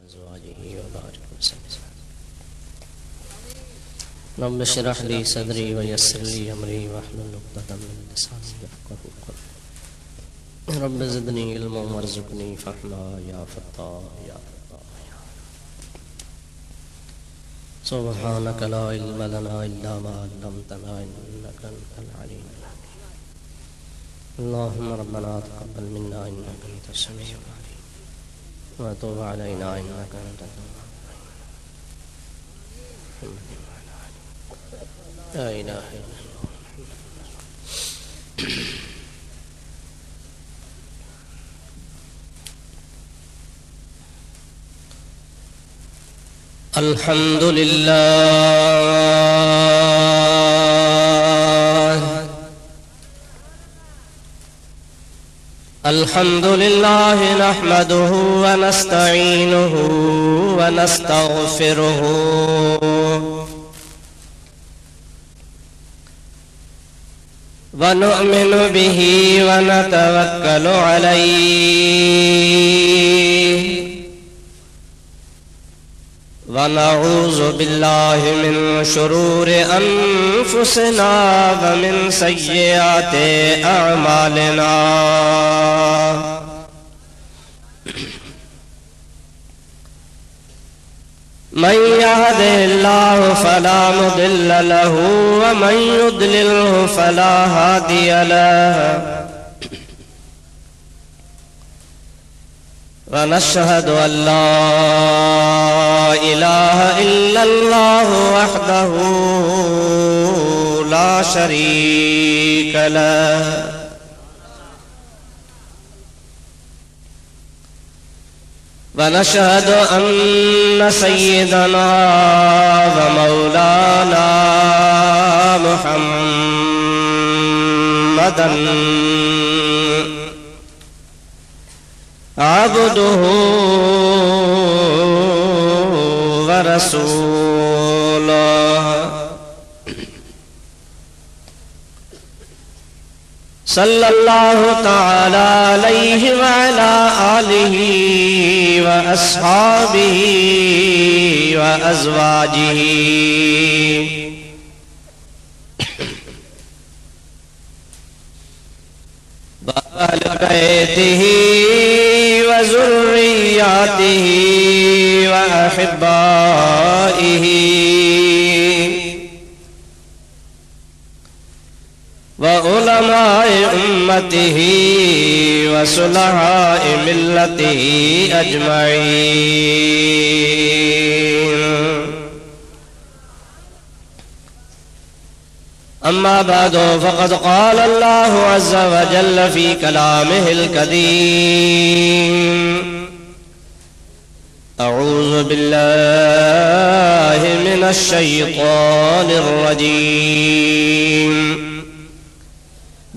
अज़वाजिही व बारिक वसल्लिम। रब्बि इश्रह ली सदरी व यस्सिर ली अमरी वहलुल उक़दतम मिन लिसानी यफ़क़हू क़ौली। रब्बि ज़िदनी इल्मन वरज़ुक़नी फ़हमा या फ़त्ताह या सुब्हानक ला इल्म लना इल्ला मा अल्लमतना इन्नका अंतल अलीमुल हकीम। अल्लाहुम्मा रब्बना तक़ब्बल मिन्ना इन्नका अंतस समीउल अलीम व तुब अलैना इन्नका अंतत तव्वाबुर रहीम। ला इलाहा इल्लल्लाह। अल्हम्दुलिल्लाह अल्हम्दुलिल्लाह नहमदुहु व नस्तईनुहु व नस्तगफिरुहु व नु'मिनु बिही व नतवक्कलु अलैहि व नऊज़ु बिल्लाहि मिन शुरूरि अनफुसिना व मिन सय्यिआति अअमालिना। मन यहदिहिल्लाहु फला मुदिल्ल लहु व मन युद्लिल्हु फला हादिय लहु। व नशहदु अल्ला इलाहा इल्लल्लाहु वहदहु ला शरीक लहु व नशहदु अन्न सय्यदना व मौलाना मुहम्मदन अब्दुहु व रसूलुहु सल्लल्लाहु तआला अलैहि व अला आलिहि व अस्हाबिहि व अज़वाजिहि व अहले बैतिहि व ज़ुर्रिय्यतिहि व अहिब्बाइहि व उलमाए उम्मतिही व सुलहाए मिल्लतिही अजमईन। अम्मा बादो फ़क़द क़ाल अल्लाहु अज़्ज़ व जल्ल फ़ी कलामिहिल कदीम। अऊज़ु बिल्लाहि मिनश शैतानिर रजीम।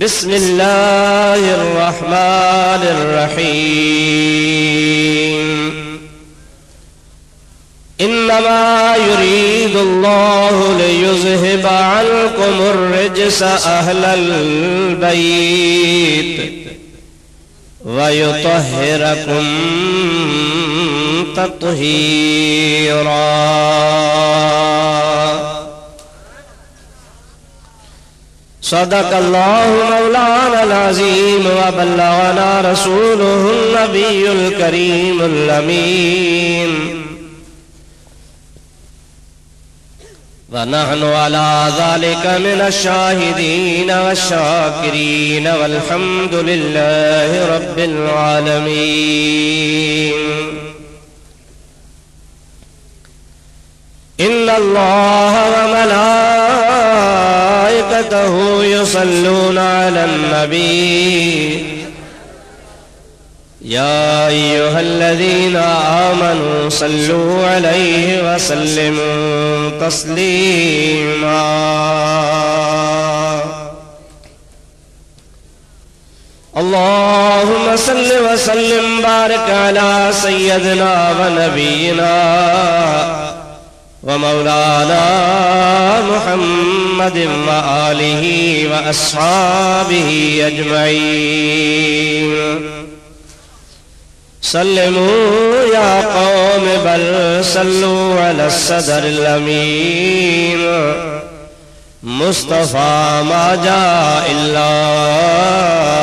बिस्मिल्लाहिर रहमानिर रहीम। इन्नमा युरीदुल्लाहु लियुज़हिबा अन्कुमुर रिज्स अहलल बैत व युतह्हिरकुम तत्हीरा। सदक़ल्लाहु मौलाना अज़ीम व बल्लगना रसूलुहुन नबियुल करीमुल अमीन। व नहनु अला ज़ालिका मिनश शाहिदीन वश्शाकिरीन वल्हम्दुलिल्लाहि रब्बिल आलमीन। इन्नल्लाह व मलाइकतहु युसल्लूना अलन नबी या अय्युहल्लज़ीना आमनू सल्लू अलैहि व सल्लिमू तस्लीमा। अल्लाहुम्मा सल्लि व सल्लिम बारिक अला सय्यदिना व नबीना व मौलाना मुहम्मदिन व आलिहि व अस्हाबिहि अजमईन। सल्लमू या कौम बल सल्लू अला सदरिल अमीन मुस्तफा मा जा इल्ला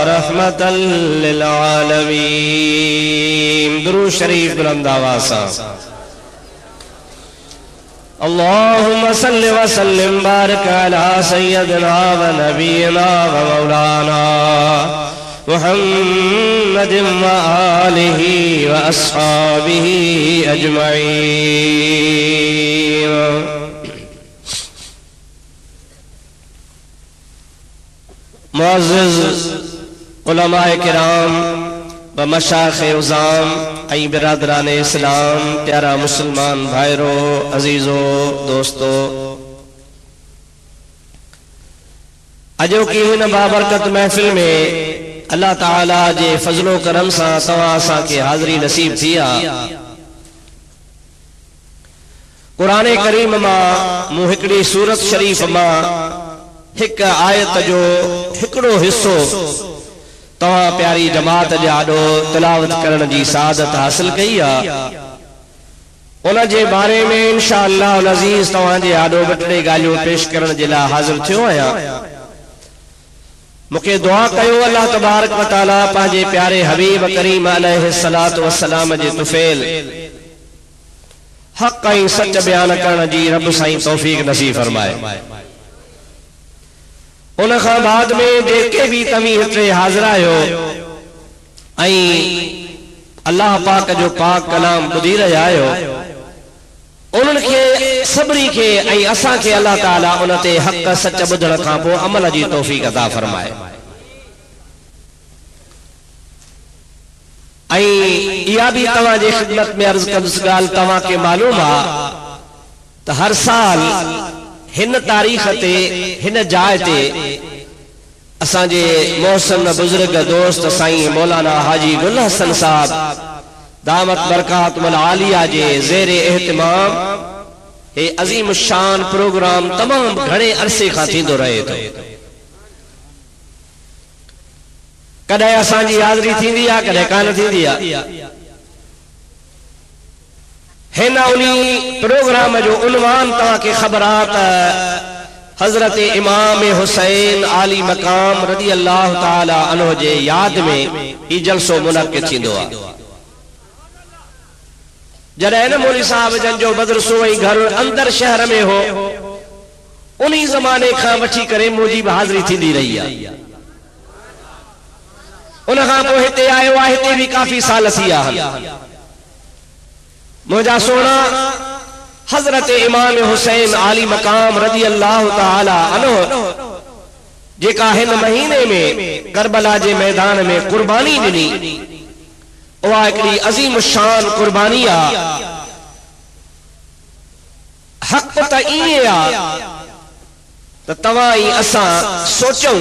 रहमतल लिल आलमीन। दुरूद शरीफ बुलंद आवाज़ से। अल्लाहुम्मा सल्लि व सल्लिम बारिक अला सय्यदिना व नबीना व मौलाना मुहम्मदिन व आलिहि व अस्हाबिहि अजमईन। मुअज़्ज़िज़ उलमाए किराम व मशाइख़े उज़ाम ऐं बिरादरान इस्लाम, प्यारा मुसलमान भाइरो, अजीजो, दोस्तो, अजो की हिन बाबरकत महफ़िल में अल्लाह ताला जे फज़लो करम सां तव्हां असांखे हाज़िरी नसीब थी आहे। क़ुरान करीम मां मूं हिकिड़ी सूरत शरीफ़ मां हिक आयत जो हिकिड़ो हिस्सो तव्हां प्यारी जमात जे आॾो तिलावत करण जी सादत हासिल कई आहे। उन जे बारे में इंशा अल्लाह अज़ीज़ तव्हां जे आॾो ॿ टे ॻाल्हियूं पेश करण जे लाइ हाज़िर थियो आहियां। मूंखे दुआ कयो अल्लाह तबारक व तआला पंहिंजे प्यारे हबीब करीम अलैहिस्सलातु वस्सलाम जे तुफ़ैल हक़ ऐं सच बयान करण जी रब साईं तौफ़ीक़ नसीब फरमाए। उन खां बाद में जेके भी तव्हीं हिते हाज़िर आहियो ऐं अल्लाह पाक जो पाक कलाम ॿुधी रहिया आहियो, उन्हनि खे सभिनी खे ऐं असांखे अल्लाह ताला उन ते हक़ सच ॿुधण खां पोइ अमल जी तौफ़ीक़ अता फरमाए। ऐं इहा बि तव्हां जी ख़िदमत में अर्ज़ कंदुसि ॻाल्हि, तव्हांखे मालूम आहे त हर साल हिन तारीख़ ते हिन जाइ ते असांजे मोहसिन बुजुर्ग दोस्त साईं मौलाना हाजी गुल हसन साहब दामत बरकातुल आलिया जे ज़ेर एहतिमाम हे अज़ीम शान प्रोग्राम तमाम घणे अरसे खां थींदो रहे थो। कॾहिं असांजी हाज़िरी थींदी आहे, कॾहिं कान थींदी आहे। हिन उन्ही प्रोग्राम जो उन्वान तव्हांखे ख़बर आहे त हज़रत इमाम हुसैन आली मकाम रज़ी अल्लाह ताला अन्हु जे याद में ही जलसो मुनक़िद थींदो आहे। जॾहिं न मौलवी साहब जन जो मदरसो ऐं घर अंदर शहर में हो, उन्ही ज़माने खां वठी करे मुंहिंजी बि हाज़िरी थींदी रही आहे। उन खां पोइ हिते आयो आहे, हिते भी काफ़ी साल थी विया आहिनि। मुझा सोना हजरत इमाम हुसैन आली मकाम रज़ी अल्लाह ताला अन्हु जेका हिन महीने में करबला जे मैदान में कुर्बानी ॾिनी, उहा हिकिड़ी अज़ीम शान कुर्बानी आहे। हक़ त ईअं आहे त तव्हां ऐं असां सोचूं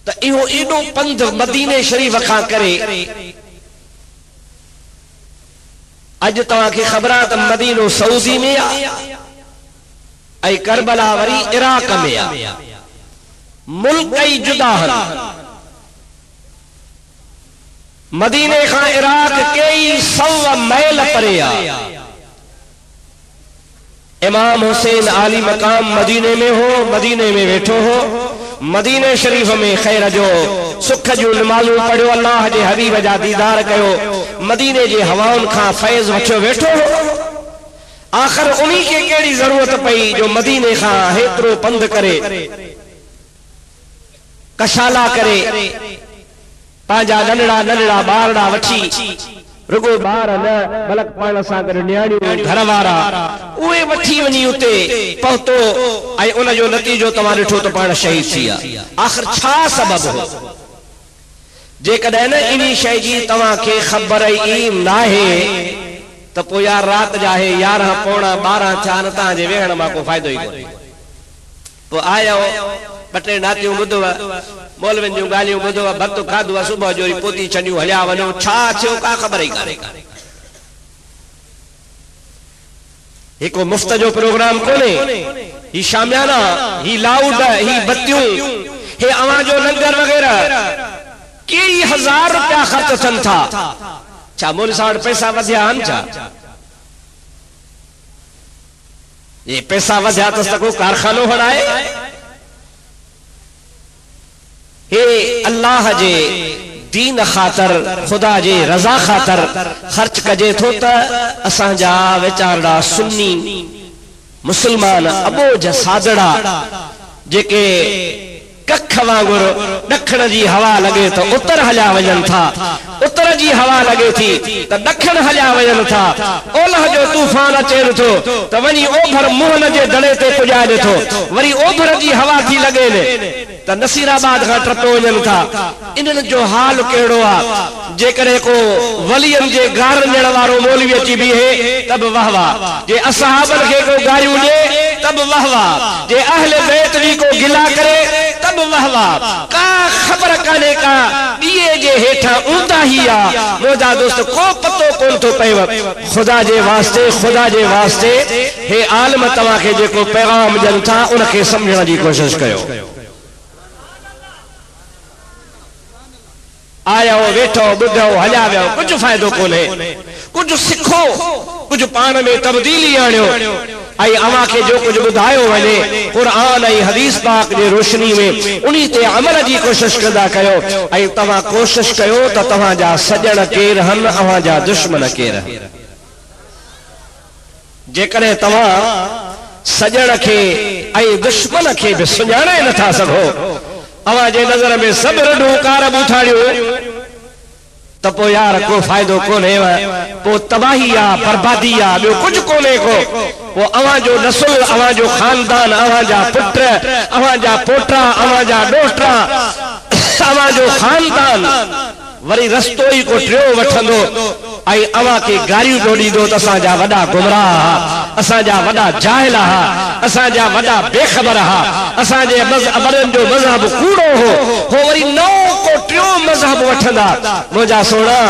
त इहो एॾो पंध मदीने शरीफ़ खां करे अज तव्हांखे ख़बर आहे त मदीनो सऊदी में आहे ऐं करबला वरी इराक में आहे। मुल्क ई जुदा आहिनि। मदीने खां इराक कई 100 मैल परे आहे। इमाम हुसैन आली मकाम मदीने में हो, मदीने में वेठो हो। मदीने शरीफ में खैर जो सुख जो नमाज़ूं पढ़ियो, अल्लाह जे हबीब जा दीदार कयो, मदीने जे हवाउन खां फैज़ वठो वेठो। आखिर उन्हीं के केड़ी जरूरत पई जो मदीने खां हेतरो पंध करे कशाला करे पंहिंजा नंढड़ा नंढड़ा ॿारड़ा वठी, रुगो ॿार न बल्कि पाण सां गॾु न्याणियूं घर वारा उहे वठी वञी उते पहुतो ऐं उन जो नतीजो तव्हां ॾिठो त पाण शहीद थी विया। आखिर छा सबब हो? जेकॾहिं न इन शइ जी तव्हांखे ख़बर ई नाहे त पोइ यार राति जा 11 पौणा 12 थिया न, तव्हांजे वेहण मां को फ़ाइदो ई कोन्हे। पोइ आयो, 2 नातियूं ॿुधव, मौलवियुनि जूं ॻाल्हियूं ॿुधव, भत खाधो, सुबुह जो पोती छॾियूं, हलिया वञो। छा थियो का ख़बर ई कान्हे। हिकु मुफ़्त जो प्रोग्राम कोन्हे, ही शामियाना, ही लाउड, ही बत्तियूं, हे अवां जो लंगर वग़ैरह कई 1000 रुपया खर्च थियन था छा मोल सां पैसा वधिया आहिनि छा ये पैसा वधिया त को कारखानो हड़ाए हे अल्लाह जे दीन खातर खुदा जे रजा खातर खर्च कजे थो त असां जा वीचारड़ा सुन्नी मुसलमान अबोज सादड़ा जेके कख वांगुर दखण जी हवा लगे तो उत्तर हलिया वजन था उत्तर जी हवा लगे थी तो दखण हलिया वजन था ओलह जो तूफान अचे थो तो वनी ओभर मोहन जे दड़े ते पुजाए थो वरी ओभर जी हवा थी लगे ने तो नसीराबाद का टपो वजन था इन जो हाल केड़ो आ जेकरे को वलियन जे गार नेण वारो मौलवी अची बीहे तब वाहवा जे असहाबन के को गारियों ने तब वाहवा जे अहले बैत भी को गिला करे तब वाहवा का खबर काने का दिए जे हेठा ऊंदा ही आ मोजा दोस्त को पतो कोन तो पएव खुदा जे वास्ते हे आलम तवा के जे को पैगाम जन था उनके समझण जी कोशिश कयो आया हो वेठो बुधो हलिया वियो कुछ फायदो कोने कुछ सिखो कुछ पान में तब्दीली आणियो आई अवा के जो कुछ बुधायो वने कुरान आई हदीस पाक जे रोशनी में उनी ते अमल जी कोशिश कदा कयो आई तवा कोशिश कयो त तवा जा सजण केर हन अवा जा दुश्मन केर जेकरे तवा सजण के आई दुश्मन के भी सुञाणे नथा सघो अवा जे नजर में सब रडू कारब उठाड़ियो तपो यार को फायदो कोने पो तबाही आ बर्बादी आ बो कुछ कोने को वो अवा जो नस्ल अवा जो खानदान अवा जा पुत्र अवा जा पोटरा अवा जा डोटरा अवा जो खानदान वरी रस्तो ही को ट्रियो वठंदो आई अवा के गारियूं डोड़ी दो त असां जा वडा गुमराह असां जा वडा जाहिल हा असां जा वडा बेखबर हा असां जे मजहबन जो मजहब कूड़ो हो वरी नौ को ट्रियो मजहब वठंदा मोजा सोना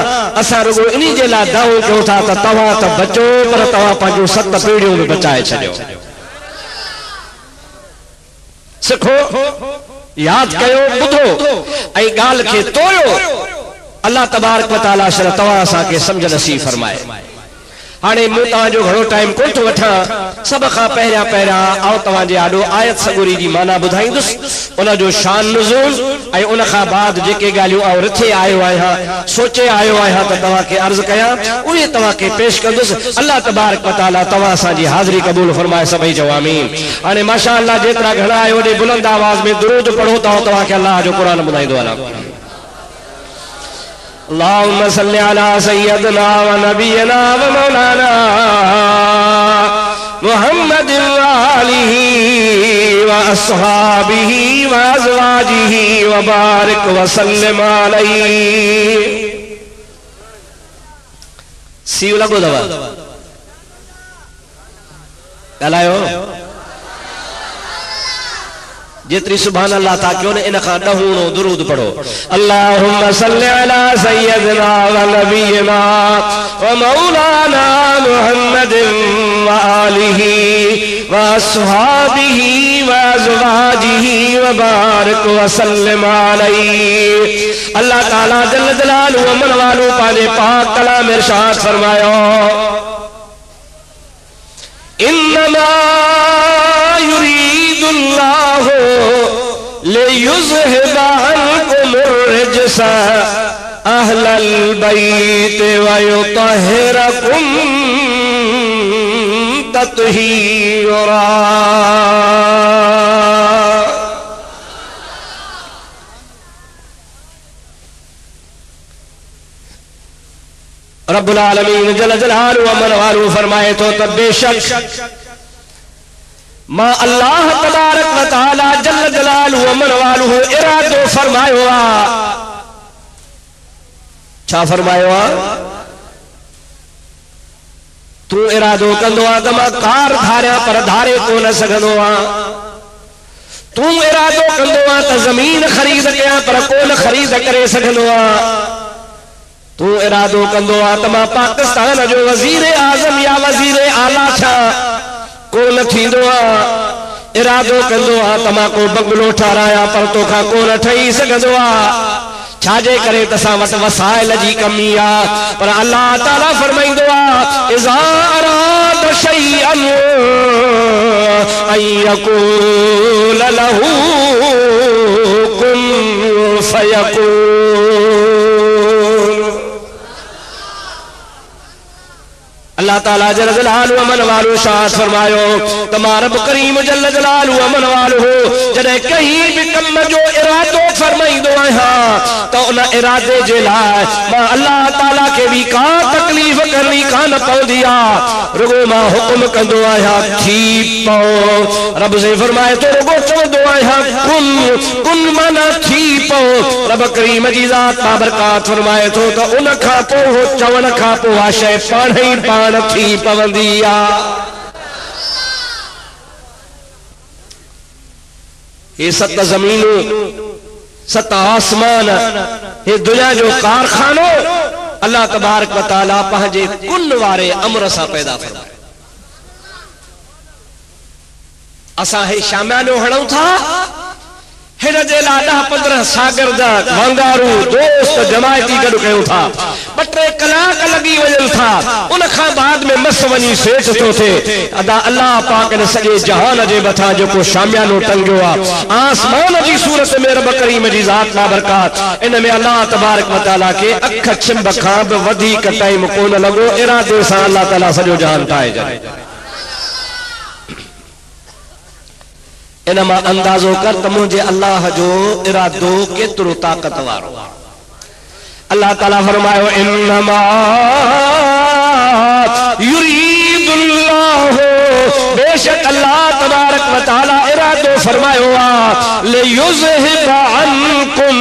असां रुगो इनी जे ला दाऊ कयो था त तवा त बचो पर तवा पंहिंजो 7 पीढ़ियों में बचाए छडियो सिखो याद कयो बुधो आई गाल के तोयो अल्लाह तबारक व तआला शर तवा सा के समझ नसीब फरमाए हाने मु तवा जो घणो टाइम को तो वठा सब का पहरा आओ तवा जे आडो आयत सगुरी जी माना बुधाईंदुस उन जो शान नुज़ूल आई उन का बाद जेके गालियों और रथे आयो आया सोचे आयो आया त तवा के अर्ज कया उहे तवा के पेश करदुस अल्लाह तबारक व तआला तवा सा जी हाजिरी कबूल फरमाए सभई जो आमीन हाने माशाअल्लाह जेतरा घणा आयो दे बुलंद आवाज में दुरूद पढ़ो तवा के अल्लाह जो कुरान बुधाईंदो अला अल्लाहुम्मा सल्लि अला सय्यदना व नबियना व मौलाना मुहम्मद व आलिही व अस्हाबिही व अज़वाजिही व बारिक व सल्लिम अलैहि सीउ लगो दवा गलायो जितरी सुभान अल्लाह था क्यों ने इनका डहूणो दुरूद पढ़ो अल्लाहुम्मा सल्लि अला सय्यदना व नबियना व मौलाना मुहम्मद व आलिही व अस्हाबिही व अज़वाजिही व बारिक व सल्लिम अलैहि अल्लाह ताला जल्ल जलालहु व मन वालू पाने पाक कलाम इरशाद फरमायो इन्नमा युरीदुल्लाहु लियुज़हिबा अन्कुमुर रिज्सा अहलल बैत व युतहिरकुम तत्हीरा रब्बुल आलमीन जल जलालहु व मन वालू फरमाए तो तब बेशक मा अल्लाह तबारक व तआला जल जलालहु व मन वालू इरादो फरमायो आ छा फरमायो आ तू इरादो कंदो आ त मां कार धारिया पर धारे को न सघंदो आ तू इरादो कंदो आ त जमीन खरीद कया पर को न खरीद करे सघंदो आ तू इरादो कंदो आ त मां पाकिस्तान जो वजीर आजम या वजीर आला छा को न थींदो आ इरादो कंदो आ त मां को बंगलो ठाराया पर तोखा को न ठही सघंदो आ छाजे करे तसा वट वसाइल जी कमी आ पर अल्लाह ताला फरमाइंदो आ इज़ा अराद शैअन अयकुल लहू कुन फयकुन। अल्लाह ताला जल जलालु अमन वालो शाद फरमायो तमारब करीम जल जलालु अमन वालो जॾहिं कहीं भी कम जो इरादो फरमाईंदो आहियां तो उन इरादे जे लाइ मां अल्लाह ताला के भी का तकलीफ़ करनी कान पवंदी आ रुगो मां हुक्म कंदो आहियां थी पओ। रब से फरमाए तो रुगो चवंदो आहियां कुन कुन माना थी पओ। रब करीम जी ज़ात बाबरकात फरमाए तो उन खां पोइ चवण खां पोइ आ शइ पाण ई पाण थी पवंदी आ। ये सत ज़मीनूं सत आसमान ये दुनिया जो कारखानो अल्लाह तबारक व तआला पंहिंजे कुन वारे अमर सां पैदा फरमाए। असां हे शामियानो हणूं था हिन जे लाइ 10-15 सागरद वांगारू दोस्त जमायती गॾु कयूं था 2-3 कलाक लॻी वञनि था उन खां बाद में मस वञी सेठ थो थिए। अदा अल्लाह पाक ने सॼे जहान जे मथां जेको शामियानो टंगियो आहे आसमान जी सूरत में रब करीम जी ज़ात बाबरकात इन में अल्लाह तबारक व तआला के अख छिंब खां बि वधीक टाइम कोन लॻो इरादे सां अल्लाह ताला सॼो जहान ठाहे छॾे। इनमा अंदाजो कर त मुझे अल्लाह जो इरादो केतिरो ताकत वारो। अल्लाह ताला फरमायो इन्नमा युरीदुल्लाहु बेशक अल्लाह तबारक व तआला इरादो फरमायो आ ले युज़हिबा अन्कुम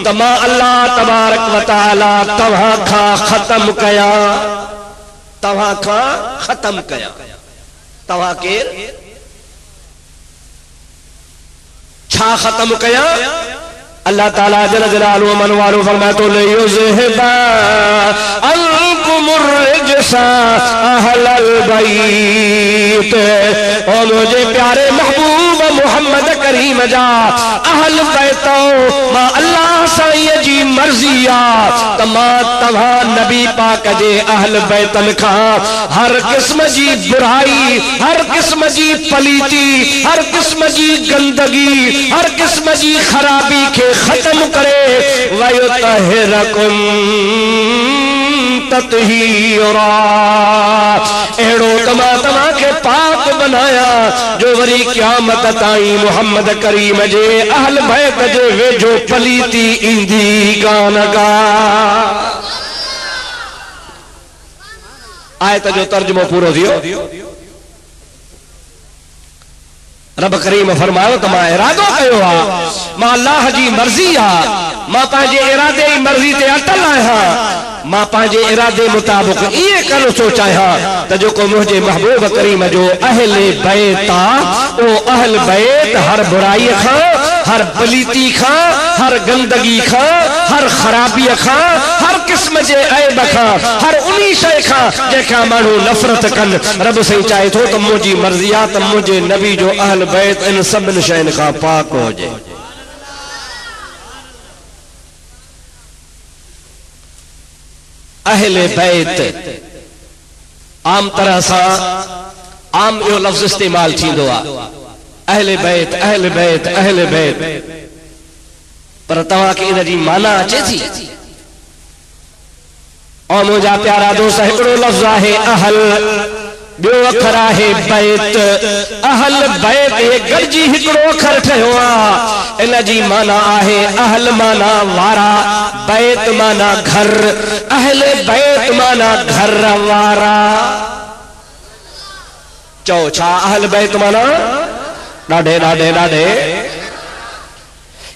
तमा अल्लाह तबारक व तआला तव्हां खां खत्म कया तव्हां खां खत्म कया। तव्हां केर छा खत्म कया। अल्लाह ताला जल जलालु मन वालो फरमाए तो ले युज़हिबा अन्कुमुर रिजसा अहलल बैत। ओ मुझे प्यारे महबूब मोहम्मद करीम जा अहल बैत मां अल्लाह साईं जी मर्जी आ तमा तव्हां नबी पाक जे अहल बैतन खां हर किस्म जी बुराई हर किस्म जी पलीती हर किस्म जी गंदगी हर किस्म जी खराबी के खत्म करे वयुतहिरकुम तत्हीरा। एड़ो तमा के पाक बनाया जो वरी क़यामत ताईं मोहम्मद करीम जे अहल बैत जे वेझो पलीती ईंदी कान का। आयत जो तर्जुमो पूरो थियो। रब करीम फरमायो तो मां इरादो कयो आ मां अल्लाह जी मर्जी आ मां पंहिंजे इरादे जी मर्जी ते अटल आहियां मां पंहिंजे इरादे मुताबिक ये करो सोचाया त जेको मुझे महबूब करीम जो अहले बैत आ ओ अहल बैत हर बुराई खां हर पलीती खां हर गंदगी खां हर खराबी खां हर किस्म जे ऐब खां हर उन्हीं शय खां जेका माण्हू नफरत कन रब से चाहे थो त मुझी मर्जी आ त मुझे नबी जो अहल बैत इन सभिनी शयुनि खां पाक हुजे। अहले बैत आम तरह से आम यो लफ्ज इस्तेमाल थींदो आ अहले बैत अहले बैत अहले बैत पर तव्हां खे इन जी माना अचे थी। और मुझा प्यारा दोस्त हिकिड़ो लफ्ज आहे अहल बो अखर आहे बैत अहल बैत ये गॾिजी हिकिड़ो अखर ठहियो आहे इन जी माना आहे अहल माना वारा बैत माना घर अहल बैत माना घर वारा। चओ छा अहल बैत माना ॾाढे ॾाढे ॾाढे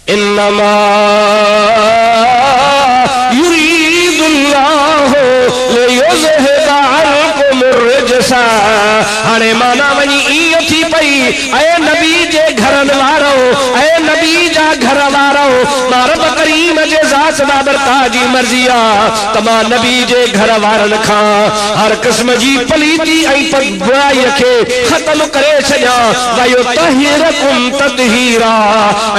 इन्नमा युरीदुल्लाहु लियुज़हिबा अन्कुमुर रिजसा। हाणे माना वञी इहो थी पई ऐ नबी जे घरनि वारो ऐ नबी जा घर वारो रब करीम जे ज़ात बाबरकात जी मर्ज़िया तमा नबी जे घर वारन खां हर किस्म जी पलीती ऐं बुराई खे खत्म करे छॾिया वयो तहिरकुम ततहीरा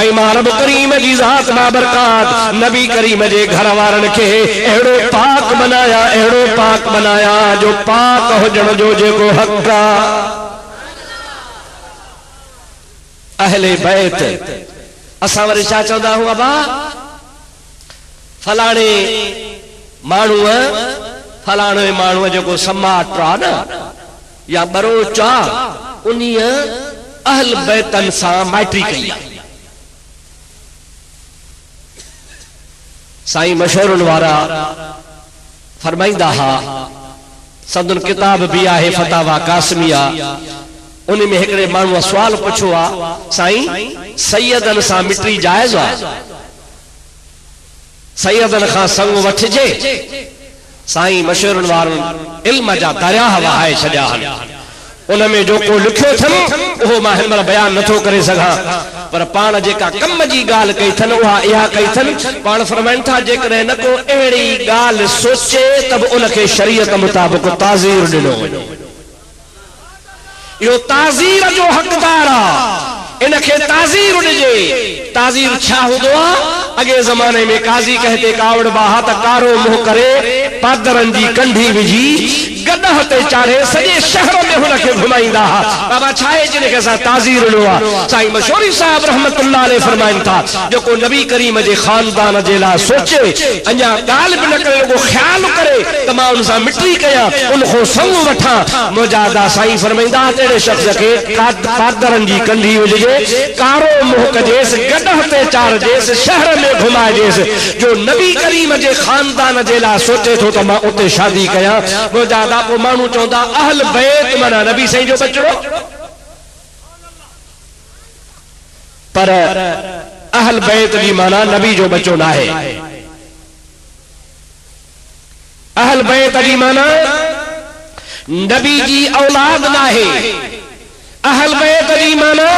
ऐं मां रब करीम जी ज़ात बाबरकात नबी करीम जे घर वारन खे अहिड़ो पाक बनाया जो पाक हुजण जो जेको हक़ आहे अहले बैत असां वरी छा चवंदा आहियूं अबा फलाणे माण्हूअ जेको समाट आहे न या बरोच आहे उन अहल बैतन सां माइटी कई आहे साईं मशहूरनि वारा फरमाईंदा हा संदन किताब भी आहे फतावा कासमिया उन में हिकड़े माण्हूअ सवाल पुछो आहे साईं सैयदन सां मिटी जायज़ आहे सैयदन खां संग वठिजे साईं मशहूरनि वारनि इल्म जा दरियाह वहाए छॾिया आहिनि उन में जो को लिखियो अथनि उहो मां हिन महिल बयान नथो करे सघां पर पाण जेका कम जी ॻाल्हि कई अथनि उहा इहा कई अथनि पाण फरमाइनि था जेकॾहिं न को अहिड़ी ॻाल्हि सोचे त बि उनखे शरीयत मुताबिक़ ताज़ीर ॾिनो वञे यो ताज़ीर जो हक़दार आहे इनखे ताज़ीर ॾिजे ताज़ीर छा हूंदो आहे अॻे ज़माने में काज़ी कहते कावड़ बाहा त कारो मुंहुं करे पादरनि जी कंढी विझी गदह ते चाढ़े सॼे शहर में हुनखे घुमाईंदा हुआ बाबा छा आहे जिनखे असां ताज़ीर ॾिनो आहे साईं मशहूरी साहिब रहमतुल्लाह अलैहि फरमाइनि था जेको नबी करीम जे ख़ानदान जे लाइ सोचे अञा ॻाल्हि बि न करे रुगो ख़्यालु करे त मां उन सां मिटी कयां उन खां संग वठां मुजादा साईं फरमाईंदा अहिड़े शख़्स खे पादरनि जी कंढी विझिजे कारो मुंहुं कजेसि गदह ते चाढ़जेसि शहर में घुमाइजेसि जो नबी करीम जे ख़ानदान जे लाइ सोचे थो त मां उते शादी कयां मुजादा पोइ माण्हू चवंदा अहल बैत माना नबी साईं जो बचड़ो पर अहल बैत जी माना नबी जो बच्चो ना है अहल बैत जी माना नबी जी औलाद ना है अहल बैत जी माना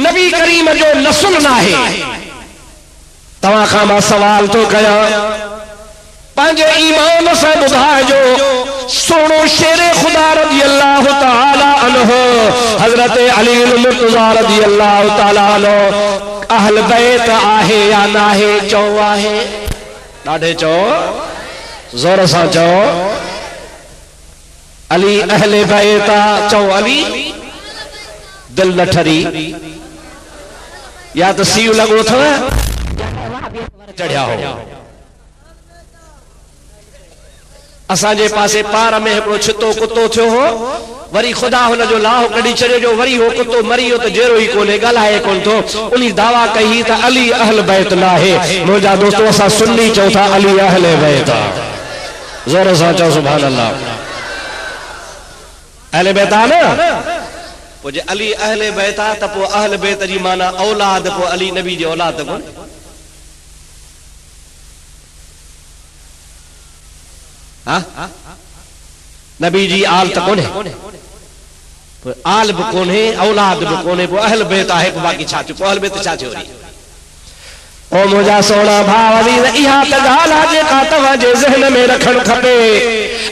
नबी करीम जो नस्ल ना है तव्हां खां मां सवाल तो कया पंहिंजे ईमान सां ॿुधाइजो सोनो शेर खुदा रज़ी अल्लाह ताला अन्हु हजरत अली मुर्तज़ा रज़ी अल्लाह ताला अन्हु अहल बैत आहे या ना है चओ आहे ॾाढे चओ ज़ोर सां चओ अली अहले बैत चओ अली दिल न ठरी या तो सीउ लगो अथव चढ़िया हो असांजे पासे पार में हिकिड़ो छितो कुतो थियो हो वरी खुदा हुन जो लाहो कढी छॾियो जो वरी हो कुतो मरी वियो त जहिड़ो ई कोन्हे ॻाल्हाए कोन थो उन दावा कई त अली अहल बैत न आहे मुंहिंजा दोस्तो असां सुन्नी चऊं था अली अहले बैत आहे ज़ोर सां चओ सुभान अल्लाह अहले बैत आहे न पोइ जे अली अहले बैत आहे त पोइ अहल बैत जी माना औलाद पोइ अली नबी जी औलाद कोन्हे नबी जी आल त कोन्हे आल भी कोन्हे औलाद भी कोन्हे अहल बैत आहे बाक़ी छा थियो अहल बैत छा थियो ओ मुझा सोना भाव अज़ीज़ इहा त ॻाल्हि आहे जेका तव्हांजे ज़हन में रखणु खपे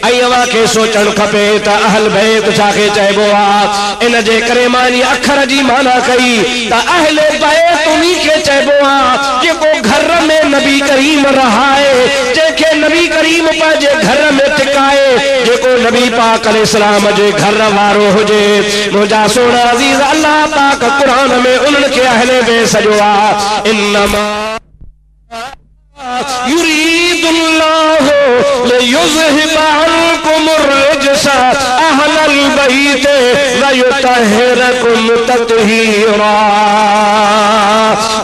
ऐं अव्हां खे सोचणु खपे त अहल बैत छाखे चइबो आहे इन जे करे मां इन अखर जी माना कई त अहल बैत उन्ही खे चइबो आहे जेको घर में नबी करीम रहाए जंहिंखे नबी करीम पंहिंजे घर में टिकाए जेको नबी पाक अलैहिस्सलाम जे घर वारो हुजे मुंहिंजा सोना अज़ीज़ अल्लाह पाक क़ुरान में उन्हनि खे अहल बैत सॼो आहे इन्नमा युरीदुल्लाहु लियुज़हिबा अन्कुमुर रिज्सा अहलल बैत व युतहिरकुम तत्हीरा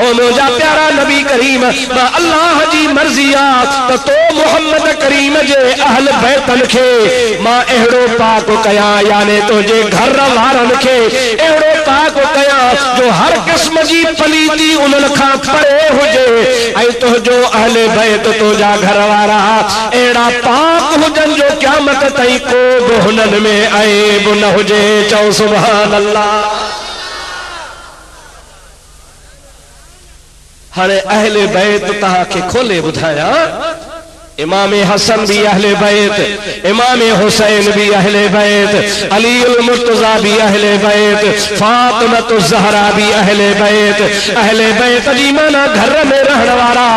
ओ मुझा प्यारा नबी करीम अल्लाह जी मर्ज़ी आहे तो मोहम्मद करीम जे अहल बैतन खे मां अहिड़ो पाक कया यानी तुझे घर वारनि खे अहिड़ो पाक कया जो हर क़िस्म जी पलीती उन्हनि खां परे हुजे ऐं तुंहिंजो अहल बैत तुंहिंजा घर वारा अहिड़ा पाक हुजनि जो क़यामत ताईं को बि हुननि में ऐब न हुजे चओ सुभान अल्लाह हाणे अहले बैत तहांखे खोले ॿुधाया इमाम हसन भी अहले बैत, इमाम हुसैन भी अहले बैत, अली उल मुर्तजा भी अहले बैत, फातिमा ज़हरा भी अहले बैत जी माना घर में रहने वाला।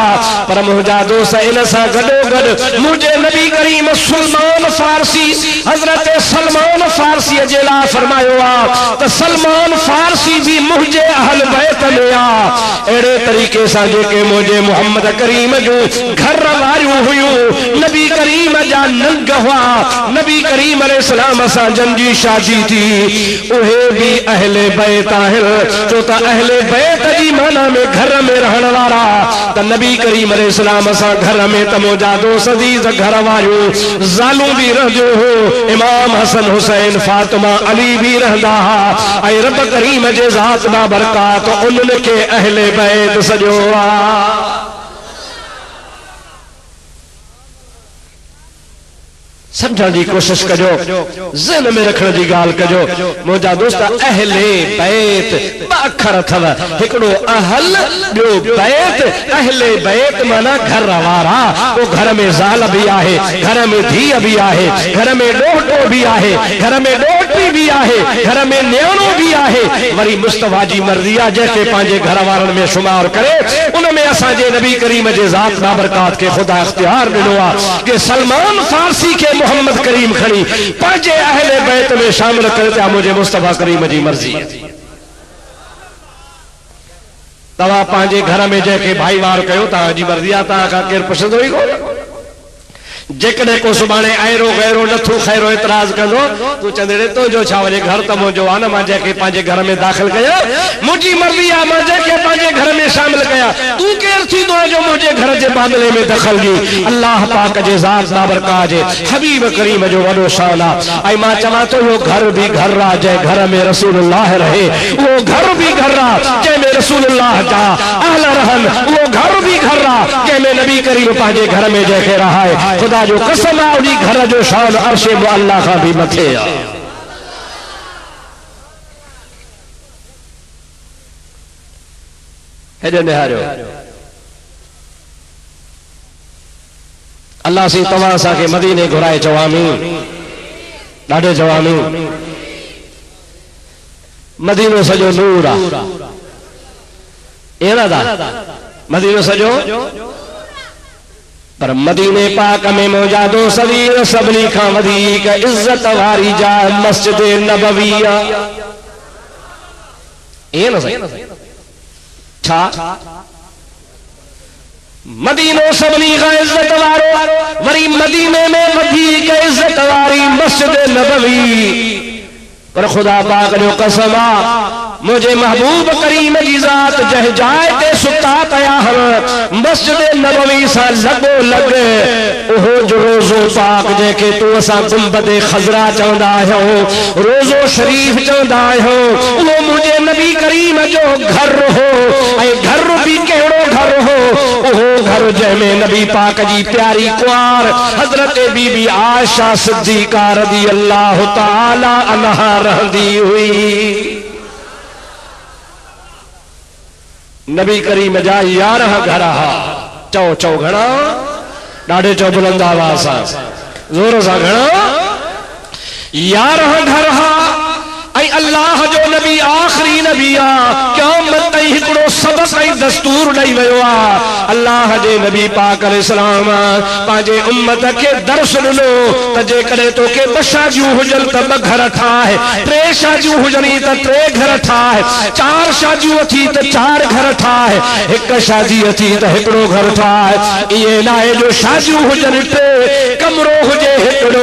पर मुझा दोस्त इन सा गडो गड मुझे नबी करीम सलमान फारसी हजरत सलमान फारसी जेला फरमायो आ तो सलमान फारसी भी मुझे अहल बैत में आ। एड़े तरीके से जेके मुझे मोहम्मद करीम जो घर वारियूं हुयूं नबी करीम जा नंग हुआ, नबी करीम अलैहिस्सलाम सां जंजी शादी थी, उहे भी अहले बैत आहिनि। छो त अहले बैत जी माना में घर में रहण वारा त नबी करीम अलैहिस्सलाम सां घर में त मुंहिंजा दोस्त अज़ीज़ घर वारियूं ज़ालूं भी रहंदियूं हो, इमाम हसन हुसैन फातिमा अली भी रहंदा हा। ऐं रब करीम जे ज़ात बा बरकात उन्हनि खे अहले बैत सॼो आ। समझण की कोशिश कजो, ज़हन में रखण की गाल कजो। मुझा दोस्त अहले बैत अखर अथव, हिकड़ो अहल ॿियो बैत। अहले बैत माना घर वारा, वो घर में ज़ाल भी आहे, घर में धीअ भी आहे, घर में ॾोहटो भी आहे, घर में ॾोहटी भी आहे, घर में न्याणो भी आहे। वरी मुस्तफा जी मर्ज़ी आहे जंहिंखे पंहिंजे घर वारनि में शुमार करे उन में असांजे नबी करीम जे ज़ात बाबरकात के खुदा इख्तियार ॾिनो आहे कि सलमान फारसी के मोहम्मद करीम खड़ी पंहिंजे अहले बैत में शामिल करे मुझे मुस्तफा करीम जी मर्जी। तव्हां पंहिंजे घर में जंहिंखे भाईवार कयो तव्हांजी मर्ज़ी आहे, तव्हां खां केरु पुछंदो ई कोन। जेकॾहिं को सुभाणे आयरो गैरो नथो खैरो एतराज़ कंदो तूं चंदड़े तुंहिंजो छा वञे, घर त मुंहिंजो आहे न, मां जंहिंखे पंहिंजे घर में दाख़िल कया मुंहिंजी मर्ज़ी आहे, मां जंहिंखे पंहिंजे घर में शामिल कया। तूं केरु थींदो आहे जो मुंहिंजे घर जे मामले में दख़ल ॾी? अल्लाह पाक जे ज़ात बाबरकात जे हबीब करीम जो वॾो शान आहे। ऐं मां चवां थो इहो घर भी घर आहे जंहिं घर में रसूलुल्लाह रहे, उहो घर भी घर आहे जंहिंमें रसूलुल्लाह जा अहल रहनि, उहो घर भी घर आहे जंहिंमें नबी करीम पंहिंजे घर में जंहिंखे रहाए। खुदा जो कसम आहे उन्हीं घर जो शान अर्शे मुअल्ला खां भी मथे आहे। हेॾे निहारियो अल्लाह सी तव्हां असांखे मदीने घुराए चओ आमीन, ॾाढे चओ आमीन। मदीनो सॼो नूर आहे, अहिड़ा मदीनो सॼो, पर मदीने पाक में मौजा दो सदीर सभनी खां वधीक इज्जत वारी जाइ मस्जिद नबवी आहे। ये न सही छा मदीनो सभनी खां इज्जत वारो, वरी मदीने में वधीक इज्जत वारी मस्जिद नबवी। पर खुदा पाक जो कसम आहे मुझे महबूब करीम जी ज़ात जह जाए ते सुता तया हम मस्जिद नबवी सा लगो लग ओहो जो रोज़ो पाक जेके तू असा गुंबद खजरा चवंदा आहियो, रोज़ो शरीफ चवंदा आहियो, वो मुझे नबी करीम जो घर हो। ऐं घर भी कहिड़ो घर हो, ओहो घर जंहिंमें नबी पाक जी प्यारी कुआर हजरत बीबी आयशा सिद्दीका रज़ी अल्लाह ताला अन्हा रहंदी हुई। नबी करीम जा 11 घर हा, चओ चओ घणा, ॾाढे चओ बुलंद आवाज़ सां ज़ोर सां घणा, 11 घर हा। ऐं अल्लाह जो नबी आखिरी नबी आहे, क़यामत ताईं हिकिड़ो सबक़ ऐं दस्तूर ॾेई वियो आहे। अल्लाह जे नबी पाक अलैहिस्सलाम पंहिंजे उम्मत खे दर्स ॾिनो त जेकॾहिं तोखे 2 शादियूं हुजनि त 2 घर ठाहे, 3 शादियूं हुजनि त 3 घर ठाहे, 4 शादियूं अथी त 4 घर ठाहे, 1 शादी अथी त 1 घर ठाहे। इहे न आहे जो शादियूं हुजनि 3, कमरो हुजे 1।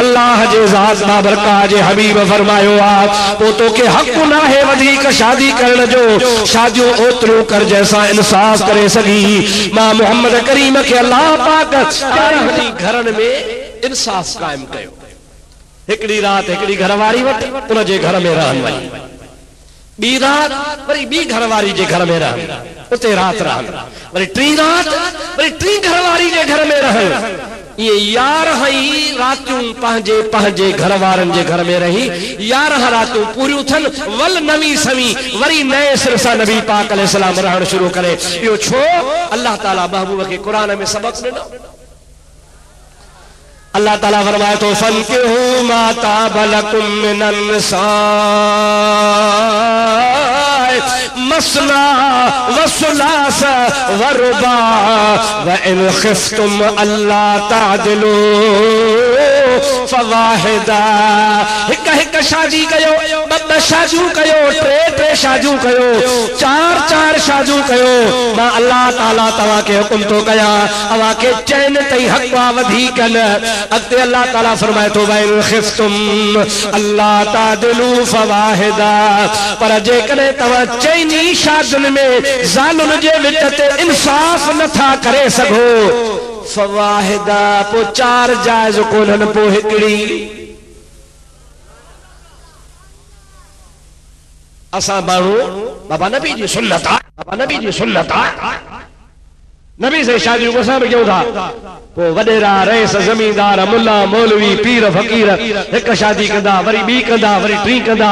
अल्लाह जे ज़ात बाबरकात जे हबीब फरमायो आहे तो तोखे हक़ न है वधीक शादी करण जो, शादियूं ओतिरियूं कर जैसा इंसाफ करे सघी। मां मोहम्मद करीम के अल्लाह पाक प्यारी घरनि में इंसाफ कायम कयो। हिकड़ी रात हिकड़ी घरवारी वटि उन जे घर में रहन वई, ॿी रात वरी ॿी घरवारी जे घर में रहन, उते रात रहन, वरी 3 रात वरी 3 घरवारी जे घर में रहन। ये 11 ही रातूं पंहिंजे पंहिंजे घर वारनि जे घर में रही 11 रातूं पूरियूं थन वल नवी सवी वरी नए सिर सां नबी पाक अलैहिस्सलाम रहण शुरू करे। इहो छो? अल्लाह ताला महबूब खे कुरान में सबक ॾिनो। अल्लाह ताला फरमाए तो फनकिहू मा ताब लकुम मिनन निसा मसना व सुलास व रुबा व इन खिफ्तुम अल्ला तादिलू फवाहिदा। हिक हिक शादी कयो, ॿ शादियूं कयो, टे शादियूं कयो, 4 शादियूं कयो। मां अल्लाह ताला तव्हां खे हुकुम थो कयां, अव्हां खे चैन तई हक़ आहे वधीक न। अॻिते अल्लाह ताला फरमाए थो वइन खिफ्तुम अल्लाह तादिलू फवाहिदा। पर जेकॾहिं तव्हां चइनी शादियुनि में ज़ालुनि जे विच ते इंसाफ़ नथा करे सघो फवाहिदा, पोइ 4 जाइज़ कोन्हनि, पोइ हिकिड़ी। असां माण्हू बाबा नबी जी सुन्नत आहे, बाबा नबी जी सुन्नत आहे, नबी से शादियूं असां बि कयूं था। पोइ वॾेरा रईस ज़मींदार मुल्ला मौलवी पीर फ़कीर हिक शादी कंदा, वरी ॿी कंदा, वरी टी कंदा।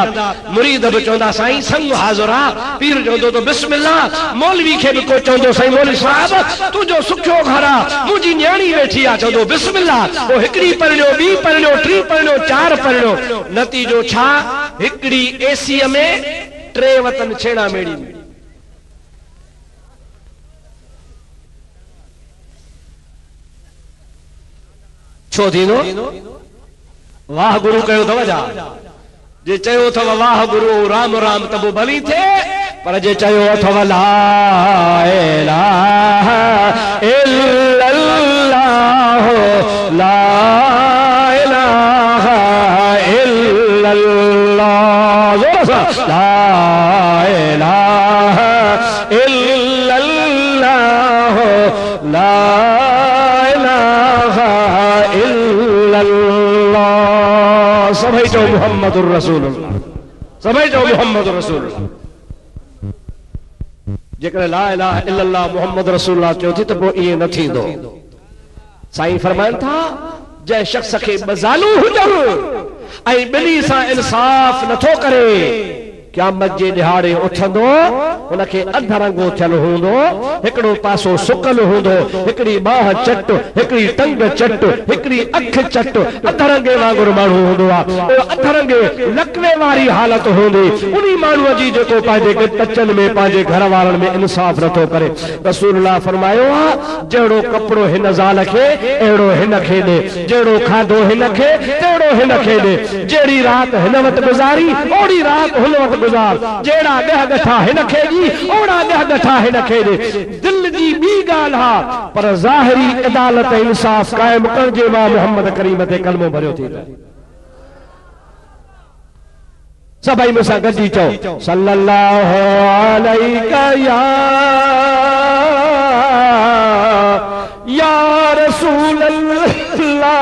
मुरीद बि चवंदा साईं संग हाज़ुर आहे, पीर चवंदो तो बिस्मिल्लाह, मौलवी खे बि को चवंदो साईं मौलवी साहब तुंहिंजो सुखियो घर आहे, मुंहिंजी न्याणी वेठी आहे, चवंदो बिस्मिल्लाह। पोइ हिकिड़ी परिणियो, ॿी परिणियो, टी परिणियो, 4 परिणियो। नतीजो छा? हिकिड़ी एसीअ में 3 वतन छेड़ा मेड़ी में। छो थींदो? वाह गुरु कयो अथव छा? जे चयो अथव वाह गुरु राम राम त पोइ भली थे, पर जे चयो अथव ला इलाहा इल्लल्लाह ला इलाहा इल्लल्लाह ला इलाहा इल्लल्लाह ला सभई चओ मुहम्मदुर रसूलुल्लाह, सभई चओ मुहम्मदुर रसूलुल्लाह। जेकॾहिं ला इलाहा इल्लल्लाह मुहम्मद रसूलुल्लाह चयो थी त पोइ इएं न थींदो। साईं फरमाइनि था जंहिं शख़्स खे 2 ज़ालूं हुजनि ऐं ॿिन्ही सां इंसाफ़ नथो करे, क़यामत जे ॾिहाड़े उथंदो, हुनखे अधरंगो थियल हूंदो, हिकिड़ो पासो सुकल हूंदो, हिकिड़ी बाह चट, हिकिड़ी टंग चट, हिकिड़ी अख चट, अधरंगे वांगुरु माण्हू हूंदो आहे। अधरंगे लकवे वारी हालत हूंदी उन्ही माण्हूअ जी जेको पंहिंजे टचनि में पंहिंजे घर वारनि में इंसाफ़ नथो करे। रसूलुल्लाह फरमायो आहे जहिड़ो कपिड़ो हिन ज़ाल खे अहिड़ो हिन खे ॾे, जहिड़ो खाधो हिन खे तहिड़ो हिन खे ॾे, जहिड़ी राति हिन वटि गुज़ारी ओड़ी राति हुन वटि गुज़ार, जहिड़ा 10 गठा हिन खे ॾी ओड़ा 10 गठा हिन खे ॾे। दिल जी ॿी ॻाल्हि आहे, पर ज़ाहिरी अदालत इंसाफ़ क़ाइमु करिजे। मां मुहम्मद करीम ते कलमो भरियो थी। सभई मूंसां गॾिजी चओ सल्लल्लाहु अलैका या रसूल अल्लाह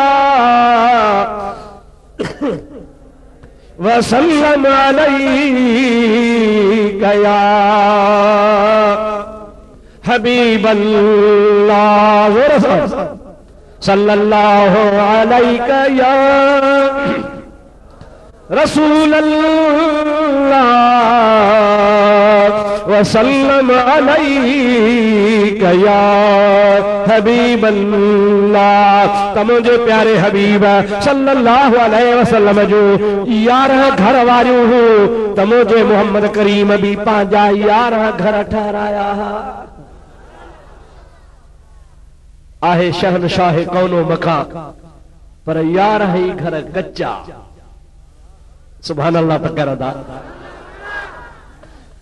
वसल्लम अलैका या हबीब अल्लाह सल्लल्लाहु अलैका या रसूल अल्लाह वसल्लम अलैका या हबीब अल्लाह। तमुझे प्यारे हबीब सल्लल्लाहु अलैहि वसल्लम जो 11 घर वारियूं हो, तमुझे मोहम्मद करीम भी 11 घर ठहराया आहे। शहनशाह कौनो मकान, पर 11 ही घर कच्चा। सुभान अल्लाह तकरदा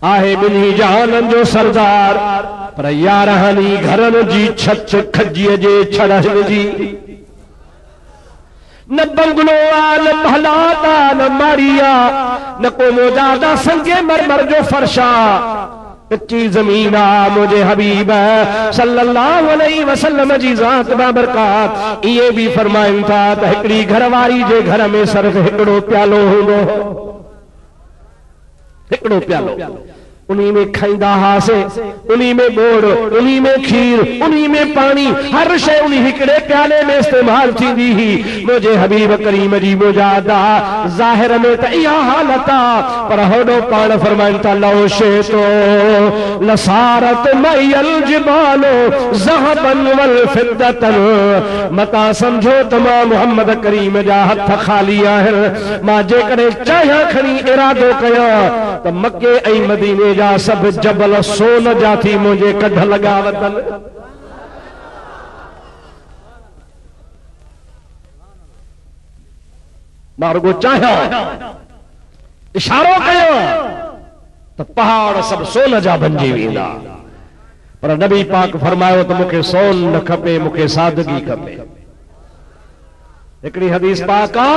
आहे बिन्ही जहाननि जो सरदार, पर 11 घरनि जी छत खजीअ जे छड़नि जी। न बंगलो आ, न महलात आ, न मारिया, न को मोजादा संगे मरमर जो फर्शा, कच्ची जमीन आ। मुझे हबीब सल्लल्लाहु अलैहि वसल्लम जी ज़ात बाबरकात ये भी फरमाइन था त हिकड़ी घरवारी जे घर में सिर्फ हिकड़ो प्यालो हूंदो, हिकड़ो प्यालो। उन्हीं में खाइंदा हासे, उन्हीं में बोड़, उन्हीं में खीर, उन्हीं में पानी, हर शय उन्हीं हिकड़े प्याले में इस्तेमाल थींदी ही। मुझे हबीब करीम जी मुजादा ज़ाहिर में त इहा हालत आ, पर होॾो पाण फरमाइनि था लौ शेतो लसारत मयल जिबालो ज़हबन वल फिद्दतन। मता समझो त मां मुहम्मद करीम जा हथ खाली आहिनि। मां जेकॾहिं चाहियां खणी इरादो कयां त मके ऐं मदीने जा सब जबल सोन जा थी मुझे कढ लगा वतन। मार्गो चाहिया इशारो कयो तो पहाड़ सब सोन जा बनजी वेंदा। पर नबी पाक फरमायो तो मुखे सोन न खपे, मुखे सादगी खपे। हिकड़ी हदीस पाक आ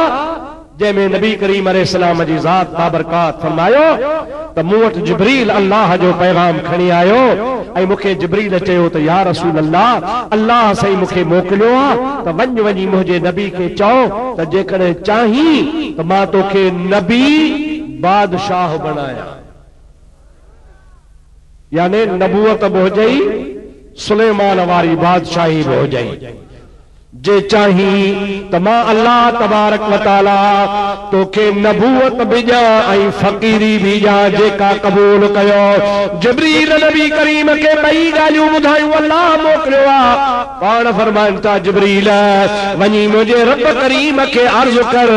जैमें नबी करीम अलैहिस्सलाम जी ज़ात बाबरकात फरमायो त मूं वटि जिब्रील अल्लाह जो पैगाम खणी आयो ऐं मूंखे जिब्रील चयो त या रसूल अल्लाह, अल्लाह सही मूंखे मोकिलियो आहे त वञ वञी मुंहिंजे नबी खे चओ त जेकॾहिं चाहीं त मां तोखे नबी बादशाह बणाया, यानी नबूवत बि हुजई, सुलेमान वारी बादशाही बि हुजई। जे चाही त मां अल्लाह तबारक व तआला तोखे नबूवत भी ॾियां ऐं फ़क़ीरी भी ॾियां, जेका क़बूल कयो। जिब्रील नबी करीम खे ॿई ॻाल्हियूं ॿुधायूं अल्लाह मोकिलियो आहे। पाण फरमाइनि था जिब्रील वञी मुंहिंजे रब करीम खे अर्ज़ कर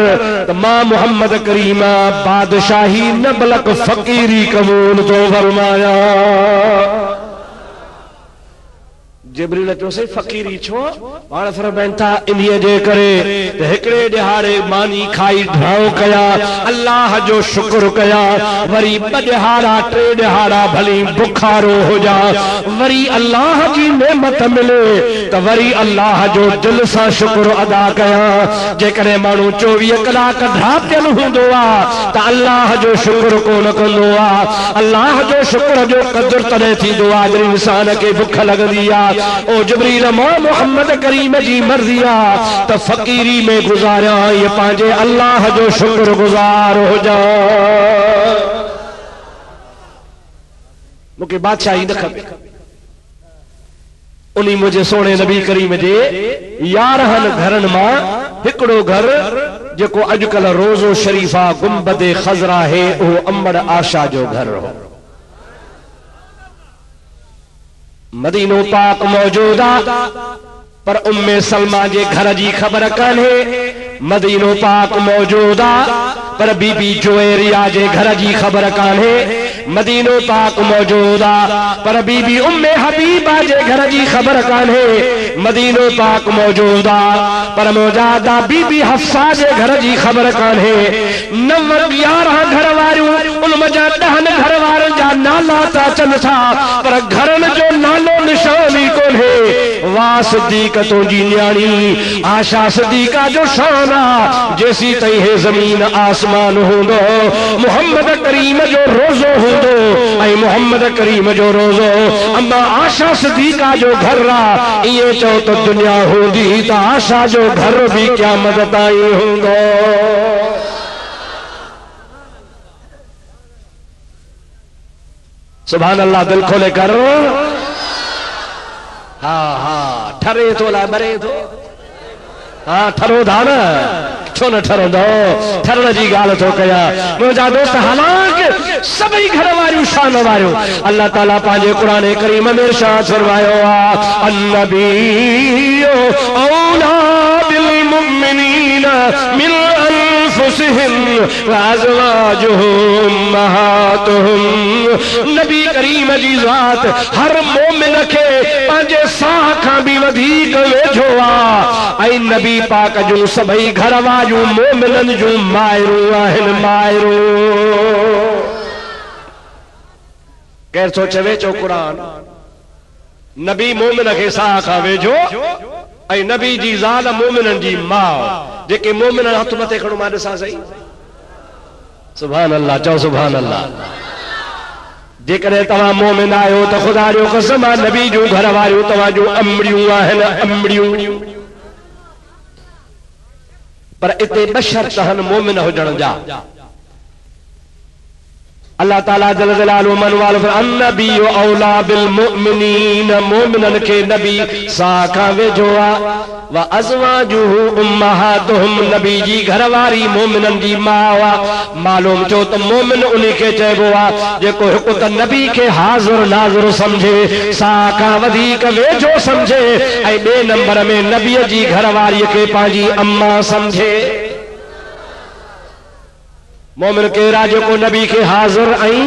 त मां मुहम्मद करीम बादशाही न बल्कि फ़क़ीरी क़बूल थो फरमाया। जिब्रील चयोसि फ़क़ीरी छो? पाण फरमाइनि था इन्हीअ जे करे त हिकिड़े ॾिहाड़े मानी खाई ढाओ कया, अल्लाह जो शुक्र कया, वरी ॿ ॾिहाड़ा टे ॾिहाड़ा भली बुखारो हुजा, वरी अल्लाह जी नेमत मिले त वरी अल्लाह जो दिल सां शुक्र अदा कया। जेकॾहिं माण्हू 24 कलाक ढापियल हूंदो आहे त अल्लाह जो शुक्र कोन कंदो आहे। अल्लाह जो शुक्र जो क़दुर तॾहिं थींदो आहे जॾहिं इंसान खे बुख लॻंदी आहे। ओ जिब्रील मां मुहम्मद करीम जी मर्ज़ी आ त फ़क़ीरी में गुज़ारिया, ये पंहिंजे अल्लाह जो शुक्र गुज़ार हो जा। मूंखे बादशाही न खपे, उन्हीं मुझे सोने नबी करीम जे 11 घरनि मां हिकिड़ो घर जेको अॼुकल्ह रोज़ो शरीफा गुंबद खज़रा है, उहो अम्बड़ आशा जो घर हो। मदीनो पाक मौजूदा पर उम्मे सलमा जे घर जी खबर कान्हे। मदीनो पाक मौजूदा पर बीबी जुवेरिया जे घर जी खबर कान्हे। मदीनो पाक मौजूदा पर बीबी उम्मे हबीबा जे घर जी खबर कान्हे। मदीनो पाक मौजूदा पर मौजादा बीबी हफ्सा जे घर जी खबर कान्हे। 11 घर वारियूं उन मजा 10 घर वारनि जा नाला था अचनि था, पर घरनि जो नालो निशान ई कोन्हे। वाह सिद्दीक़ तुंहिंजी न्याणी आशा सिद्दीक़ा जो शान आ, जेसी ताईं हे ज़मीन आसमान हूंदो मुहम्मद करीम जो रोज़ो हूंदो ऐं मुहम्मद करीम जो रोज़ो अम्मा आशा सिद्दीक़ा जो घर आ। इएं चओ त दुनिया हूंदी त आशा जो घर भी क़यामत ताईं हूंदो। सुभान अल्लाह, दिल खोले कर। हाँ हाँ ठरे तो ला मरे तो, हाँ ठरो था न, छो न ठरंदो? ठरण जी ॻाल्हि थो कया मुंहिंजा दोस्त। हालांकि सभई घर वारियूं शान वारियूं अल्लाह ताला पंहिंजे क़ुरान करीम में इरशाद फरमायो आहे, अन्नबिय्यु औला बिल मुमिनीन मिन अनफुसिहिम व अज़वाजुहुम उम्महातुहुम। नबी करीम जी ज़ात हर मोमिन खे पंहिंजे साह खां भी वधीक वेझो आहे ऐं नबी पाक जूं सभई घर वारियूं मोमिननि जूं माइरूं आहिनि। माइरूं केर थो चवे चो क़ुरान नबी मोमिन खे साह खां वेझो ऐं नबी जी ज़ाल मोमिननि जी माउ। जेके मोमिन हथ मथे खणो मां ॾिसां सही। सुभान अल्लाह, चओ सुभान अल्लाह। जेकॾहिं तव्हां मोमिन आहियो त ख़ुदा जो कसम आहे नबी जूं घर वारियूं तव्हां जूं अमड़ियूं आहिनि, अमड़ियूं। पर इते 2 शर्त आहिनि मोमिन हुजण जा। अल्लाह ताला जल जलालुहु मन वाल अन्नबी औला बिल मुमिनीन मोमिनन के नबी साखा वेझो आ व अज़वाजुहु उम्महातुहुम नबी जी घरवारी मोमिनन जी मां आ। मालूम छो त मोमिन उन्हीं के चइबो आ जेको हिकु त नबी के हाज़िर नाज़िर समझे साखा वधीक वेझो समझे ऐं ॿिए नंबर में नबीअ जी घरवारीअ के पंहिंजी अम्मा समझे। मोमिन केरा जेको नबी के हाज़िर ऐं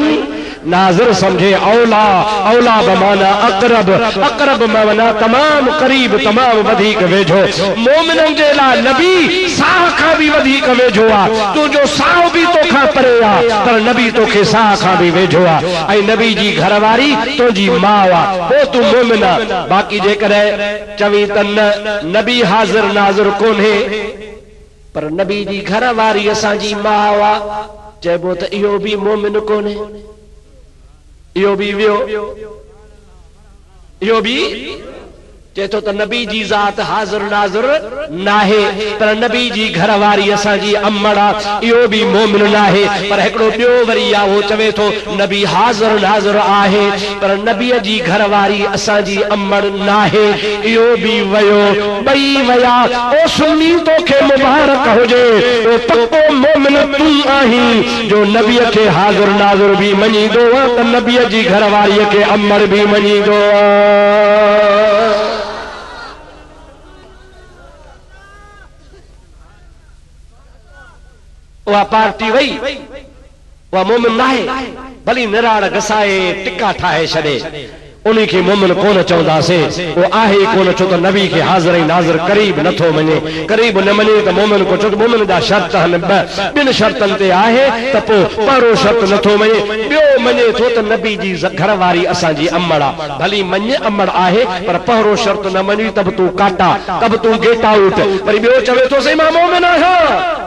नाज़िर समझे। औला औला बमाना अक़रब अक़रब माना तमाम करीब तमाम वधीक वेझो। मोमिनन जे लाइ नबी साह खां भी वधीक वेझो आ। तू जो साह भी तोखां परे आ पर नबी तोखे साह खां भी वेझो आ ऐं नबी जी घरवारी तुंहिंजी माउ आ पोइ तू मोमिन आ। बाक़ी जेकॾहिं चवी त न नबी हाज़िर नाज़िर कोन्हे पर नबी जी घरवारी असांजी माउ आ चइबो त इहो भी मोमिन कोन्हे इहो भी वियो इहो भी चए तो त नबी जी ज़ात हाज़िर नाज़िर नाहे पर नबी जी घरवारी असांजी अम्मड़ आ इहो भी मोमिन नाहे। पर हिकिड़ो ॿियो वरी आ उहो चवे थो नबी हाज़िर नाज़िर आहे पर नबीअ जी घरवारी असांजी अम्मड़ नाहे इहो भी वयो ॿई वया। ओ सुन्नी तोखे मुबारक हुजे ओ पक्को मोमिन तूं आहीं जो नबीअ खे हाज़िर नाज़िर भी मञींदो आ त नबीअ जी घरवारीअ खे अम्मड़ भी मञींदो आ। वह पार्टी वही वह मोमिन नाहे भली निराड़ घसाए टिका ठाहे छॾे उन्हीं के मोमिन कोन चवंदासीं वो आहे कोन छो त नबी के हाज़िर ऐं नाज़िर करीब नथो मञे करीब न मञे त मोमिन को छो मोमिन जा शर्त आहिनि ॿिनि शर्तनि ते आहे त पोइ पहिरों शर्त नथो मञे ॿियो मञे थो त नबी जी घरवारी असांजी अम्मड़ आहे भली मञे अम्मड़ आहे पर पहिरों शर्त न मञी त बि तूं काटा त बि तूं गेट आउट वरी ॿियो चवे थो सही मां मोमिन आहियां।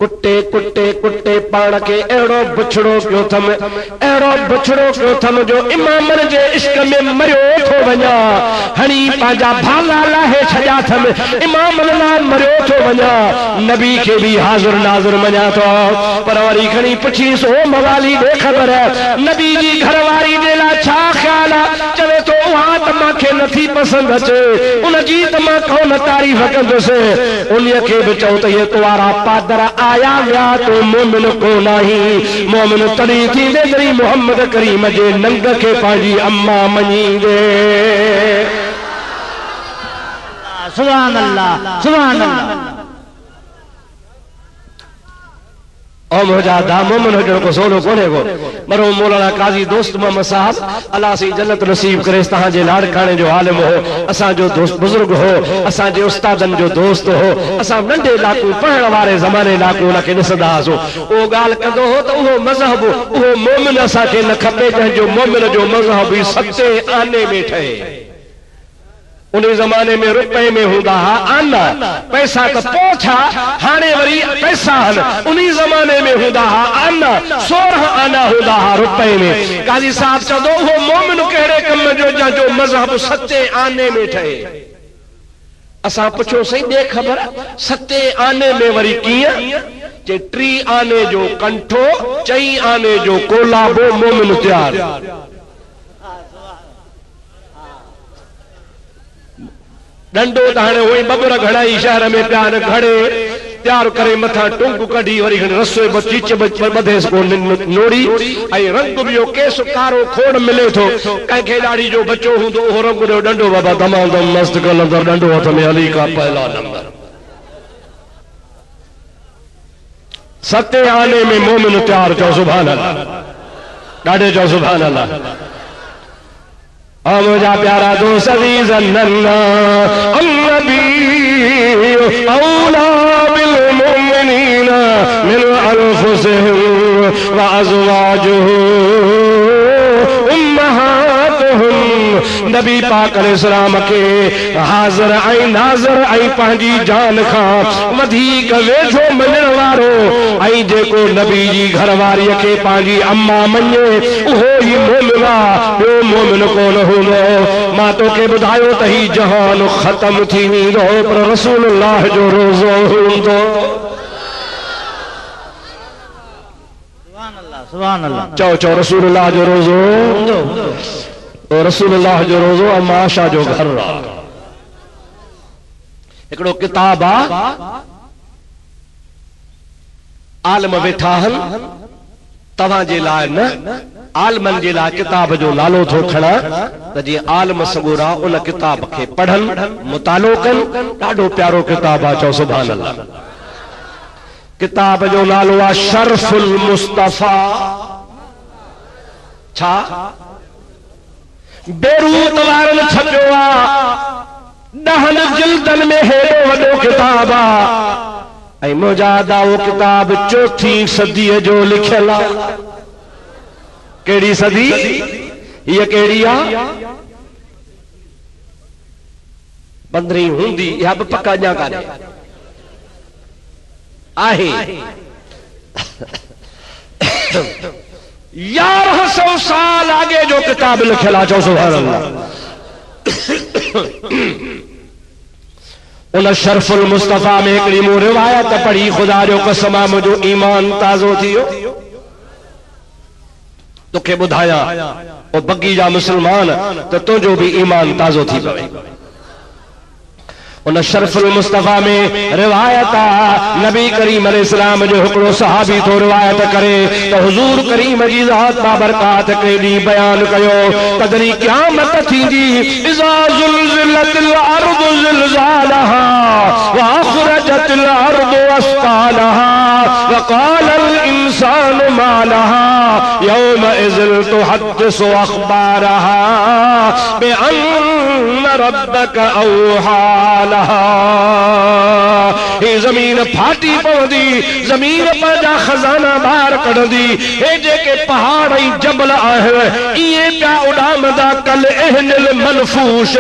कुटे कुटे कुटे पाण के अहिड़ो बुछड़ो पियो थम अहिड़ो बुछड़ो पियो थम जो इमामन जे इश्क में मरियो थो वञा हणी पंहिंजा भाला लाहे छॾिया थम इमामन लाइ मरियो थो वञा नबी खे भी हाज़िर नाज़िर मञा थो पर वरी खणी पुछीस ओ मवाली ॾे ख़बर नबी जी घरवारी जे लाइ छा ख़्याल आहे चवे थो उहा त मूंखे नथी पसंदि अचे उनजी त मां कोन तारीफ़ कंदुसि उन खे बि चओ त इहे तुआरा पादर आया विया तो मोमिन को नहीं मोमिन तड़ी थींदे जॾहिं मोहम्मद करीम जे नंग खे पंहिंजी अम्मा मञींदे। सुभान अल्लाह सुभान अल्लाह। और मुझा दा मोमिन हुजण को सोलो कोन्हे को मरहूम मौलाना काजी दोस्त मोहम्मद साहब अल्लाह सी जन्नत नसीब करे तव्हांजे लाड़काणे जो आलिम हो असांजो दोस्त बुजुर्ग हो असांजे उस्तादन जो दोस्त हो असां नंढे लाकू पढ़ण वारे ज़माने लाकू उनखे ॾिसंदा हुआसीं उहो ॻाल्हि कंदो हो त उहो मज़हब उहो मोमिन असांखे न खपे जंहिंजो मोमिन जो मज़हब ई सते आने में ठहे। उन जमाने में रुपए में हूंदा हा आना पैसा त पोछा हाणे वरी पैसा हन उन जमाने में हूंदा हा आना 16 आना हूंदा हा रुपए में। काजी साहब चवंदो उहो मोमिन कहिड़े कम जो जंहिंजो मज़हब सते आने में ठहे। असां पुछो सही ॾे ख़बर सते आने में वरी कीअं जे 3 आने जो कंठो 4 आने जो कोलाबो मोमिन तैयार। डंडो त हाणे उहे बबुर घड़ाई शहर में पिया घड़े तैयार करे मथा टुंग कढी वरी रसोई चीच बधेस को नोड़ी ऐं रंग बियो केस कारो खोड़ मिले थो कंहिंखे ॾाढ़ी जो बच्चो हूंदो उहो रंग जो डंडो बाबा दमादम मस्त कलंदर डंडो हथ में हली का पहला नंबर। सते आने में मोमिन तैयार चओ सुभान अल्लाह ॾाढे चओ सुभान अल्लाह। और मुझा प्यारा दोस्त अज़ीज़न्ना अन्नबी औला बिल मुमिनीना मिन अनफुसिहिम व अज़वाजुहु उम्महातुहुम। नबी पाक अलैहिस्सलाम के हाज़िर ऐं नाज़िर ऐं पंहिंजी जान खां वधीक वेझो मञण वारो ऐं जेको नबी जी घरवारीअ खे पंहिंजी अम्मा मञे उहो ई मोमिन आहे ॿियो मोमिन कोन हूंदो। मां तोखे ॿुधायो त ही जहान ख़त्म थी वेंदो पर रसूलुल्लाह जो रोज़ो हूंदो। सुभान अल्लाह। चओ चओ रसूलुल्लाह जो रोज़ो, रसूलुल्लाह जो रोज़ो अम्मा आशा जो घर आहे। हिकिड़ो किताब आहे, आलम वेठा आहिनि तव्हां जे लाइ न, आलमनि जे लाइ किताब जो नालो थो खणा त जीअं आलम सगुरा उन किताब खे पढ़नि, मुतालो कनि। ॾाढो प्यारो किताब आहे, चओ सुभान अल्लाह। किताब जो नालो आहे शरफुल मुस्तफा। छा बेरूत वारनि छपियो आहे, 10 जिल्दनि में हेॾो वॾो किताब आहे। ऐं मुंहिंजा दावो किताब 4हीं सदीअ जो लिखियल आहे। कहिड़ी सदी? हीअ कहिड़ी आहे? 15वीं हूंदी, इहा बि पका अञा कान्हे आहे। 1100 साल आगे जो किताब लिखियल आहे, चओ सुभान अल्लाह। उन शरफुल मुस्तफा में हिकिड़ी मूं रिवायत पढ़ी, ख़ुदा जो कसम आहे मुंहिंजो ईमान ताज़ो थी वियो। तोखे ॿुधायां ओ बगी जा मुसलमान त तुंहिंजो बि ईमान ताज़ो थी पवे। उन शरफुल मुस्तफा में रिवायत आहे, नबी करीम अलैहिस्सलाम जो हिकिड़ो सहाबी थो रिवायत करे त हुजूर करीम जी ज़ात बाबरकात केॾी बयान कयो, तदरी क़यामत थींदी, इज़ा ज़ुलज़िलतिल अर्दु ज़िलज़ालहा व अख़रजतिल अर्दु अस्क़ालहा व क़ालल इंसानु मा लहा यौमइज़िन तुहद्दिसु अख़बारहा बिअन्न रब्बक औहा। हे ज़मीन फाटी पवंदी, ज़मीन पंहिंजा खज़ाना ॿाहिरि कढंदी। हे जेके पहाड़ ऐं जबल आहिनि इहे पिया उॾामंदा कल अहनिल मनफूश,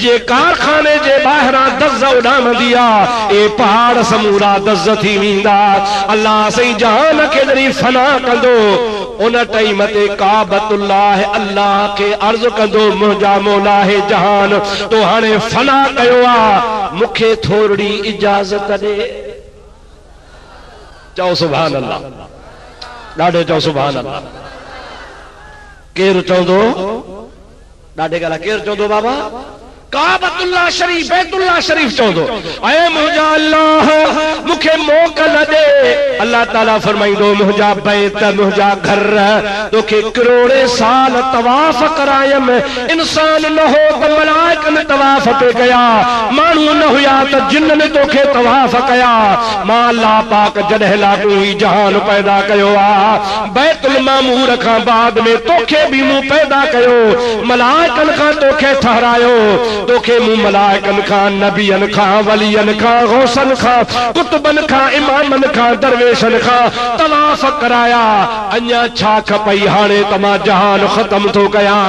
जे कारखाने जे ॿाहिरां दज़ उॾामंदी आहे, ए पहाड़ समूरा दज़ थी वेंदा। अल्लाह सही जहान खे जॾहिं फना कंदो उन टाइम ते काबतुल्लाह अल्लाह खे अर्ज़ कंदो, मुंहिंजा मौला है जहान तो हाणे फना कयो आहे, मूंखे थोरी इजाज़त ॾे। चओ सुभान अल्लाह, ॾाढे चओ सुभान अल्लाह। केरु चवंदो? ॾाढे ॻाल्हि केरु चवंदो बाबा? काबतुल्लाह शरीफ, बैतुल्लाह शरीफ चवंदो, ऐ मुंहिंजा अल्लाह मूंखे मोकल ॾे। अल्लाह ताला फरमाईंदो, मुंहिंजा बैत, मुंहिंजा घर तोखे करोड़े साल तवाफ़ करायम। इंसान न हो त मलाइकनि तवाफ़ पे कया, माण्हू न हुया त जिन्ननि तोखे तवाफ़ कया। मां अल्लाह पाक जॾहिं लाॻू ही जहान पैदा कयो आहे, बैतुल मामूर खां बाद में तोखे बि मूं पैदा कयो, मलाइकनि खां तोखे ठहरायो। तोखे मूं मलाइकनि खां, नबियनि खां, वलियनि खां, गौसनि खां, कुतुबनि खां, इमामनि खां, दरवेशनि खां तवाफ़ कराया। अञा छा खपई? हाणे त मां जहान ख़त्म थो कयां।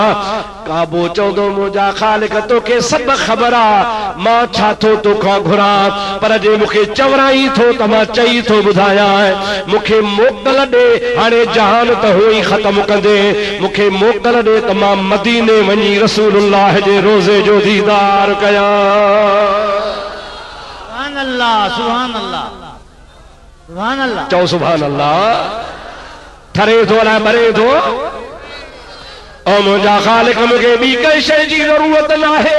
काबो चवंदो, मुंहिंजा ख़ालिक तोखे सभु ख़बर आहे, मां छा थो तोखां घुरां, पर जे मूंखे चवराई थो त मां चई थो ॿुधायां, मूंखे मोकल ॾे। हाणे जहान त हो ई ख़त्म कंदे, मूंखे मोकल ॾे त मां मदीने वञी रसूलुल्लाह जे रोज़े जो दीदार कयां। सुभान अल्लाह, सुभान अल्लाह, सुभान अल्लाह। चओ सुभान अल्लाह। ठरे थो अलाए मरे थो? ओ मुंहिंजा ख़ालिक मूंखे ॿी काई शइ जी ज़रूरत न आहे।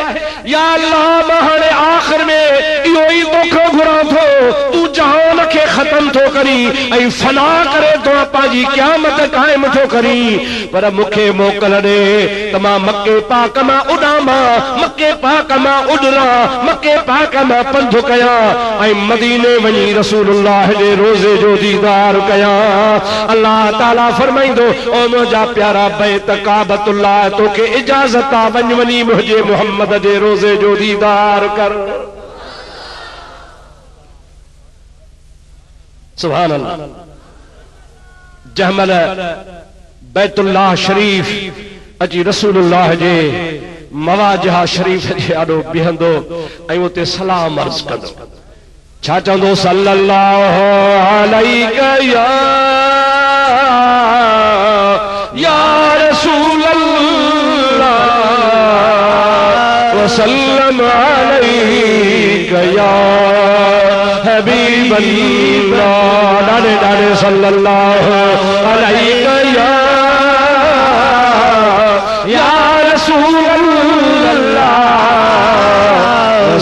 या अल्लाह मां हाणे आख़िर में इहो ई तोखां घुरां थो, तूं जहान खे ख़त्म थो करी ऐं फना करे तो पंहिंजी क़यामत क़ाइम थो करी, पर मूंखे मोकल ॾे त मां मके पाक मां उॾामां, मके पाक मां उॾरां, मके पाक मां पंधु कयां ऐं मदीने वञी रसूलुल्लाह जे रोज़े जो दीदार कयां। अल्लाह ताला फरमाईंदो, ओ मुंहिंजा प्यारा बैत काबतुल्लाह तोखे इजाज़त आहे, वञ वञी मुंहिंजे मुहम्मद जे रोज़े जो दीदार कर। सुभान अल्लाह। जहमल बैतुल्लाह शरीफ अची रसूलुल्लाह जे मवाजहा शरीफ जे आॾो बीहंदो ऐं उते सलाम अर्ज़ कंदो। छा चवंदो? सल्लल्लाहु अलैका या रसूल अल्लाह वसल्लम अलैका या हबीब अल्लाह। डाले डाले सल्लल्लाहु अलैका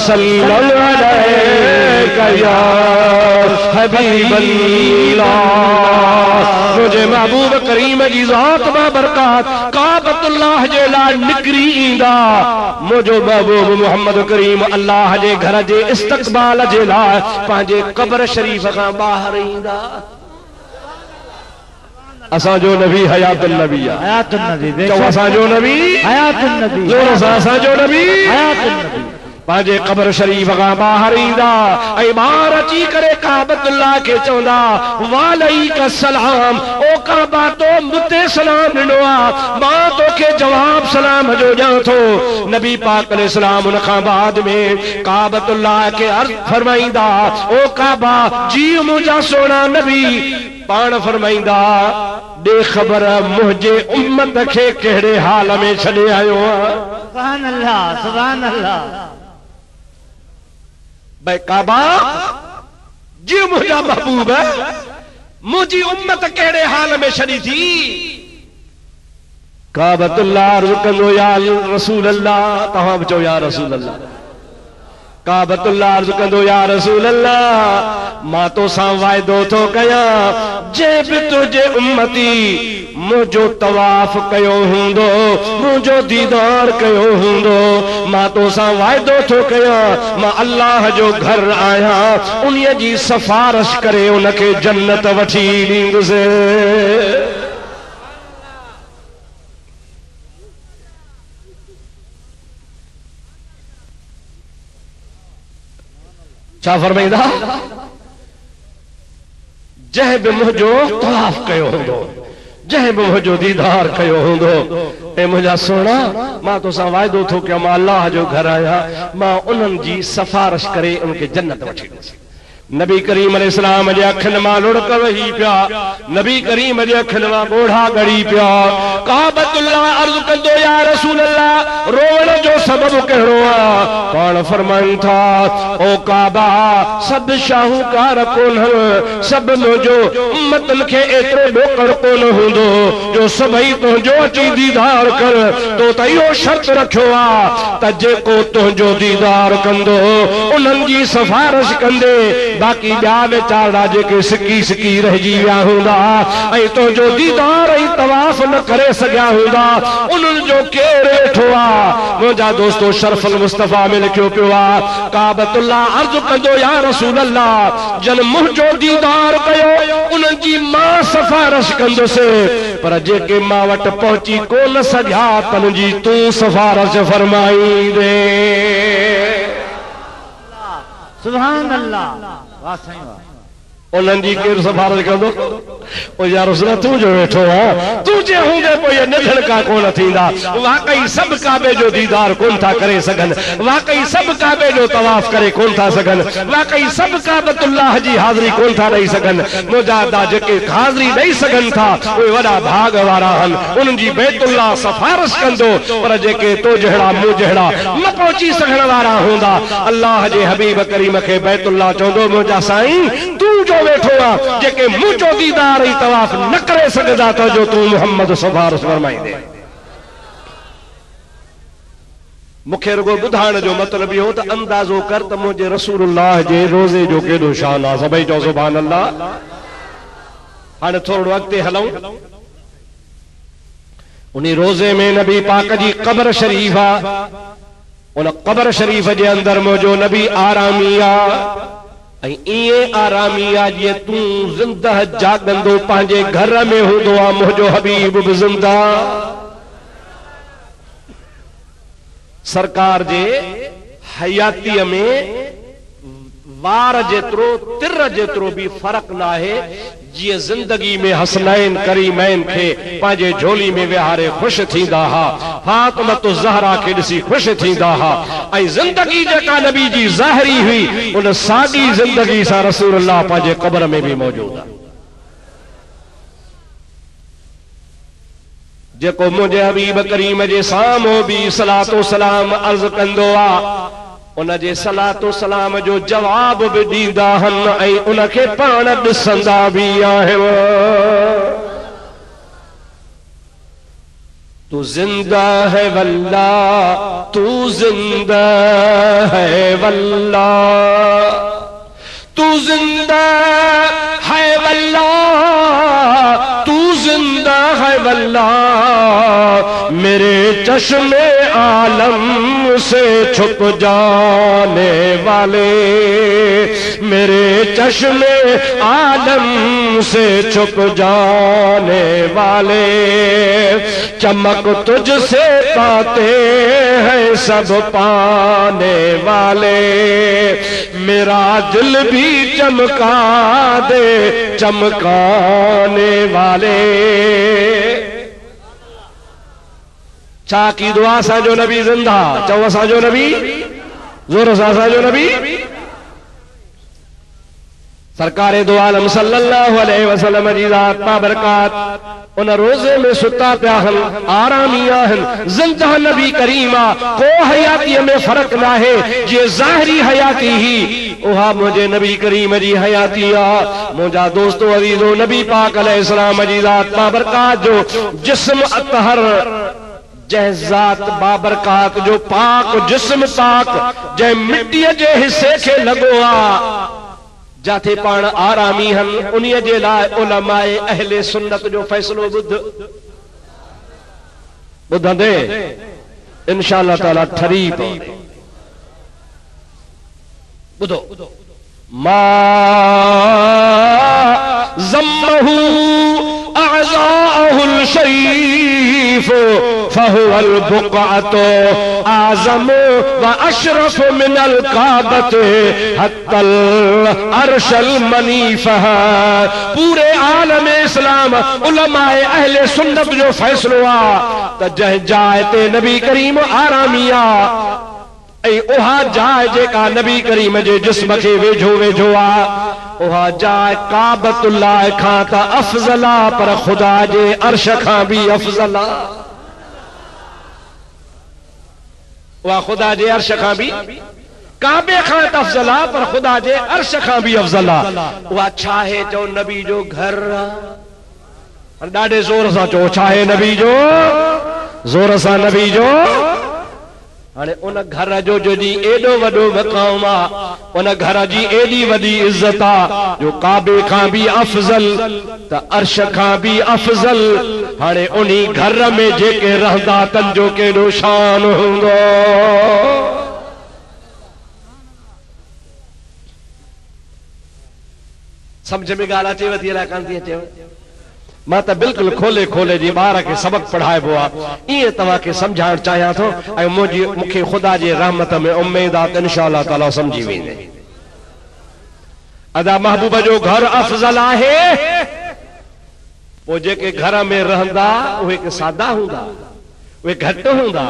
सल्लल्लाहु अलैका या हबीबल्लाह। मुझे महबूब करीम जी ज़ात में बरकत काबतुल्लाह जे ला निकरी ईंदा। मुझो महबूब मोहम्मद करीम अल्लाह जे घर जे इस्तक़बाल जे ला पंहिंजे कब्र शरीफ खां ॿाहिरि ईंदा। असांजो नबी हयातुन नबी आहे। हयातुन नबी चओ असांजो नबी हयातुन नबी जोर सां असांजो नबी हयातुन नबी पंहिंजे कब्र शरीफ खां ॿाहिरि ईंदा ऐं ॿाहिरि अची करे काबतुल्लाह खे चवंदा वालैका सलाम। ओ काबा तो मुते सलाम ॾिनो आहे, मां तोखे जवाब सलाम जो ॾियां थो। नबी पाक अलैहिस्सलाम उन खां बाद में काबतुल्लाह खे अर्ज़ फरमाईंदा ओ काबा जी मुंहिंजा सोना नबी पाण फरमाईंदा ॾे ख़बर मुंहिंजे उम्मत खे कहिड़े हाल में छॾे आयो आहे। सुभान अल्लाह सुभान अल्लाह। भाई काबा जी मुंहिंजा महबूब मुंहिंजी उम्मत कहिड़े हाल में छॾी थी। काबतुल्लाह अर्ज़ कंदो या रसूल अल्लाह। तव्हां बि चओ या रसूल अल्लाह। काबतुल्लाह अर्ज़ कंदो या रसूल अल्लाह मां तोसां वाइदो थो कयां जे बि तुंहिंजे उम्मती मुंहिंजो तवाफ़ कयो हूंदो, मुंहिंजो दीदार कयो हूंदो, मां तोसां वाइदो थो कयां मां अल्लाह जो घर आहियां, उन्हीअ जी सिफारिश करे उनखे जन्नत वठी ॾींदुसि। छा फरमाईंदा जंहिं बि मुंहिंजो तवाफ़ कयो हूंदो, जंहिं बि मुंहिंजो दीदार कयो हूंदो। ऐं मुंहिंजा सोना मां तोसां वाइदो थो कयां मां अल्लाह जो घर आहियां, मां उन्हनि जी सिफारिश करे उनखे जन्नत वठी ॾींदुसि। नबी करीम अलैहिस्सलाम जे अखियुनि मां लुढ़क वही पिया, नबी करीम जे अखियुनि मां ॻोढ़ा ॻड़ी पिया। काबतुल्लाह अर्ज़ कंदो या रसूल अल्लाह रोवण जो सबब कहिड़ो आहे? पाण फरमाइनि था ओ काबा सभु शाहूकार कोन्हनि, सभु मुंहिंजो उम्मतनि खे एतिरो ॾोकड़ कोन हूंदो जो सभई तुंहिंजो अची दीदार कर। तो त इहो शर्त रखियो आहे त जेको तुंहिंजो दीदार कंदो उन्हनि जी सिफारिश कंदे बाक़ी ॿिया वीचारा जेके सिकी सिकी रहिजी विया हूंदा ऐं तुंहिंजो दीदार ऐं तवाफ़ न करे सघिया हूंदा उन्हनि जो केरु वेठो आहे। मुंहिंजा दोस्तो शरफुल मुस्तफ़ा में लिखियो पियो आहे काबतुल्लाह अर्ज़ कंदो या रसूल अल्लाह जन मुंहिंजो दीदार कयो उन्हनि जी मां सिफारिश कंदुसि, पर जेके मां वटि पहुची कोन सघिया तन जी तूं सिफारिश फरमाईंदे। सुभान अल्लाह। वाह साईं वाह। उन्हनि जी केरु सिफारिश कंदो? ओ या रसूल तूं जो वेठो आहे, तूं जे हूंदे पोइ ये निधन का कोन थींदा। वाकई सभु काबे जो दीदार कोन था करे सघनि, वाकई सभु काबे जो तवाफ़ करे कोन था सघनि, वाकई सभु काबतुल्लाह जी हाज़िरी कोन था ॾेई सघनि। मुजाहिदा जेके हाज़िरी ॾेई सघनि था उहे वॾा भाग वारा आहिनि, उन्हनि जी बैतुल्लाह सिफारिश कंदो। पर जेके तो जहिड़ा मूं जहिड़ा न पहुची सघण वारा हूंदा अल्लाह जे हबीब करीम खे बैतुल्लाह चवंदो मुंहिंजा साईं तूं जो वेठो आहे जेके मुंहिंजो दीदार ऐं तवाफ़ न करे सघंदा त जो तूं मुहम्मद सिफारिश फरमाईंदे। मूंखे रुगो ॿुधाइण जो मतिलबु इहो त अंदाज़ो कर त मुंहिंजे रसूलुल्लाह जे रोज़े जो केॾो शान आहे। सभई चओ सुभान अल्लाह। हाणे थोरो अॻिते हलूं। उन रोज़े में नबी पाक जी क़ब्र शरीफ़ आहे, उन क़ब्र शरीफ़ जे अंदरि मुंहिंजो नबी आरामी आहे ऐं ईअं आरामी आहे जीअं तूं ज़िंदह जाॻंदो पंहिंजे घर में हूंदो आहे मुंहिंजो हबीब बि ज़िंदा। सरकार जे हयातीअ में वार जेतिरो तिर जेतिरो बि फ़र्क़ु न आहे। जीअं ज़िंदगी में हसनैन करीमैन खे पंहिंजे झोली में विहारे ख़ुशि थींदा हुआ, फातिमतु ज़हरा खे ॾिसी ख़ुशि थींदा हुआ ऐं ज़िंदगी जेका नबी जी ज़ाहिरी हुई उन साॻी ज़िंदगी सां रसूलुल्लाह पंहिंजे क़ब्र में बि मौजूद आहे। जेको मुंहिंजे हबीब करीम जे साम्हूं बि सलातो सलाम अर्ज़ कंदो आहे उन जे सलातो सलाम जो जवाब भी दींदा हन ऐं उनखे पाण ॾिसंदा भी आहिनि। तू जिंदा है वल्ला, तू जिंदा है वल्ला, तू जिंदा है वल्ला, तू जिंदा है वल्ला, मेरे चश्मे आलम से छुप जाने वाले, मेरे चश्मे आलम से छुप जाने वाले, चमक तुझसे पाते हैं सब पाने वाले, मेरा दिल भी चमका दे चमकाने वाले। छा की दुआ साजो नबी जिंदा, चौ साजो नबी, जोर सा साजो नबी। सरकारे दो आलम सल्लल्लाहु अलैहि वसल्लम जी ज़ात बाबरकात उन रोजे में सुता पिया हन, आरामिया हन, जिंदा नबी करीमा, को हयाती में फर्क ना है, जे ज़ाहिरी हयाती ही उहा मुझे नबी करीम जी हयाती आ। मुझा दोस्तों अजीजो, नबी पाक अलैहिस्सलाम जी ज़ात बाबरकात जो जिस्म अतहर, जै ज़ात बाबरकात जो पाक जिस्म पाक, जै मिट्टी जे हिस्से के लगो आ, जाते पाण आरामी हन, उन्हीं जे लाइ उलमाए अहले सुन्नत जो फैसलो ॿुधंदे इंशाअल्लाह ताला ठरी पवंदे। ॿुधो, मा ज़म्महु अज़ाहुल शरीफ फहुवल बुक़अतु आज़म व अशरफ मिनल काबत हत्तल अर्शल मनीफ। पूरे आलम इस्लाम उलमाए अहले सुन्नत जो फैसलो आ त जंहिं जाइ ते नबी करीम आरामिया उहा जाइ जेका नबी करीम जे जिस्म खे वेझो वेझो आ, उहा जाइ काबतुल्लाह खां त अफज़ल आ, पर खुदा जे अर्श खां भी अफज़ल आ। उहा खुदा जे अर्श खां भी, काबे खां त अफज़ल आ, पर खुदा जे अर्श खां भी अफज़ल आ। उहा छा है जो नबी जो घर आ, ॾाढे ज़ोर सां चओ, छा है नबी जो, ज़ोर सां नबी जो। हाणे उन घर जो जी एडो वडो मक़ाम आ, उन घर जी एडी वडी इज्जत आ जो काबे खां भी अफजल त अर्श खां भी अफजल। हाणे उन्ही घर में जेके रहंदा तन जो केडो शान हूंदो। समझ में ॻाल्हि अचेव थी अलाए कान थी अचेव? मां त बिल्कुलु खोले खोले जी ॿार खे सबक पढ़ाइबो आहे, ईअं तव्हांखे सम्झाइण चाहियां थो, ऐं मूंखे ख़ुदा जी रहमत में उम्मीद आहे त इंशाअल्लाह ताला सम्झी वेंदे। अदा महबूब जो घर अफज़ल आहे, पोइ जेके घर में रहंदा उहे के सादा हूंदा, उहे घटि हूंदा,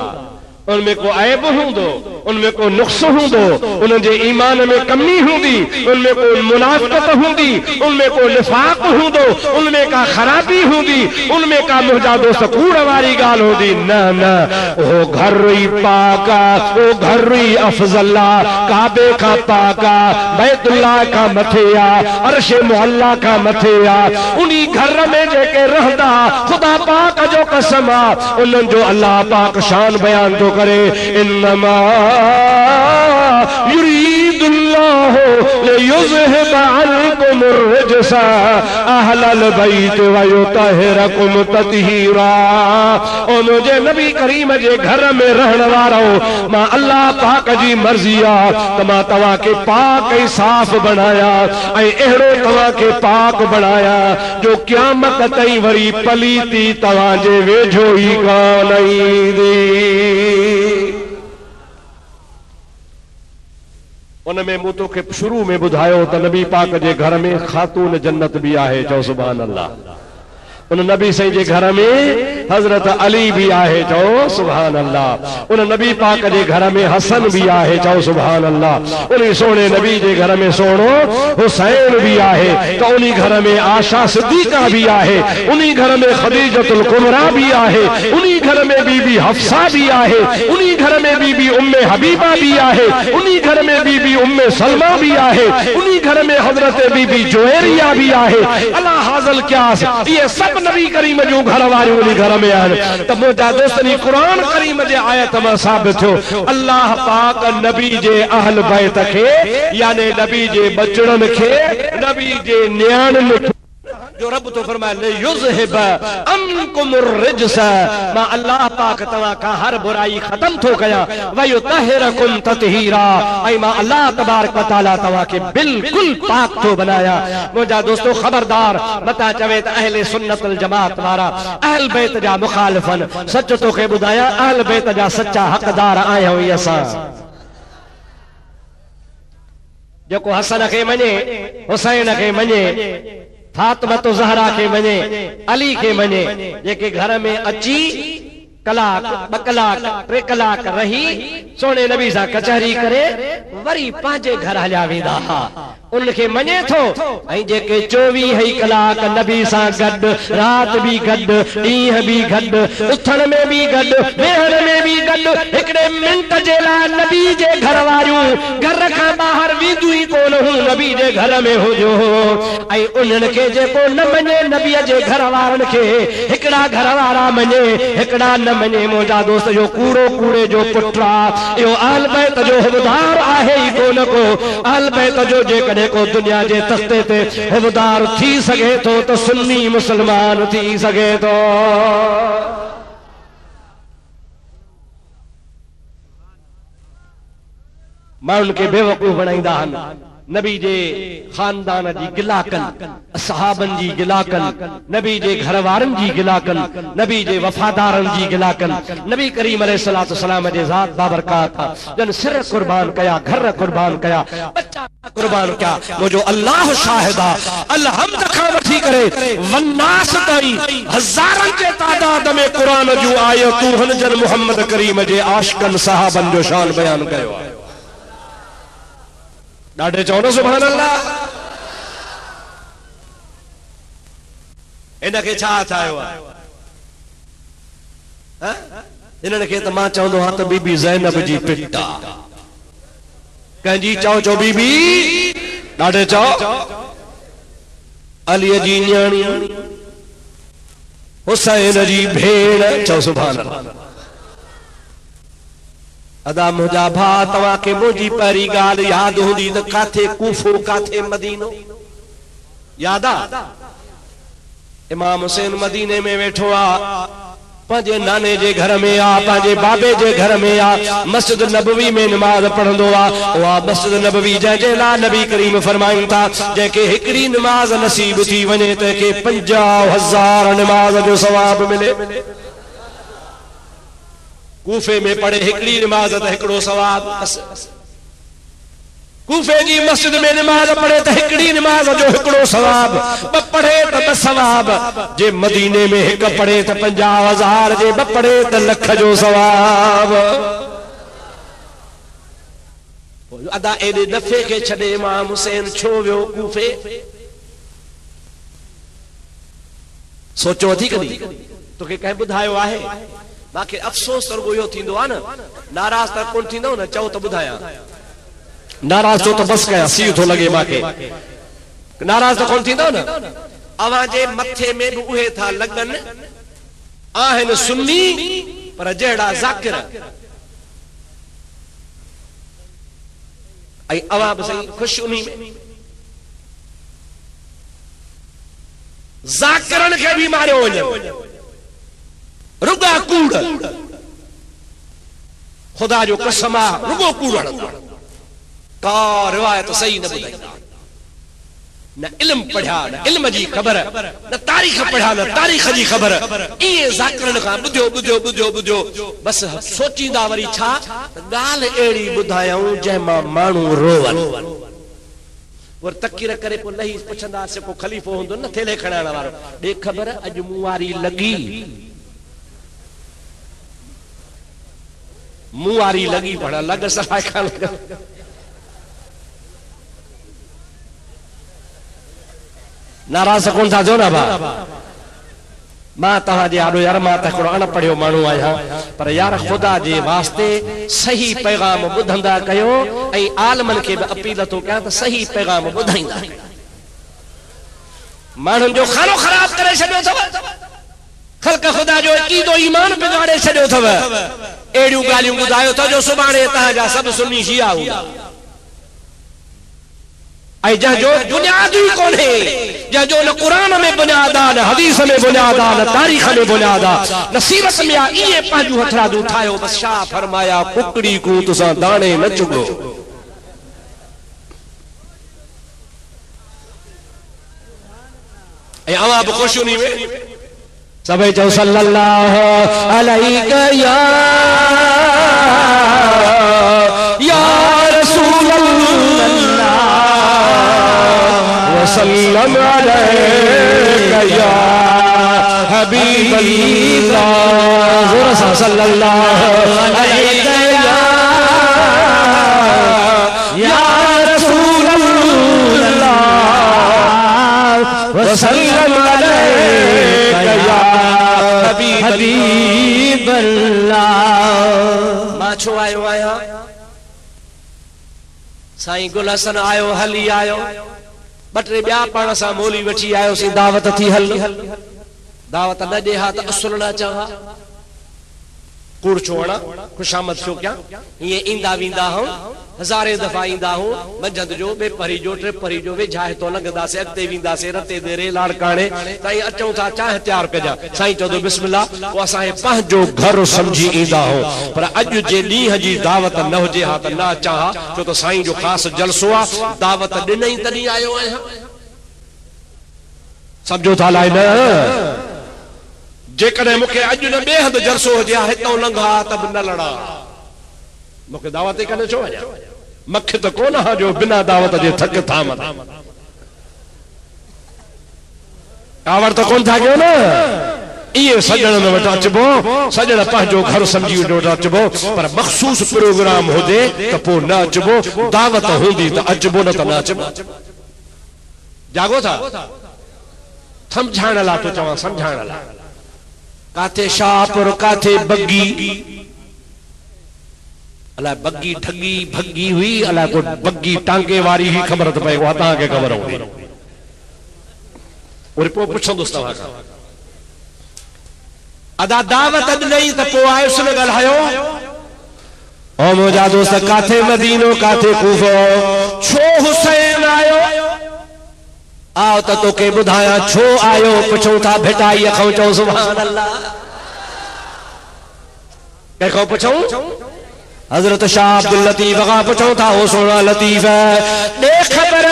उनमें को ऐब हूंदो, उनमें को नुक्स हूंदो, उनजे ईमान में कमी हूंदी, उनमें को मुनाफ़क़त हूंदी, उनमें को निफ़ाक़ हूंदो, उनमें का खराबी हूंदी, उनमें का मुंहिंजा दोस्त कूड़ वारी ॻाल्हि हूंदी। न न, वो घर ही पाक आ, वो घर ही अफज़ल आ, काबे खां पाक आ, बैतुल्लाह खां मथे आ, अर्श मुअल्ला खां मथे आ। उन्ही घर में जेके रहंदा खुदा पाक जो कसम आ, उन्हनि जो अल्लाह पाक शान बयान थो करे। इन्नमा युरीदुल्लाहु लियुज़हिबा अन्कुम अर्रिजसा अहलल बैत व युतहिरकुम तत्हीरा। ओ मुझे नबी करीम जे घर में रहण वारो, मां अल्लाह पाक जी मर्ज़ी आ त मां तव्हां के पाक ऐं साफ़ बनाया, ऐं अहिड़ो तव्हां के पाक बनाया जो क़यामत ताईं वरी पलीती तव्हां जे वेझो ई कान ईंदी। उनमें मूं तोखे शुरू में ॿुधायो त नबी पाक जे घर में ख़ातून जन्नत भी आहे, चओ सुभान अल्लाह। उन नबी साईं जे घर में हजरत अली भी आहे, चओ सुभान अल्लाह। उन नबी पाक जे घर में हसन भी आहे, चओ सुभान अल्लाह। उन सोने नबी जे घर में सोनो हुसैन भी आहे, तो उन्हीं घर में आशा सिद्दीका भी आहे, उन्हीं घर में खदीजतुल कुबरा भी आहे, उन्हीं घर में बीबी हफ्सा भी आहे, उन्हीं घर में बीबी उम्मे हबीबा भी आहे, उन्हीं घर में बीबी उम्मे सलमा भी आहे, उन्हीं घर में हजरत बीबी जुवैरिया भी आहे। अला हाज़ल क्यास, ये सब सब नबी करीम जो घर वारियूं उन घर में आहिनि त मुंहिंजा दोस्तनी क़ुरान करीम जे आयत में साबित थियो अल्लाह पाक नबी जे अहल बैत खे यानी नबी जे बचड़न खे नबी जे न्याणियुनि जो रब तो फरमाए युज़हिब अनकुम रिज्स मां अल्लाह पाक तवा का हर बुराई खत्म थो कया व युतहिरकुम ततहीरा ऐ मां अल्लाह तबारक व तआला तवा के बिल्कुल पाक थो बनाया मुझा दोस्तों खबरदार मता चवे त अहले सुन्नत वल जमात वारा अहल बैत जा मुखालिफन सच तो के बुधाया अहल बैत जा सच्चा हकदार आया हुई असा जो हसन के मने हुसैन के मने फातिमा तो ज़हरा के मने अली के मने जेके घर में अची कलाक ब कलाक 3 कलाक रही सोने नबी सा कचहरी करे वरी पांजे घर हलिया वेंदा हा उनके मने थो ऐं जेके 24 कलाक नबी सा गड रात भी गड ॾींहं भी गड उथण में भी गड वेहण में भी गड हिकड़े मिंट जे लाइ नबी जे घर वारियूं घर खां ॿाहिर वेंदियूं ई कोन हूं नबी जे घर में हुजो ऐं उन्हनि खे जेको न मञे नबीअ जे घर वारनि खे हिकड़ा घर वारा मञे हिकड़ा न मञे मुंहिंजा दोस्त जो कूड़ो कूड़े जो पुट्रा इहो अहल बैत जो हिबदार आहे ई कोन को अहल बैत जो जेकॾहिं को दुनिया जे तख्ते ते हिबदार थी सके तो सुन्नी मुसलमान थी सके तो माण्हुनि खे बेवकूफ़ बणाईंदा आहिनि नबी जे खानदान जी गिला कनि असहाबनि जी गिला कनि नबी जे घर वारनि जी गिला कनि नबी जे वफ़ादारनि जी गिला कनि नबी करीम अलैहिस्सलातु वस्सलाम जे ज़ात बाबरकात जन सिर कुर्बान कया घर कुर्बान कया बच्चा कुर्बान कया मुंहिंजो अल्लाह शाहिद आहे अलहम्द खां वठी करे वन्नास ताईं हज़ारनि जे तादाद में क़ुरान जूं आयतूं हुन जन मुहम्मद करीम जे आशिक़नि सहाबनि जो शान बयान कयो आहे ॾाढे चओ न सुभान अल्लाह इनखे छा ठाहियो आहे इन्हनि खे त मां चवंदो आहियां त बीबी ज़ैनब जी पिट आहे कंहिंजी चओ बीबी ॾाढे चओ अलीअ जी न्याणी हुसैन जी भेण चओ सुभान अल्लाह अदा मुझा भा तवा के मुझी पहरी गाल याद होंदी त काथे कूफो काथे मदीनो याद आ इमाम हुसैन मदीने में वेठो आ पंहिंजे नाने जे घर में आ पंहिंजे बाबे जे घर में आ मस्जिद नबवी में नमाज पढ़ंदो आ उहा मस्जिद नबवी जंहिंजे लाइ नबी करीम फरमाइनि था जंहिंखे हिकिड़ी नमाज नसीब थी वञे त के 50,000 नमाज जो सवाब मिले कूफे में पढ़े हिकड़ी नमाज त हिकड़ो सवाब कूफे जी मस्जिद में नमाज पढ़े त हिकड़ी नमाज जो हिकड़ो सवाब ब पढ़े त 2 सवाब जे मदीने में हिक पढ़े त 50,000 जे ब पढ़े त लख जो सवाब अदा एॾे नफ़े खे छॾे इमाम हुसैन छो वियो कूफे सोचो वधीक नी तोखे कंहिं ॿुधायो आहे बाकी अफसोस तो यो थींदो आ न नाराज त कोन थींदो न चओ त ॿुधाया नाराज तो बस कया सी थो लगे माके नाराज त कोन थींदो न अवां जे मथे में भी उहे था लगन आहिन सुन्नी पर जड़ा ज़ाकिर आई अवां बि सही खुश उन्ही में ज़ाकिरन के भी मारियो वञे रुगा कूड़ खुदा जो कसम आहे रुगो कूड़ का रिवायत सही न ॿुधाई न इल्म पढ़िया न इल्म जी ख़बर न तारीख़ पढ़िया न तारीख़ जी ख़बर इहे ज़ाकिरनि खां ॿुधियो बस सोचींदा वरी छा ॻाल्हि अहिड़ी ॿुधायूं जंहिंमां माण्हू रोवनि और तकीर करे पोइ लही पुछंदासीं को ख़लीफ़ो हूंदो न थेले खणाइण वारो ॾे ख़बर अॼु मूं वारी लॻी मुआरी लगी पड़ा लग सफाई खान नाराज कौन था जो ना बा मां तव्हां जे आॾो यार मां त हिकिड़ो अनपढ़ियो माण्हू आहियां पर यार खुदा जे वास्ते सही पैगाम ॿुधंदा कयो ऐं आलमनि खे बि अपील थो कयां त सही पैगाम ॿुधाईंदा माण्हुनि जो खानो ख़राब करे छॾियो अथव ख़ल्क़ ख़ुदा जो अक़ीदो ईमान बिगाड़े छॾियो अथव अहिड़ियूं ॻाल्हियूं ॿुधायो था जो सुभाणे तव्हांजा सभु सुन्नी शिया हूंदा ऐं जंहिंजो बुनियाद ई कोन्हे जंहिंजो न क़ुरान में बुनियाद आहे न हदीस में बुनियाद आहे न तारीख़ में बुनियाद आहे नसीबत में आहे इहे पंहिंजूं हथरादूं ठाहियो बसि छा फरमाया कुकड़ी कूत सां दाणे न चुगो ऐं अवां बि ख़ुशि उन्ही में सभई चओ सल्लल्लाहु अलैहि या रसूल अल्लाह वसल्लम अलैका या हबीब अल्लाह ज़ोर से सल्लल्लाहु अलैका या रसूल अल्लाह वसल्लम अलैका या हबीब अल्लाह। मां छो आयो आहियां साईं गुल हसन आयो हली आयो ॿ टे ॿिया पाण सां मोली वठी आयोसीं दावत थी हल दावत न ॾे हा त असुल न चवां कूड़ छो हणा खुशामद छो कयां हीअं ईंदा वेंदा हूं हज़ारे दफ़ा ईंदा हूं मंझंद जो ॿे परी जो टे परी जो वेझा हितो लंघंदासीं अॻिते वेंदासीं रते देरे लाड़काणे साईं अचूं था चांहि तयारु कजां साईं चवंदो बिस्मिल्लाह पोइ असांखे पंहिंजो घर सम्झी ईंदा हो पर अॼु जे ॾींहं जी दावत न हुजे हा त न अचां हा छो त साईं जो ख़ासि जलसो आहे दावत ॾिनई तॾहिं आयो आहियां सम्झो था अलाए न जेकॾहिं मूंखे अॼु न ॿिए हंधि जलसो हुजे हा हितां लंघा त बि न लड़ा मूंखे दावत ई कॾहिं छो वञा मख त कोन हा जो बिना दावत जे थक थाम कावड़ त कोन था कयो न इहे सजणनि वटि अचिबो सजण पंहिंजो घर सम्झी वटि अचिबो पर मख़सूस प्रोग्राम हुजे त पोइ न अचिबो दावत हूंदी त अचिबो न त न अचिबो जागो था सम्झाइण लाइ थो चवां सम्झाइण लाइ काथे शाहपुर काथे बग्गी अलाए बग्गी ठगी भगी हुई अलाए को बग्गी टांके वारी ही ख़बर त पए उहा तव्हांखे ख़बर हूंदी वरी पोइ पुछंदुसि तव्हां खां अदा दावत ॾिनई त पोइ आयुसि न ॻाल्हायो ओ मुंहिंजा दोस्त काथे मदीनो काथे कूफो छो हुसैन आयो आओ त तोखे ॿुधायां छो आयो पुछूं था भेटाई खां चओ सुभान अल्लाह कंहिंखां पुछूं हजरत शाह अब्दुल लतीफ खां पुछूं था हो सोना लतीफ ॾे ख़बर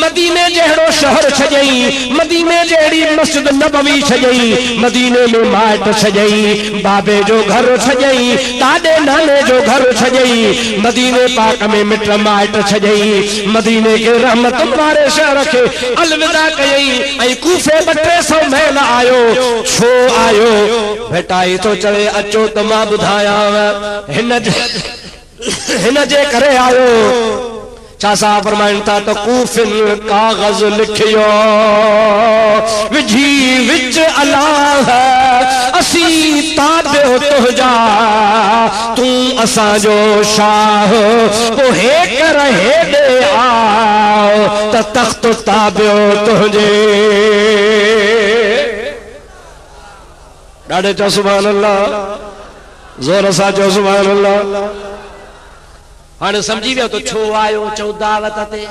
मदीने जहिड़ो शहर छॼई मदीने जहिड़ी मस्जिद नबवी छॼई मदीने में माइट छॼई बाबे जो घर छॼई ॾाॾे नाने जो घर छॼई मदीने पाक में मिट माइट छॼई मदीने के रहमत वारे शहर खे अलविदा कयई ऐं कूफे 200 मैल आयो छो आयो भेटाई तो चवे अचो त मां ॿुधायांव हिन जे करे आयो छा साहब फरमाइनि था त कूफिन कागज़ लिखियो विझी विच अलाह असी ताबियो तुंहिंजा तूं असांजो शाह पोइ हेकर हेॾे आओ त तख़्त ताबियो तुंहिंजे ॾाढे चओ सुभान अल्लाह ज़ोर सां चओ सुभान अल्लाह हाणे समझी वियो तो छो आयो चओ दावत ते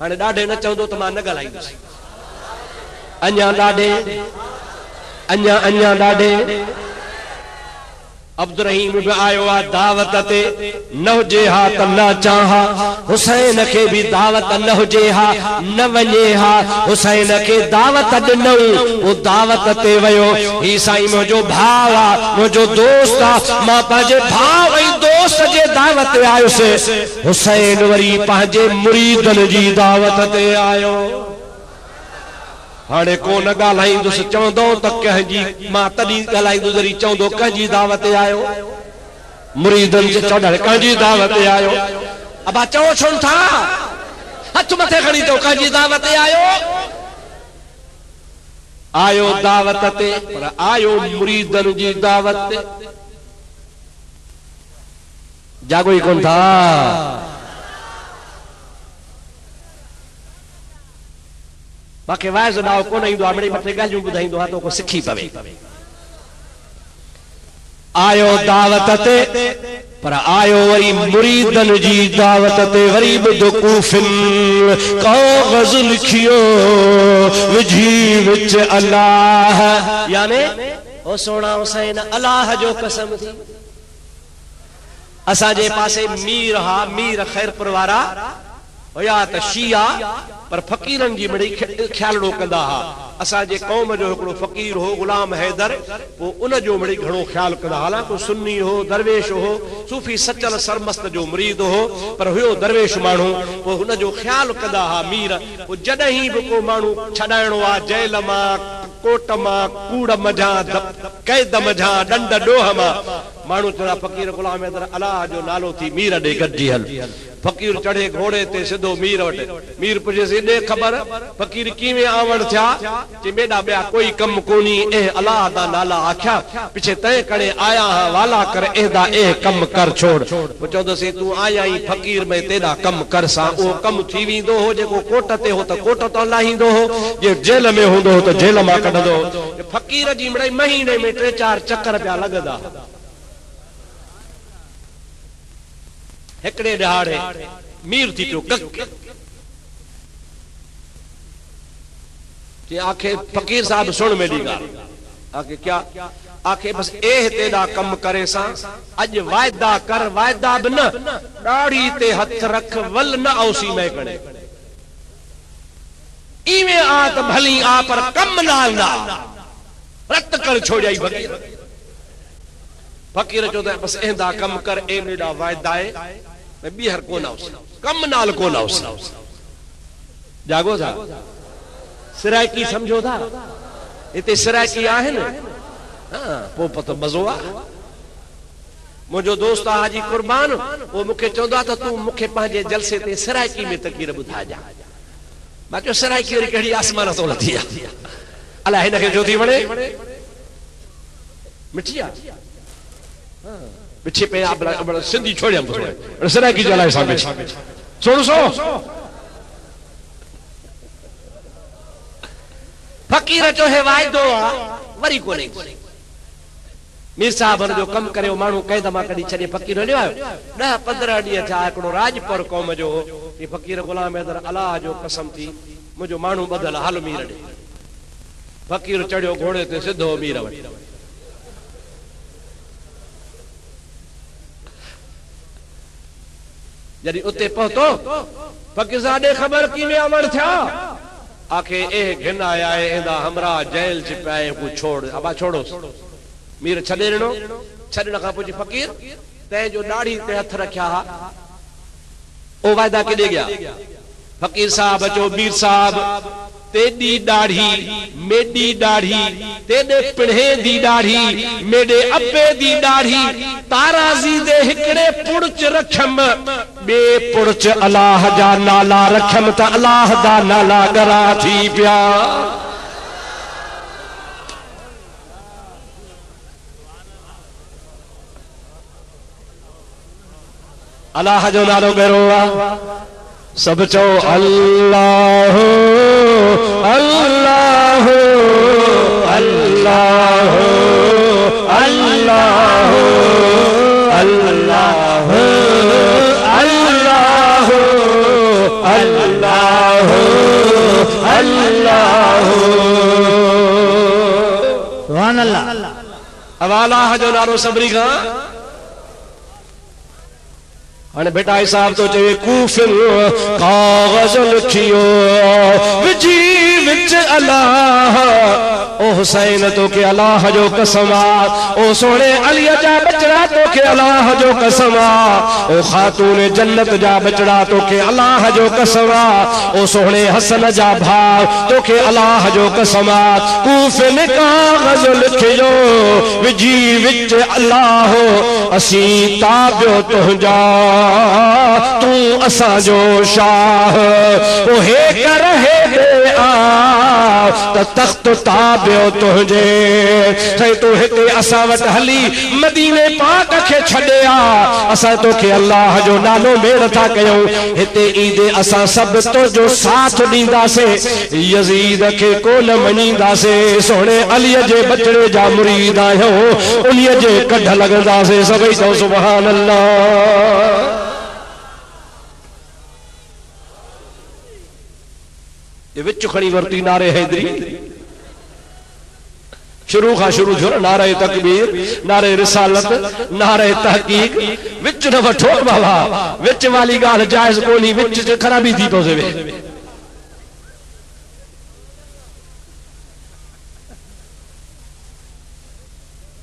हाणे ॾाढे न चवंदो त मां न ॻाल्हाईंदुसि अञा ॾाढे अञा ॾाढे अब्दुल रहीम भी आयो आ दावत ते न हुजे हा त न चाहा हुसैन खे भी दावत न हुजे हा न वञे हा हुसैन खे दावत ॾिनऊं वो दावत ते वियो ही साईं मुंहिंजो भाउ आ मुंहिंजो दोस्त आ मां पंहिंजे भाउ ऐं दोस्त जे दावत ते आयुसि हुसैन वरी पंहिंजे मुरीदनि जी दावत ते आयो हाणे कोन ॻाल्हाईंदुसि चवंदो त कंहिंजी मां तॾहिं ॻाल्हाईंदुसि जॾहिं चवंदो कंहिंजी दावत ते आयो मुरीदनि जे चौधरी कंहिंजी दावत ते आयो अबा चओ छो था हथ मथे खणी तो कंहिंजी दावत ते आयो दावत ते पर आयो मुरीदनि जी दावत ते जागो ई कोन था बाक़ी वाइज़ ॾाओ कोन ईंदो आहे, मिड़ई ॿ टे ॻाल्हियूं ॿुधाईंदो आहे त को सिखी पवे। आयो दावत ते पर आयो वरी मुरीदन जी दावत ते, वरी ॿुधो कूफिन काग़ज़ लिखियो विझी विच अल्लाह, याने ओ सोना हुसैन अल्लाह जो कसम थी। असांजे पासे मीर हा, मीर खैरपुर वारा हुया त शिया, पर फ़कीरनि जी मिड़ई ख्यालड़ो कंदा हा। असांजे क़ौम जो हिकिड़ो फ़कीर हो गुलाम हैदर, वो उन जो मिड़ई घणो ख्याल कंदा। हालांकि सुन्नी हो, दरवेश हो, सूफ़ी सचल सरमस्त जो मुरीद हो, पर हुयो दरवेश माण्हू, वो हुन जो ख्याल कंदा हा मीर। वो जॾहिं बि को माण्हू छॾाइणो आहे जेल मां, कोट मां, कूड़ मझां, कैद मझां, ॾंड ॾोह मां, माण्हू चवंदा फ़कीर गुलाम हैदर अल्लाह जो नालो थी मीर ॾे गॾिजी हल। फ़कीर चढ़े घोड़े ते सिधो मीर वटि। मीर पुछेसि ॾे ख़बर फ़कीर कीअं आवण थिया? चई मेॾा ॿिया कोई कम कोन्ही, ए अल्लाह दा नाला आख्या पिछे तंहिं करे आया हा, वाला कर एदा ए कम कर छोड़। पोइ चवंदुसि तूं आया ई फ़कीर में तेॾा कम कर सां, उहो कम थी वेंदो हो। जेको कोट ते हो त कोट तां लाहींदो हो, जे जेल में हूंदो हो त जेल मां कढंदो हो। फ़कीर जी मिड़ई महीने में 3-4 चक्कर पिया लॻंदा। हिकिड़े ॾहाड़े मीर थी पियो कक, आखे फ़कीर साहब सुन मेरी ॻाल्हि। आखे क्या? आखे बस ए तेॾा कम करे सां अॼु वायदा कर, वायदा बि न, ॾाढ़ी ते हथ रख, वल न औसी में कणे। इवें आ त भली आ, पर कम नाल ना रत कर छोड़ियाई फ़कीर। फ़कीर चवंदा बस एंदा कम कर, ए मेरा वायदा है, मैं ॿीहर कोन आउसि, कम नाल कोन आउसि। जागो था, सिराइकी समझो था, हिते सिराइकी आहिनि। हाँ, पोइ पतो मज़ो आहे। मुंहिंजो दोस्त आहे हाजी कुर्बान, वो मूंखे चवंदो आहे त तूं मूंखे पंहिंजे जलसे ते सिराइकी में तक़रीर ॿुधाइजां। मां चयो सिराइकी वरी कहिड़ी आसमान तो लथी आहे, अलाए हिनखे छो थी वणे, मिठी आहे। पिछे पे आप सिंधी छोड़िया सिराइकी जो अलाए सां सुन सो। फ़कीर जो है वायदो आ, वरी कोने। मीर साहब जो कम करे माण्हू कैद मां कढी छॾे, फ़कीर हलियो आयो। 10-15 ॾींहं थिया, हिकिड़ो राजपुर क़ौम जो हो, फ़कीर गुलाम हैदर अल्लाह जो कसम थी मुंहिंजो माण्हू ॿधल, हल मीर ॾे। फ़कीर चढ़ियो घोड़े ते सिधो मीर वटि। जॾहिं उते पहुतो, फ़कीर साहब ॾे ख़बर कीअं अमर थिया? आखे ए घिन आया है, एंदा हमरा जेल च पाए को छोड़, अबा छोड़ो। मीर छॾे ॾिनो। छॾण खां पोइ फ़कीर तंहिं जो ॾाढ़ी ते हथ रखिया हा, ओ वायदा केॾे गया? फ़कीर साहब चयो मीर साहब तेॾी ॾाढ़ी, मेॾी ॾाढ़ी, तेॾे पिणे दी ॾाढ़ी, मेॾे अबे दी ॾाढ़ी, ताराज़ी दे हिकिड़े पुड़च रखम, ॿिए पुड़च अल्लाह जा नाला रखम त अल्लाह दा नाला गरा थी पिया। अल्लाह जो नालो गरो आ, सब चो अल्लाह अल्लाह अल्लाह अल्लाह अल्लाह अल्लाह अल्लाह अल्लाह। सुभान अल्लाह। अब अल्लाह जो नालो सबरी का अने बेटा हिसाब तो चवे कूफिल कागज लिखियो विजी विच अल्लाह। ओ हुसैन तो के अल्लाह जो कसम आ, ओ सोने अली जा बचड़ा तो के अल्लाह जो कसम आ, ओ खातून जन्नत जा बचड़ा तो के अल्लाह जो कसम आ, ओ सोने हसन जा भाव तो के अल्लाह जो कसम आ। कूफिल कागज लिखियो विजी विच अल्लाह, असी ताबियो तुंहिंजा तू असा जो शाह, ओ हे कर हे आ तख्त ताबियो तुझे सही तो हिते असां वटि हली मदीने पाक खे छॾिया असां तोखे अल्लाह जो नालो मेर था कयूं हिते ईंदे असां सभु तुंहिंजो साथ ॾींदासीं यज़ीद खे कोन मञींदासीं सोणे अलीअ जे बचड़े जा मुरीद आहियूं उन्हीअ जे कढ लॻंदासीं सभई चओ सुभान अल्लाह। विच खणी वरती नारे हैदरी शुरू खां शुरू थियो नारे तकबीर नारे रिसालत नारे तहकीक विच न वठो बाबा विच वाली ॻाल्हि जाइज़ कोन्ही विच ख़राबी थी थो सघे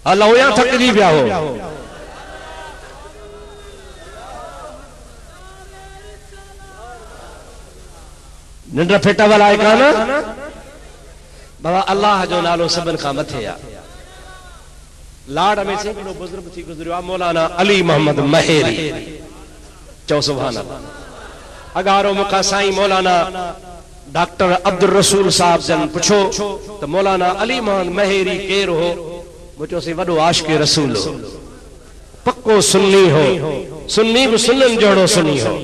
हलो या थकिजी पिया हो निंड फेटा वाला है काना बाबा अल्लाह जो नालो सभिनि खां मथे आहे लाड़ में से हिकिड़ो बुजुर्ग थी गुज़रियो आहे मौलाना अली मोहम्मद महेरी चओ सुभान अल्लाह अगारो मूंखां साईं मौलाना डॉक्टर अब्दुल रसूल साहब जन पुछो त मौलाना अली मोहम्मद महेरी केर हो मुझो से वॾो आशिक़ रसूल हो पक्को सुन्नी हो सुन्नी भी सुन्ननि जहिड़ो सुन्नी हो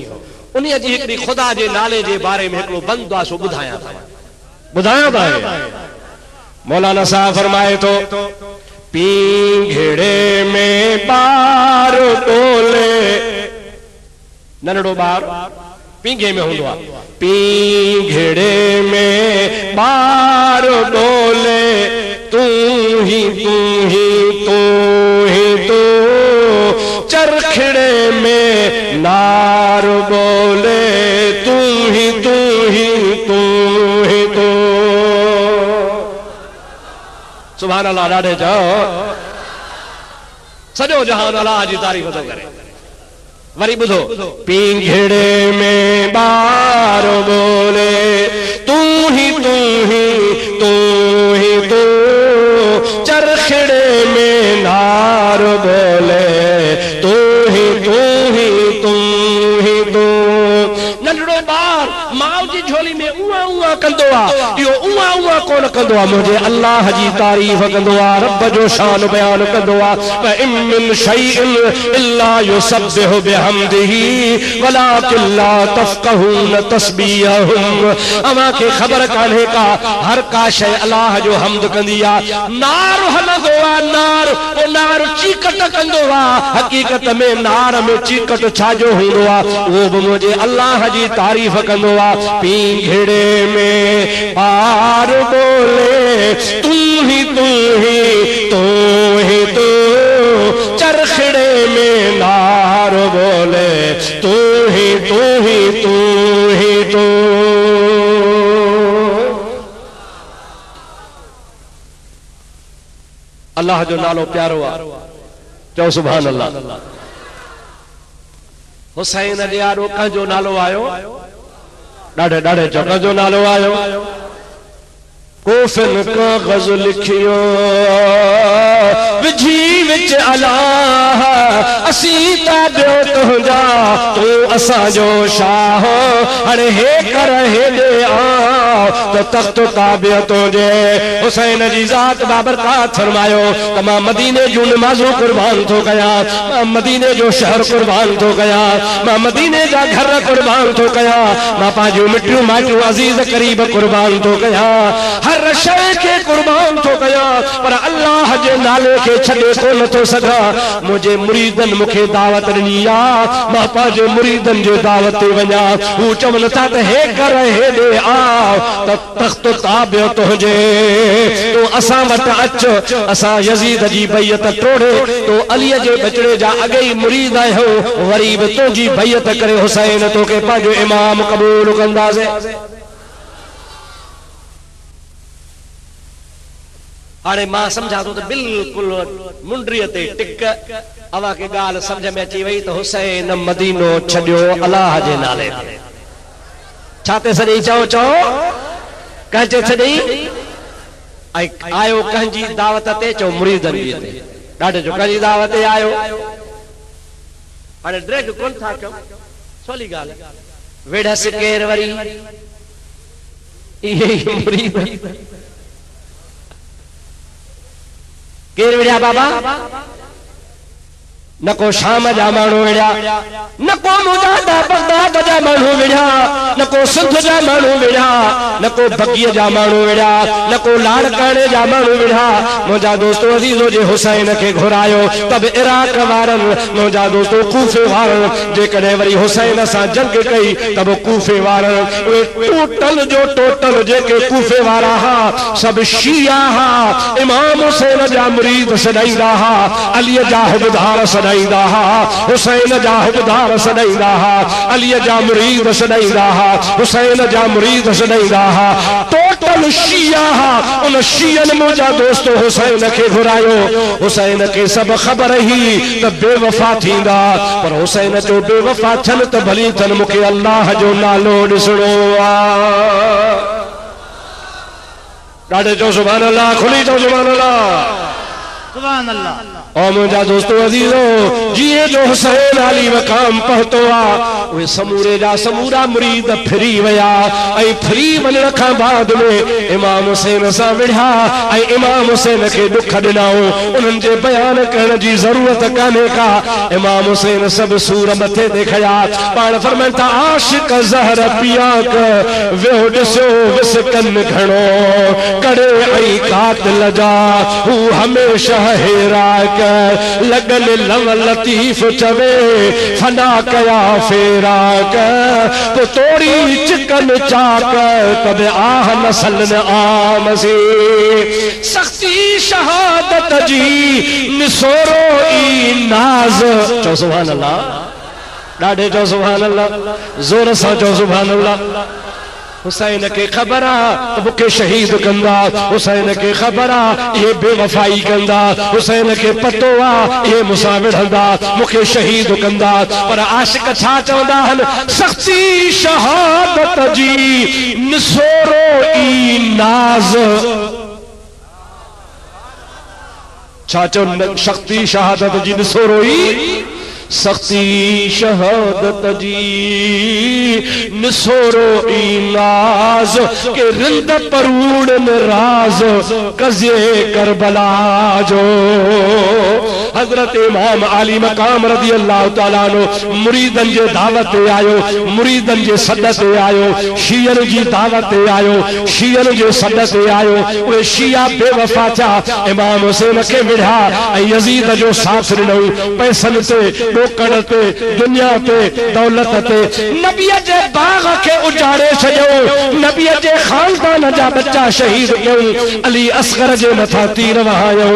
उन्हीं जी हिकड़ी खुदा जे नाले जे बारे में हिकिड़ो बंद आहे सो ॿुधायां था मौलाना साहब फरमाए तो पींघड़े में ॿार ॿोले नंढड़ो ॿार पींघे में हूंदो आहे पींघड़े में ॿार ॿोले तू ही तू चरखड़े में नार बोले तू ही तू सुभान अल्लाह ॾाढे चओ सॼो जहान अल्लाह जी तारीफ़ थो करे वरी ॿुधो पींघड़े में ॿार बोले तू ही तू चरखड़े में नार बोले तू ही तू नंढड़ो ॿार माउ जी झोली में उआ उआ कंदो आहे इहो उआ उआ कोन कंदो आहे मुंहिंजे अल्लाह जी तारीफ़ कंदो आहे रब जो शान बयान कंदो आहे इन मिन शैइन इल्ला युसब्बिहु बिहम्दिही वलाकिन ला तफ़क़हून तस्बीहहुम अमा के ख़बर कान्हे का हर का शइ अल्लाह जो हम्द कंदी आहे नार हलंदो आहे नार चीकट कंदो आहे हक़ीक़त में नार में चीकट छाजो हूंदो आहे उहो बि मुंहिंजे अल्लाह जी तारीफ़ कंदो आहे पींघड़े में ॿार बोले तू ही तू चरखड़े में नार बोले तू ही तू अल्लाह जो नालो प्यारो आहे चओ सुभान अल्लाह हुसैन ॾियारो कंहिंजो नालो आयो ॾाढे ॾाढे चओ कंहिंजो नालो आयो कोफिन कागज़ लिखियो विझी विच अलाह असी ताबियो तुंहिंजा तू असांजो शाह हाणे हे कर हे ॾे आ त तख्त ताबियो तुंहिंजे हुसैन जी ज़ात बाबरकात फरमायो त मां मदीने जूं नमाज़ूं कुर्बान थो कयां मां मदीने जो शहर कुर्बान थो कयां मां मदीने जा घर कुर्बान थो कयां मां पंहिंजूं मिटियूं माइटियूं अज़ीज़ करीब कुर्बान थो कयां हर शइ खे कुर्बान थो कयां पर अल्लाह जे नाले खे छॾे कोन थो सघां मुंहिंजे मुरीदनि मूंखे दावत ॾिनी आहे मां पंहिंजे मुरीदनि जे दावत ते वञा हू चवनि था त हे कर हे ॾे आ त तख्त ताबियो तुंहिंजे तूं असां वटि अच असां यज़ीद जी बैयत टोड़े तूं अलीअ जे बचड़े जा अॻे ई मुरीद आहियो वरी बि तुंहिंजी बैयत करे हुसैन तोखे पंहिंजो इमाम क़बूल कंदासीं हाणे मां समझा थो त बिल्कुल मुंडरीअ ते टिक अवा के ॻाल्हि समझ में अची वई त हुसैन मदीनो छॾियो अल्लाह जे नाले ते छा ते सॼी चओ कंहिंजे छॾी ऐं आयो कंहिंजी दावत ते चओ मुरीदनि जी ते ॾाढे जो कंहिंजी दावत ते आयो हाणे ड्रैग कोन था कयूं सवली ॻाल्हि वेढ़स केर वरी ये मुरीद केर विड़िया बाबा न को शाम जा माण्हू विड़िया न को मुजादा बगदाद जा माण्हू विड़िया न को सिंध जा माण्हू विड़िया न को बकीअ जा माण्हू विड़िया न को लाड़काणे जा माण्हू विड़िया मुंहिंजा दोस्तो अज़ीज़ो जे हुसैन खे घुरायो तब इराक वारनि मुंहिंजा दोस्तो कूफे वारनि जेकॾहिं वरी हुसैन सां जंग कई तब कूफे वारनि उहे टोटल जो टोटल जेके कूफे वारा हा सभु शिया हा इमाम हुसैन जा मुरीद सॾाईंदा हा अलीअ जा हिबदार सॾाईंदा हा हुसैन जा हिबदार सॾाईंदा हा अलीअ जा मुरीद सॾाईंदा हा हुसैन जा मुरीद सॾाईंदा हा टोटल शिया हा उन शियनि मुंहिंजा दोस्त हुसैन खे घुरायो हुसैन खे सभु ख़बर ही त बेवफा थींदा पर हुसैन जो बेवफा थियनि त भली थियनि मूंखे अल्लाह जो नालो ॾिसणो आहे ॾाढे चओ सुभान अल्लाह खुली चओ सुभान अल्लाह सुभान अल्लाह और मुंहिंजा दोस्तो अज़ीज़ो जीअं जो हुसैन आली मक़ाम पहुतो आहे उहे समूरे जा समूरा मुरीद फिरी विया ऐं फिरी वञण खां बाद में इमाम हुसैन सां विढ़िया ऐं इमाम हुसैन खे ॾुख ॾिनऊं उन्हनि जे बयान करण जी ज़रूरत कान्हे का इमाम हुसैन सभु सूर मथे ते खया पाण फरमाइनि था आशिक ज़हर पिया वियो ॾिसो विसकन घणो करे ऐं कातिल जा हू हमेशह हेरा लगन लव लतीफ चवे फना कया फेरा तो तोड़ी चिकन चाक तब आह नसल न आमसी सख्ती शहादत जी निसोरो ई नाज चो सुभान अल्लाह ॾाढे चो सुभान अल्लाह जोर सां चो सुभान अल्लाह हुसैन के खबर आ मुखे शहीद कंदा हुसैन के खबर आ ये बेवफाई कंदा हुसैन के पतो आ ये मूंसां विढ़ंदा मुखे शहीद कंदा पर आशिक छा चवंदा आहिनि सख्ती शहादत जी निसोरो ई नाज़ छा चवनि शक्ति शहादत जी निसोरो ई सख्ती शहादत जी निसोरो इलाज के रिंद परूड़न राज कज़े करबला जो हजरत इमाम आली मकाम रज़ी अल्लाह तआला अन्हु मुरीदन जे दावत ते आयो मुरीदन जे सद ते आयो शियन जी दावत ते आयो शियन जे सद ते आयो उहे शिया बेवफा था इमाम हुसैन खे विढ़ा ऐं यजीद जो साथ ॾिनऊं पैसनि ते ॾोकड़ ते दुनिया ते दौलत ते नबीअ जे बाग खे उजाड़े छॾियो नबीअ जे खानदान जा बच्चा शहीद कयूं अली असगर जे मथां तीर वहायो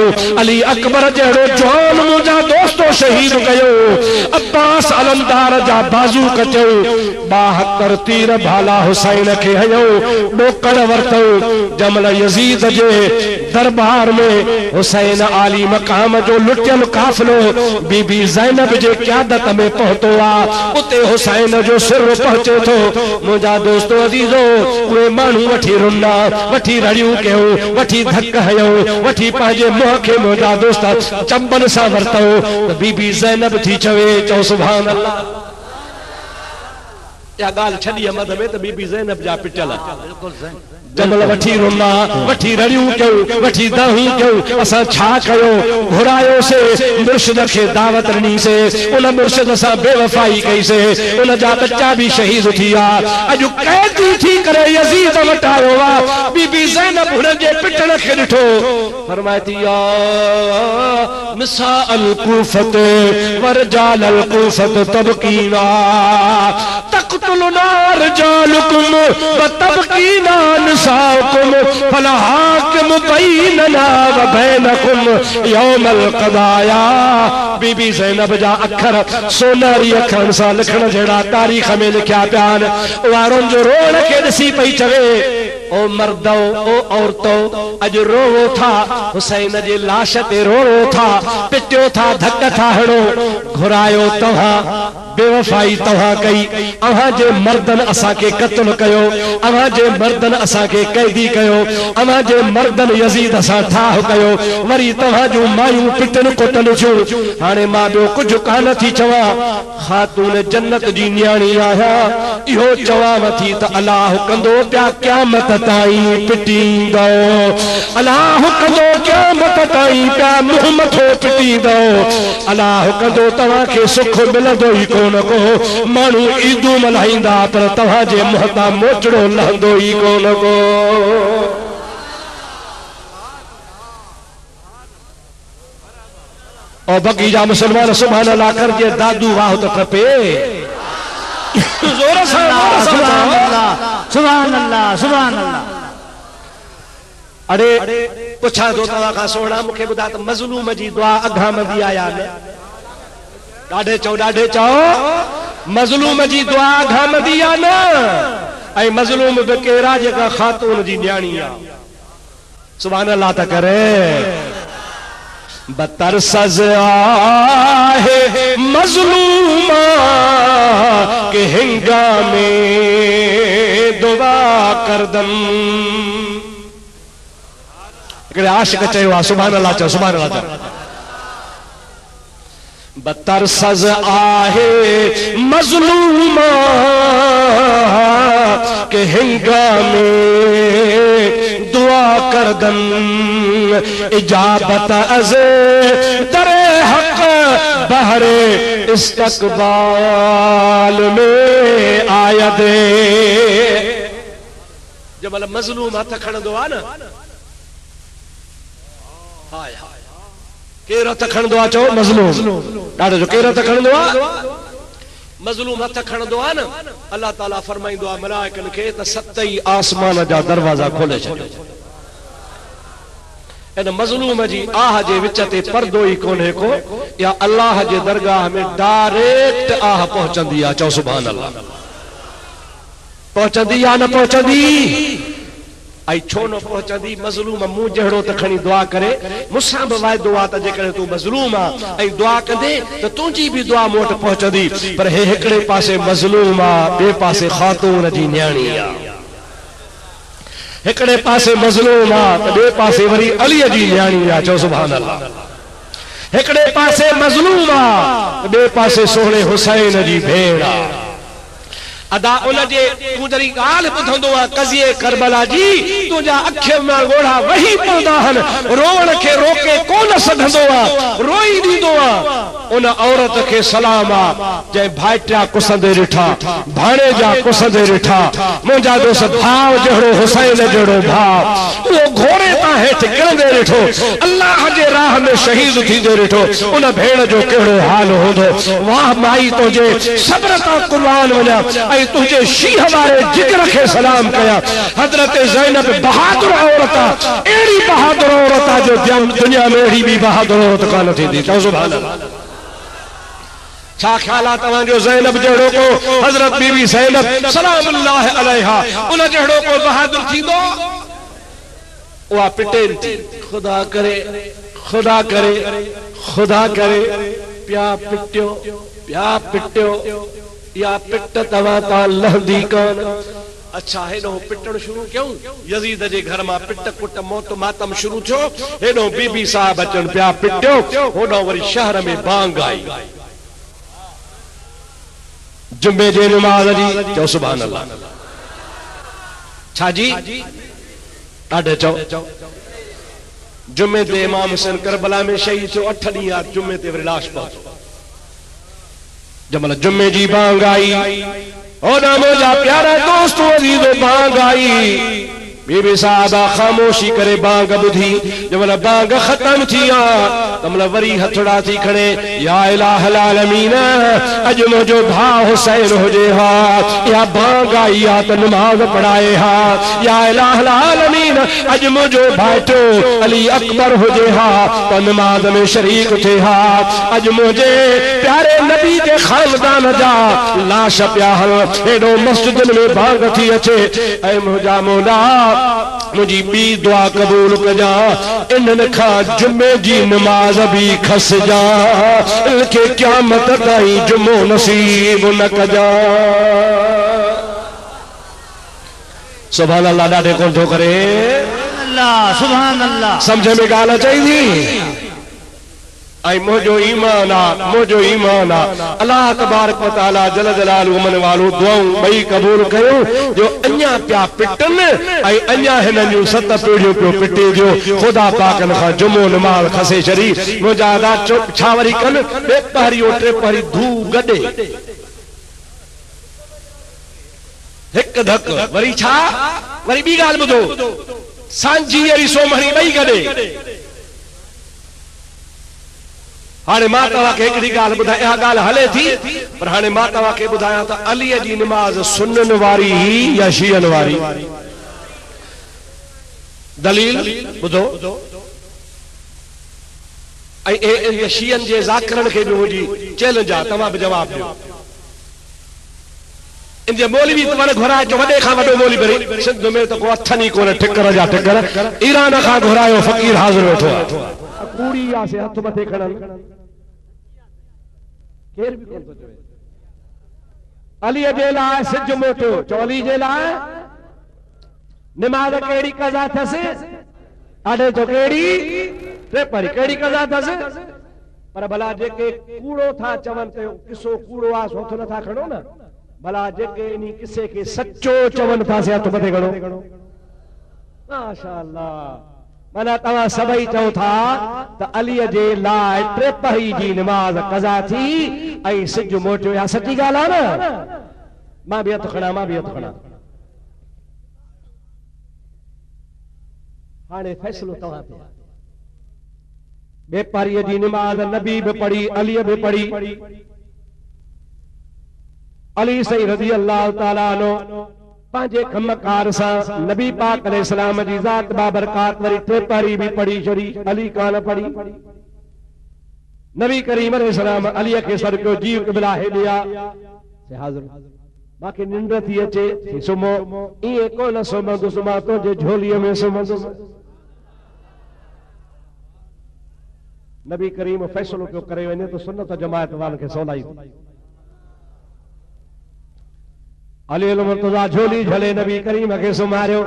अली अकबर जहिड़ो जवान मुंहिंजा दोस्तो शहीद कयो अब्बास अलमदार जा बाज़ू कटियो 72 तीर भाला हुसैन खे हयो ॾोकड़ वरतो जमल यजीद जे दरबार में हुसैन आली मकाम जो लुटियल काफ़िलो बीबी ज़ैनब जे क़यादत में पहुतो आ उते हुसैन जो सिर पहुचे थो मुंहिंजा दोस्तो अज़ीज़ो उहे माण्हू वठी रुना वठी रड़ियूं कयूं वठी धक हयो वठी पंहिंजे मुंहं खे मुंहिंजा दोस्त चंबन सां वरतो त बीबी ज़ैनब थी चवे चओ सुभान अल्लाह या ॻाल्हि छॾी मद में त बीबी ज़ैनब जा पिटल जमल वठी रुना वठी रड़ियूं कयूं वठी दहूं कयूं असां छा कयो घुरायोसीं मुर्शिद खे दावत ॾिनीसीं उन मुर्शिद सां बेवफाई कईसीं उन जा बच्चा भी शहीद थी विया अॼु कैदी थी करे यजीद वटि आयो आहे बीबी ज़ैनब हुन जे पिटण खे ॾिठो फरमाए थी या निसा अल कूफत वरजाल अल कूफत तबकीना तक़तुलुना रजालुकुम व तबकीना निसाउकुम फला हाकिम बैनना व बैनकुम यौमल क़दाया बीबी ज़ैनब जा अखर सोनारी अखरनि सां लिखण जहिड़ा तारीख़ में लिखिया पिया आहिनि वारनि जो रोअण खे ॾिसी पई चवे ओ मर्दो ओ औरतो अॼु रोवो था हुसैन जे लाश ते रोवो था पिटियो था धक था हणो घुरायो तव्हां बेवफाई तव्हां कई, अव्हां जे मर्दन असां के कत्ल कयो, अव्हां जे मर्दन असां के कैदी कयो, अव्हां जे मर्दन यजीद असां ठाह कयो, वरी तव्हां जो मायूं पिटन कुटन छो। हाणे मां ॿियो कुझु कान थी चवां, ख़ातून जन्नत जी न्याणी आहियां, इहो चवां थी त अलाह कंदो पिया क़यामत ताईं पिटींदो, अलाह कंदो क़यामत ताईं पिया मुंहुं मथो पिटींदो, अलाह कंदो तव्हां खे सुख मिलंदो ई कोन को, माण्हू ईदूं मल्हाईंदा पर तव्हां जे मुंहं तां मोचड़ो लहंदो ई कोन को। और बाक़ी जा मुसलमान सुभान अल्लाह कर जे दादू वाह तो खपे जोर से सुभान अल्लाह सुभान अल्लाह सुभान अल्लाह। अरे पुछा तो तव्हां खां सोना मूंखे ॿुधा त मज़लूम जी दुआ अघा मदी आया न, ॾाढे चओ मज़लूम जी दुआ अघा मदी आ न, ऐं मज़लूम बि केरा जेका ख़ातून जी न्याणी आ। सुभान अल्लाह त करे। बतर सज़ा है मज़लूमा के हिंगामे दुआ करदम। हिकिड़े आशिक़ चयो आहे सुभान अल्लाह चओ सुभान अल्लाह चओ। बतर सज़ा है मज़लूमा के हिंगामे दुआ करदम, इजाबत अज़ दरे हक बहरे इस्तक़बाल में आयद। जब मतलब मज़लूम हथ खणंदो आहे न, हाय हाय केरु हथ खणंदो आहे चओ मज़लूम, ॾाढो जो केरु हथ खणंदो आहे मज़लूम हथ खणंदो आहे न, अल्लाह ताला फरमाईंदो आहे मलाइकनि खे त सतई आसमान जा दरवाज़ा खोले छॾियो। इन मज़लूम जी आह जे विच ते पर्दो ई कोन्हे को, या अल्लाह जे दरगाह में डायरेक्ट आह पहुचंदी आहे। चओ सुभान अल्लाह। पहुचंदी या न पहुचंदी? आई छो न पहुचंदी? मज़लूम मुंह जहिड़ो त खणी दुआ करे, मूंसां बि वाइदो आहे त जेकॾहिं तूं मज़लूम आहे ऐं दुआ कंदे त तुंहिंजी बि दुआ मूं वटि पहुचंदी। पर हे हिकिड़े पासे मज़लूम आहे, ॿिए पासे ख़ातून जी न्याणी आहे। हिकिड़े पासे मज़लूम आहे त ॿिए पासे वरी अलीअ जी न्याणी आहे। चओ सुभान अल्लाह। हिकिड़े पासे मज़लूम आहे त ॿिए पासे सोहणे हुसैन जी भेण आहे। अदा उन जे तूं जॾहिं ॻाल्हि ॿुधंदो आहे कज़िए करबला जी, तुंहिंजा अखियुनि में ॻोढ़ा वही पवंदा आहिनि, रोअण खे रोके कोन सघंदो आहे, रोई ॾींदो आहे। उन औरत खे सलाम आहे जंहिं भाइटिया कुसंदे ॾिठा, भाणेजा कुसंदे ॾिठा, मुंहिंजा दोस्त भाउ जहिड़ो हुसैन जहिड़ो भाउ उहो घोड़े तां हेठि किरंदे ॾिठो, अल्लाह जे राह में शहीद थींदे ॾिठो, उन भेण जो कहिड़ो हाल हूंदो। वाह माई तुंहिंजे सब्र तां कुर्बान वञा ऐं तुंहिंजे शीह वारे जिगर खे सलाम कया। हज़रत ज़ैनब बहादुर औरत आहे, अहिड़ी बहादुर औरत आहे जो दुनिया में अहिड़ी बि बहादुर औरत कान थींदी। चओ सुभान अल्लाह। छा ख्याल आहे तव्हांजो ज़ैनब जहिड़ो को हज़रत बीबी ज़ैनब सलामुल्लाह अलैहा उन जहिड़ो को बहादुर थींदो? उहा पिटेन थी, खुदा करे खुदा करे खुदा करे प्या पिटियो या पिट तव्हां तां लहंदी कान। अच्छा हेॾो पिटण शुरू कयूं, यज़ीद जे घर मां पिट कुट मौत मातम शुरू थियो, हेॾो बीबी साहब अचनि पिया पिटियो, होॾो वरी शहर में बांग आई जुमे जे नमाज़ जी। चओ सुभान अल्लाह। छा जी? ॾाढे चओ जुमे ते इमाम हुसैन करबला में शहीद थियो, 8 ॾींहं आहे, जुमे ते वरी लाश पहुतो। जमल जुमे जी बांग आई, ओॾा मुंहिंजा प्यारा दोस्त अज़ीज़ो बांग आई, बीबी साहबा ख़ामोशी करे बांग ॿुधी, जमल बांग ख़त्म थी आहे तमल वरी हथड़ा थी खणे, या इलाहल आलमीन अॼु मुंहिंजो भाउ हुसैन हुजे हा, या बांग आई आहे त नमाज़ पढ़ाए हा, या इलाहल आलमीन अॼु मुंहिंजो भाइटो अली अकबर हुजे हा त नमाज़ में शरीक थिए हा, अॼु मुंहिंजे प्यारे नबी जे ख़ानदान जा लाश पिया हल, हेॾो मस्जिदनि में बांग थी अचे। ऐं मुंहिंजा मौला मुझी बी दुआ कबूल कजा इन्हनि खां जुमे जी नमाज भी खस जा के क़यामत ताईं जुमो नसीब न कजा सुभान अल्लाह ॾाढे कोन थो करे अल्लाह सुभान अल्लाह समझ में ॻाल्हि अचई थी आई मुझो ईमान आ अल्लाह तबारक व तआला जल जलालहु मन वालो दुआऊं भई कबूल कयो जो अन्या पिया पिटन आई अन्या हिननि जूं 7 पीढ़ियूं पियो पिटे जो खुदा पाकन खां जुमो नमाज़ खसे छड़ी मुंहिंजा अदा छा वरी कन ॿे पहरी ओ टे पहरी धू गॾे हिक धक वरी छा वरी ॿी ॻाल्हि ॿुधो सांझी अहिड़ी सोमहणी ॿई गॾे हाणे मां तव्हांखे हिकिड़ी ॻाल्हि ॿुधायां इहा ॻाल्हि हले थी पर हाणे मां तव्हांखे ॿुधायां त अलीअ जी नमाज़ सुन्नन वारी या शियन वारी दलील ॿुधो ऐं शियन जे ज़ाकिरनि खे बि मुंहिंजी चैलेंज आहे तव्हां बि जवाबु ॾियो इन जे मौलवी वण घुराए चो वॾे खां वॾो मौलवी भरे सिंध में त को अथनि ई कोन ठिकर जा ठिकर ईरान खां घुरायो फ़क़ीर हाज़िर वेठो आहे कूड़ी आसे हथ मथे खणनि केर भी कोन थो चवे अलीअ जे लाइ सिज मोटियो चो अली जे लाइ निमाज़ कहिड़ी कज़ा अथसि आॾे तो कहिड़ी टे परी कहिड़ी कज़ा अथसि पर भला जेके कूड़ो था चवनि पियो किसो कूड़ो आहे सो हथ नथा खणो न भला जेके इन किसे के सच्चो चवनि था से हथ मथे खणो माशाअल्लाह माना तव्हां सभई चओ था त अलीअ जे लाइ टे पहरी जी नमाज़ क़ज़ा थी ऐं सिज मोटियो या सची ॻाल्हि आहे न मां बि हथु खणा हाणे फ़ैसिलो तव्हां ते ॿे पहरीअ जी नमाज़ नबी बि पढ़ी अलीअ बि पढ़ी अली सही रज़ी अल्लाह ताला अन्हु पांजे कमकार सां नबी पाक अलैहिस्सलाम जी ज़ात बाबरकात वरी टे पहरी भी पढ़ी छड़ी अली कान पढ़ी नबी करीम अलैहिस्सलाम अलीअ खे सर कयो जीव क़िबला हेॾिया से हाज़िर बाक़ी निंड थी अचे सुम्हो ईअं कोन सुम्हंदुसि मां तुंहिंजे झोलीअ में सुम्हंदुसि नबी करीम फ़ैसिलो पियो करे वञे त सुन्नत जमायत वारनि खे सवलाई अली मुर्तज़ा झोली झले नबी करीम खे सुम्हारियो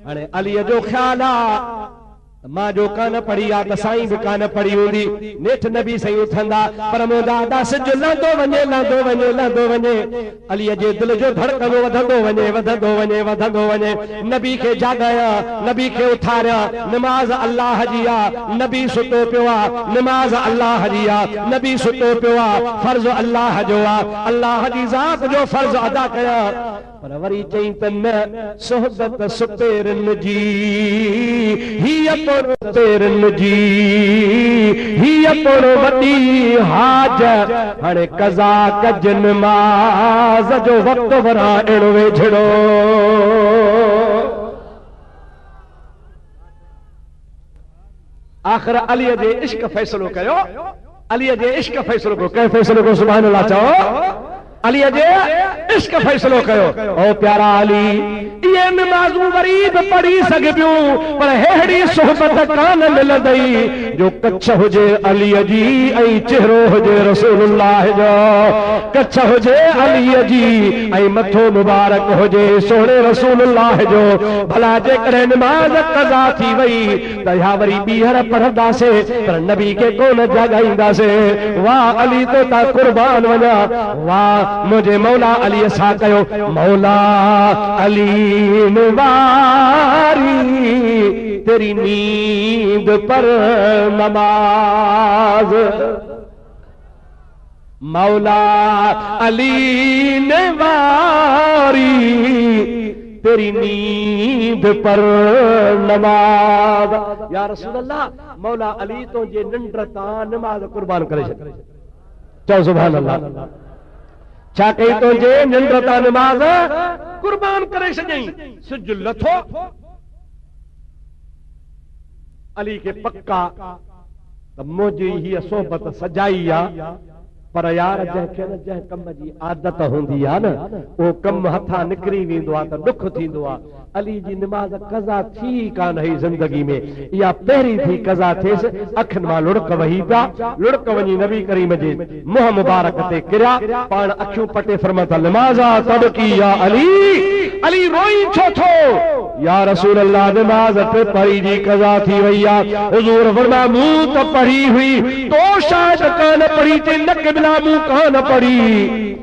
हाणे अलीअ जो ख़्याल आहे मां जो कान पढ़ी आहे त साईं बि कान पढ़ी हूंदी नेठ नबी साईं उथंदा पर मुंहिंजा अदा सिज लहंदो वञे अलीअ जे दिलि जो धड़कन वधंदो वञे नबी खे जाॻाया नबी खे उथारिया नमाज़ अल्लाह जी आहे नबी सुतो पियो आहे नमाज़ अल्लाह जी आहे नबी सुतो पियो आहे फर्ज़ अल्लाह जो आहे अल्लाह जी ज़ात जो फर्ज़ अदा कया पर वरी चई त न सोहबत सुतेरनि जी हीअ तेरनि जी हीअ तोड़ वॾी हाज हाणे कज़ा कज नमाज़ जो वक़्तु वरा अहिड़ो वेझड़ो आख़िर अलीअ जे इश्क फ़ैसिलो कयो अलीअ जे इश्क फ़ैसिलो कयो कंहिं फ़ैसिलो को सुभाणे अल्लाह चओ अलीअ जे इश्क फ़ैसिलो कयो ओ प्यारा अली ये नमाज़ूं वरी भी पढ़ी सघबियूं पर हेड़ी सोहबत कान मिलंदई जो कच्छ हुजे अलीअ जी ऐं चेहरो हुजे रसूलुल्लाह जो कच्छ हुजे अलीअ जी ऐं मथो मुबारक हुजे सोहणे रसूलुल्लाह जो भला जेकॾहिं नमाज़ क़ज़ा थी वई त या वरी ॿीहर पढ़ंदासीं पर नबी खे कोन जाॻाईंदासीं वाह अली तो ता कुर्बान वञा वाह मुझे मौला अली सा कयो मौला अली वारी तेरी नींद पर नमाज मौला अली वारी तेरी नींद पर नमाज या रसूल अल्लाह मौला अली तो जे निंड तां नमाज कुर्बान करे छॾी चओ सुभान अल्लाह छा कई तो जे निंड तां नमाज कुर्बान करे छॾई सिज लथो अली के पक्का त मुंहिंजी हीअ सोहबत सजाई आहे पर यार जंहिंखे न जंहिं कम जी आदत हूंदी आहे न उहो कम हथां निकिरी वेंदो आहे त ॾुख थींदो आहे। अली जी निमाज़ कज़ा थी कान हुई ज़िंदगी में, इहा पहिरीं थी कज़ा थियसि। अखियुनि मां लुड़क वही पिया, लुड़क वञी नबी करीम जे मुंहं मुबारक ते किरिया, पाण अखियूं पटे फरमाता निमाज़ा तबकी या अली, अली रोई छो थो? या रसूल अल्लाह निमाज़ टे पढ़ी जी कज़ा थी वई आहे। हुज़ूर फरमाया मूं त पढ़ी हुई, तो शायद कान पढ़ी, ते न क़िबला मूं कान पढ़ी।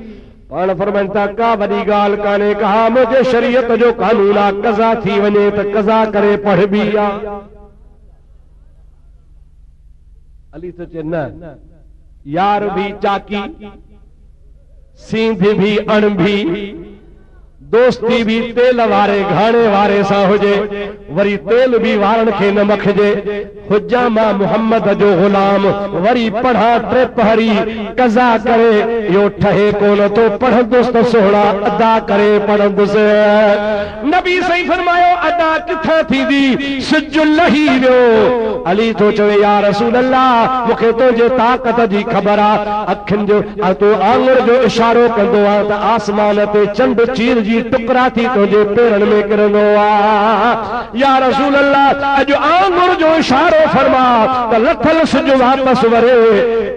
पाण फरमाइनि था का वॾी ॻाल्हि कान्हे, कहा मुंहिंजे शरीयत जो कानून आहे कज़ा थी वञे त कज़ा करे पढ़बी आहे। अली तो चए न, यार भी चाकी, सींध भी अण भी, दोस्ती भी तेल वारे घाणे वारे सां हुजे, वरी तेल भी वारन खे न मखजे। हुजा मां मुहम्मद जो गुलाम, वरी पढ़ा टे पहरी कज़ा करे, यो ठहे कोन तो पढ़ंदुसि त सोहणा अदा करे पढ़ंदुसि। नबी सही फरमायो अदा किथां थींदी? सिज लही वियो। अली तो चवे या रसूल अल्लाह मूंखे तुंहिंजे ताक़त जी ख़बर आहे। अखियुनि जो तूं आंगुर जो इशारो कंदो आहे त आसमान ते चंड चीर जी टुकड़ा थी तुंहिंजे पेरनि में किरंदो आहे। या रसूल अल्लाह अॼु आंगुर जो इशारो फरमा त लथल सिज वापसि वरे,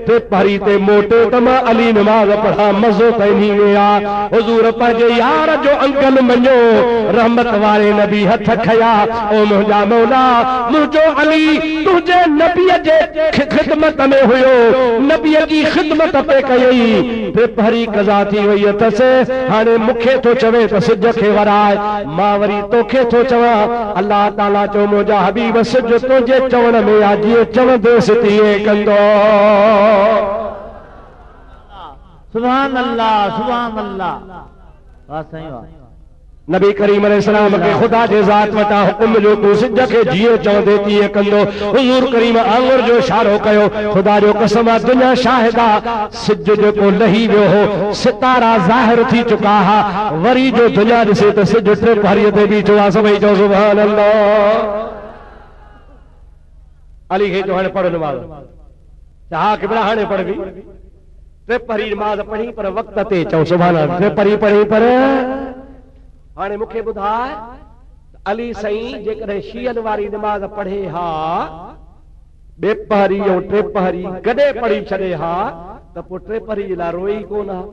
ते पहरी ते मोटे त मां अली नमाज़ पढ़ा मज़ो तैनी में आ। हुज़ूर पंहिंजे यार जो अंकल मञो, रहमत वारे नबी हथ खया, ओ मुंहिंजा मौला मुंहिंजो अली तुंहिंजे नबीअ जे ख़िदमत में हुयो, नबीअ जी ख़िदमत पे कयई, ते पहरी कज़ा थी वई अथसि। हाणे मूंखे थो चवे त सिज खे वराए, मां वरी तोखे थो चवां। अल्लाह ताला चयो मुंहिंजा हबीब सिज तुंहिंजे चवण में आ, जीअं चवंदुसि तीअं कंदो। सुभान अल्लाह, सुभान अल्लाह। वाह सही वाह। नबी करीम अलैहिस्सलाम के खुदा जे ज़ात वटा हुकुम जो तू सिज के जीअं चवंदे तीअं कंदो। हुज़ूर करीम आंगुर जो इशारो कयो। खुदा जो कसम आहे दुनिया शाहिदा, सिज जेको लही वियो हो, सितारा ज़ाहिर थी चुका हा, वरी जो दुनिया ॾिसे त सिज टे पहरीअ ते बीठो आहे। सभई चओ सुभान अल्लाह। अली खे चयो हाणे पढ़ नमाज़। हा किबला हाणे पढ़बी। टे पहरी नमाज़ पढ़ी पर वक़्त ते। चओ सुभान अल्लाह। टे पहरी पढ़ी पर हाणे मूंखे ॿुधाए अली साईं जेकॾहिं शीयनि वारी निमाज़ पढ़े हा, ॿे पहरी ऐं टे पहरी गॾे पढ़ी छॾे हा, त पोइ टे पहरी जे लाइ रोई कोन हा।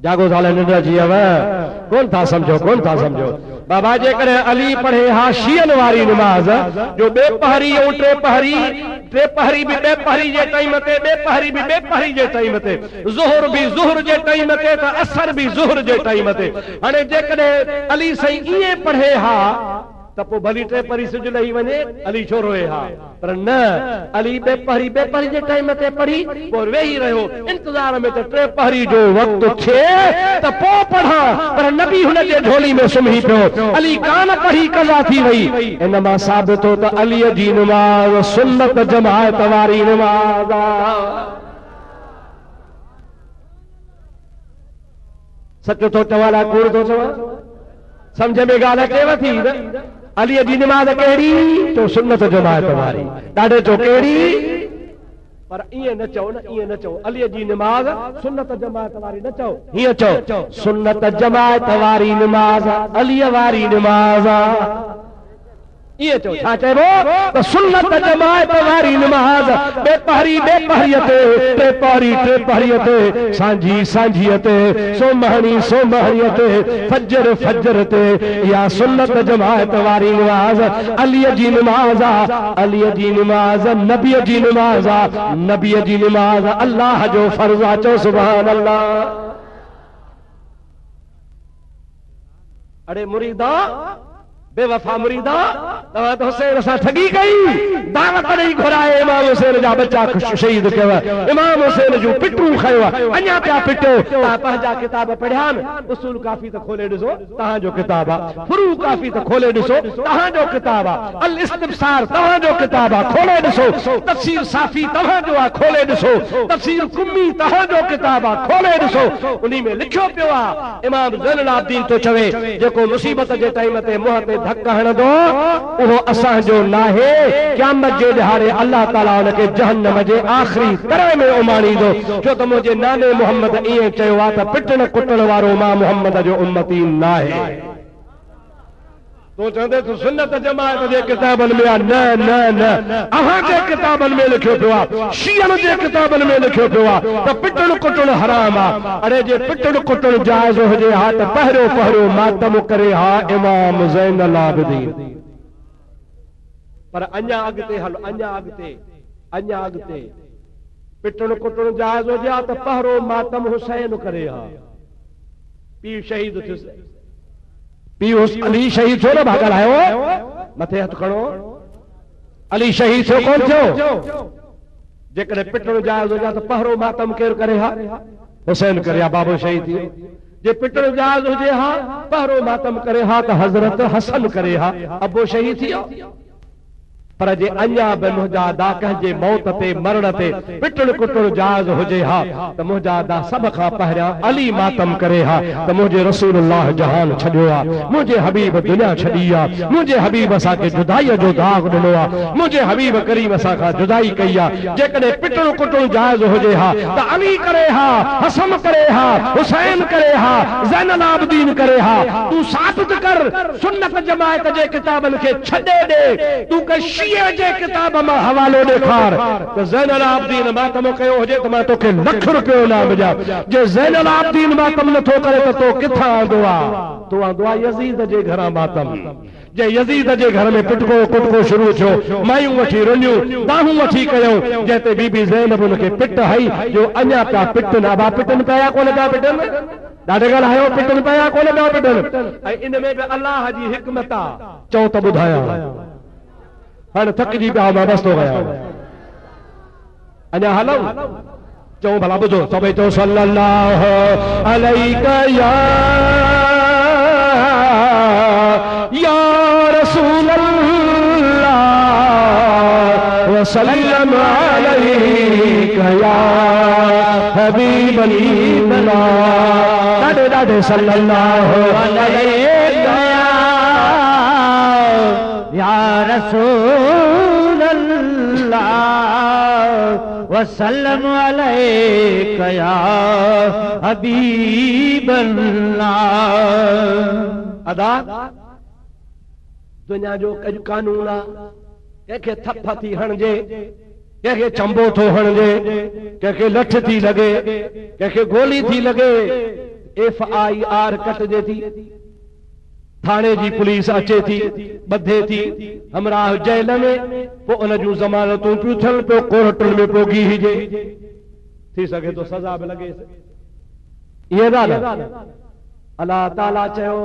जागो साल निंड अची वियव, कोन था सम्झो, कोन था सम्झो। बाबा जेकॾहिं अली पढ़े हा शीयनि वारी निमाज़ जो ॿे पहरी ऐं टे पहरी भी ॿे पहरी जे टाइम ते, ॿे पहरी भी ॿे पहरी जे टाइम ते, ज़ुहर भी ज़ुहर जे टाइम ते, त असर भी ज़ुहर जे टाइम ते। हाणे जेकॾहिं अली साईं ईअं पढ़े हा त पोइ भली टे पहरी सिज लही वञे, अली छो रोए हा? पर न, अली ॿे पहरी जे टाइम ते पढ़ी, पोइ वेही रहियो इंतज़ार में त टे पहरी जो वक़्तु थिए त पोइ पढ़ा, पर नबी हुन जे झोली में सुम्ही पियो। अली कान पढ़ी कज़ा थी वई। इन मां साबित हो त अलीअ जी नमाज़ सुन्नत जमायत वारी नमाज़ आहे। सच थो चवां कूड़ थो चवां? समझ में ॻाल्हि अचेव थी न? अलीअ जी निमाज़ कहिड़ी? तो सुन्नत जमायत वारी। ॾाढे चो कहिड़ी? पर ईअं न चओ न, ईअं न चओ अलीअ जी निमाज़ सुन्नत जमायत वारी न चओ, हीअं चओ सुन्नत जमायत वारी निमाज़ अलीअ वारी निमाज़। ये चो छा चइबो त सुन्नत जमायत वारी नमाज़ ॿे पहरीअ ते टे पहरीअ ते सांझीअ ते सोमहणीअ ते फजर ते या सुन्नत जमायत वारी नमाज़ अलीअ जी नमाज़ अलीअ जी नमाज़ नबीअ जी नमाज़ नबीअ जी नमाज़ अल्लाह जो फर्ज़ आहे। चओ सुभान अल्लाह। अरे मुरीदा बेवफा मुरीदा तव्हां त हुसैन सां ठगी कई, दावत ॾेई घुराए इमाम हुसैन जा बच्चा शहीद कयो, इमाम हुसैन जूं पिटूं खयो, अञा पिया पिटो। तव्हां पंहिंजा किताब पढ़िया न? उसूल काफ़ी त खोले ॾिसो, तव्हांजो किताब आहे। फुरू काफ़ी त खोले ॾिसो, तव्हांजो किताब आहे। अल इस्तिब्सार तव्हांजो किताब आहे, खोले ॾिसो। तफ़सीर साफ़ी तव्हांजो आहे, खोले ॾिसो। तफ़सीर कुम्मी तव्हांजो किताब आहे, खोले ॾिसो। उन्ही में लिखियो पियो आहे इमाम ज़ैनुल आबिदीन तो चवे जेको मुसीबत जे टाइम ते मुंहं ते धक हणंदो उहो असांजो नाहे क़यामत जे ॾिहाड़े अल्लाह ताला उनखे जहन्नम जे आख़िरी तरह में उमाणींदो छो त मुंहिंजे नाने मोहम्मद ईअं चयो आहे त पिटण कुटण वारो मां मोहम्मद जो उम्मती नाहे तो चंदे तो सुन्नत जमात जे किताबन में न न न अहां जे किताबन में लिखियो पियो आहे शियन जे किताबन में लिखियो पियो आहे त पिटण कुटण हराम आहे अरे जे पिटण कुटण जायज़ हुजे हा त पहिरियों पहिरियों मातम करे हा इमाम ज़ैनुल आबिदीन पर अञा अॻिते हल अञा अॻिते पिटण कुटण जायज़ हुजे हा त पहिरियों मातम हुसैन करे हा पीउ शहीद थियुसि पीउ अली शहीद थियो न भागल आयो मथे हथ खणो अली शहीद थियो कोन थियो जेकॾहिं पिटण जायज़ हुजे त पहिरियों मातम केरु करे हा हुसैन करे हा बाबो शहीद थियो जे पिटण जायज़ हुजे हा पहिरियों मातम करे हा त हज़रत हसन करे हा अबो शहीद थियो पर जे अञा बि मुंहिंजा दा कंहिंजे मौत ते मरण ते पिटण कुटण जायज़ हुजे हा त मुंहिंजा दा सभ खां पहिरियां अली मातम करे हा त मुंहिंजे रसूलुल्लाह जहान छॾियो आहे मुंहिंजे हबीब दुनिया छॾी आहे मुंहिंजे हबीब असांखे जुदाईअ जो दाग ॾिनो आहे मुंहिंजे हबीब करीम असां खां जुदाई कई आहे जेकॾहिं पिटण कुटण जायज़ हुजे हा त अली करे हा हसन करे हा हुसैन करे हा ज़ैनुल आबिदीन करे हा तूं साबित कर सुन्नत जमात जे किताबनि खे छॾे ॾे तूं के जे किताब मां हवालो ॾेखार त ज़ैनुल आबिदीन मातम कयो हुजे त मां तोखे लख रुपयो इनाम ॾियां जे ज़ैनुल आबिदीन मातम नथो करे त तो किथां आंदो आहे तो आंदो आहे यज़ीद जे घरां मातम जे यज़ीद जे घर में पिटको कुटको शुरू थियो मायूं वठी रुनियूं दाहूं वठी कयूं जंहिंते बीबी ज़ैनब उनखे पिट हई जो अञा पिया पिटनि अबा पिटनि पिया कोन पिया पिटनि ॾाढे ॻाल्हायो पिटनि पिया कोन पिया पिटनि ऐं इन में बि अलाह जी हिकमत आहे चओ त ॿुधायां हाणे थकिजी पिया मां बस थो गया अञा हलूं चऊं भला ॿुधो सभई चओ सल्लल्लाहु अलैका या रसूल अल्लाह व सल्लम अलैका या हबीब अल्लाह ॾाढे ॾाढे सल्लल्लाहु अलैका या रसूल अल्लाह वसल्लम अलैका या हबीब अल्लाह अदा दुनिया जो कजु कानून आहे कंहिंखे थप थी हणजे कंहिंखे चंबो थो हणजे कंहिंखे लठ थी लॻे कंहिंखे गोली थी लॻे FIR कटजे थी थाने जी पुलिस अचे थी ॿधे थी हमराह जेल में पोइ उन जूं ज़मानतूं पियूं थियनि पियो कोर्टुनि में पियो गीहिजे थी सघे थो सज़ा बि लॻे इहे ॻाल्हि अलाह ताला चयो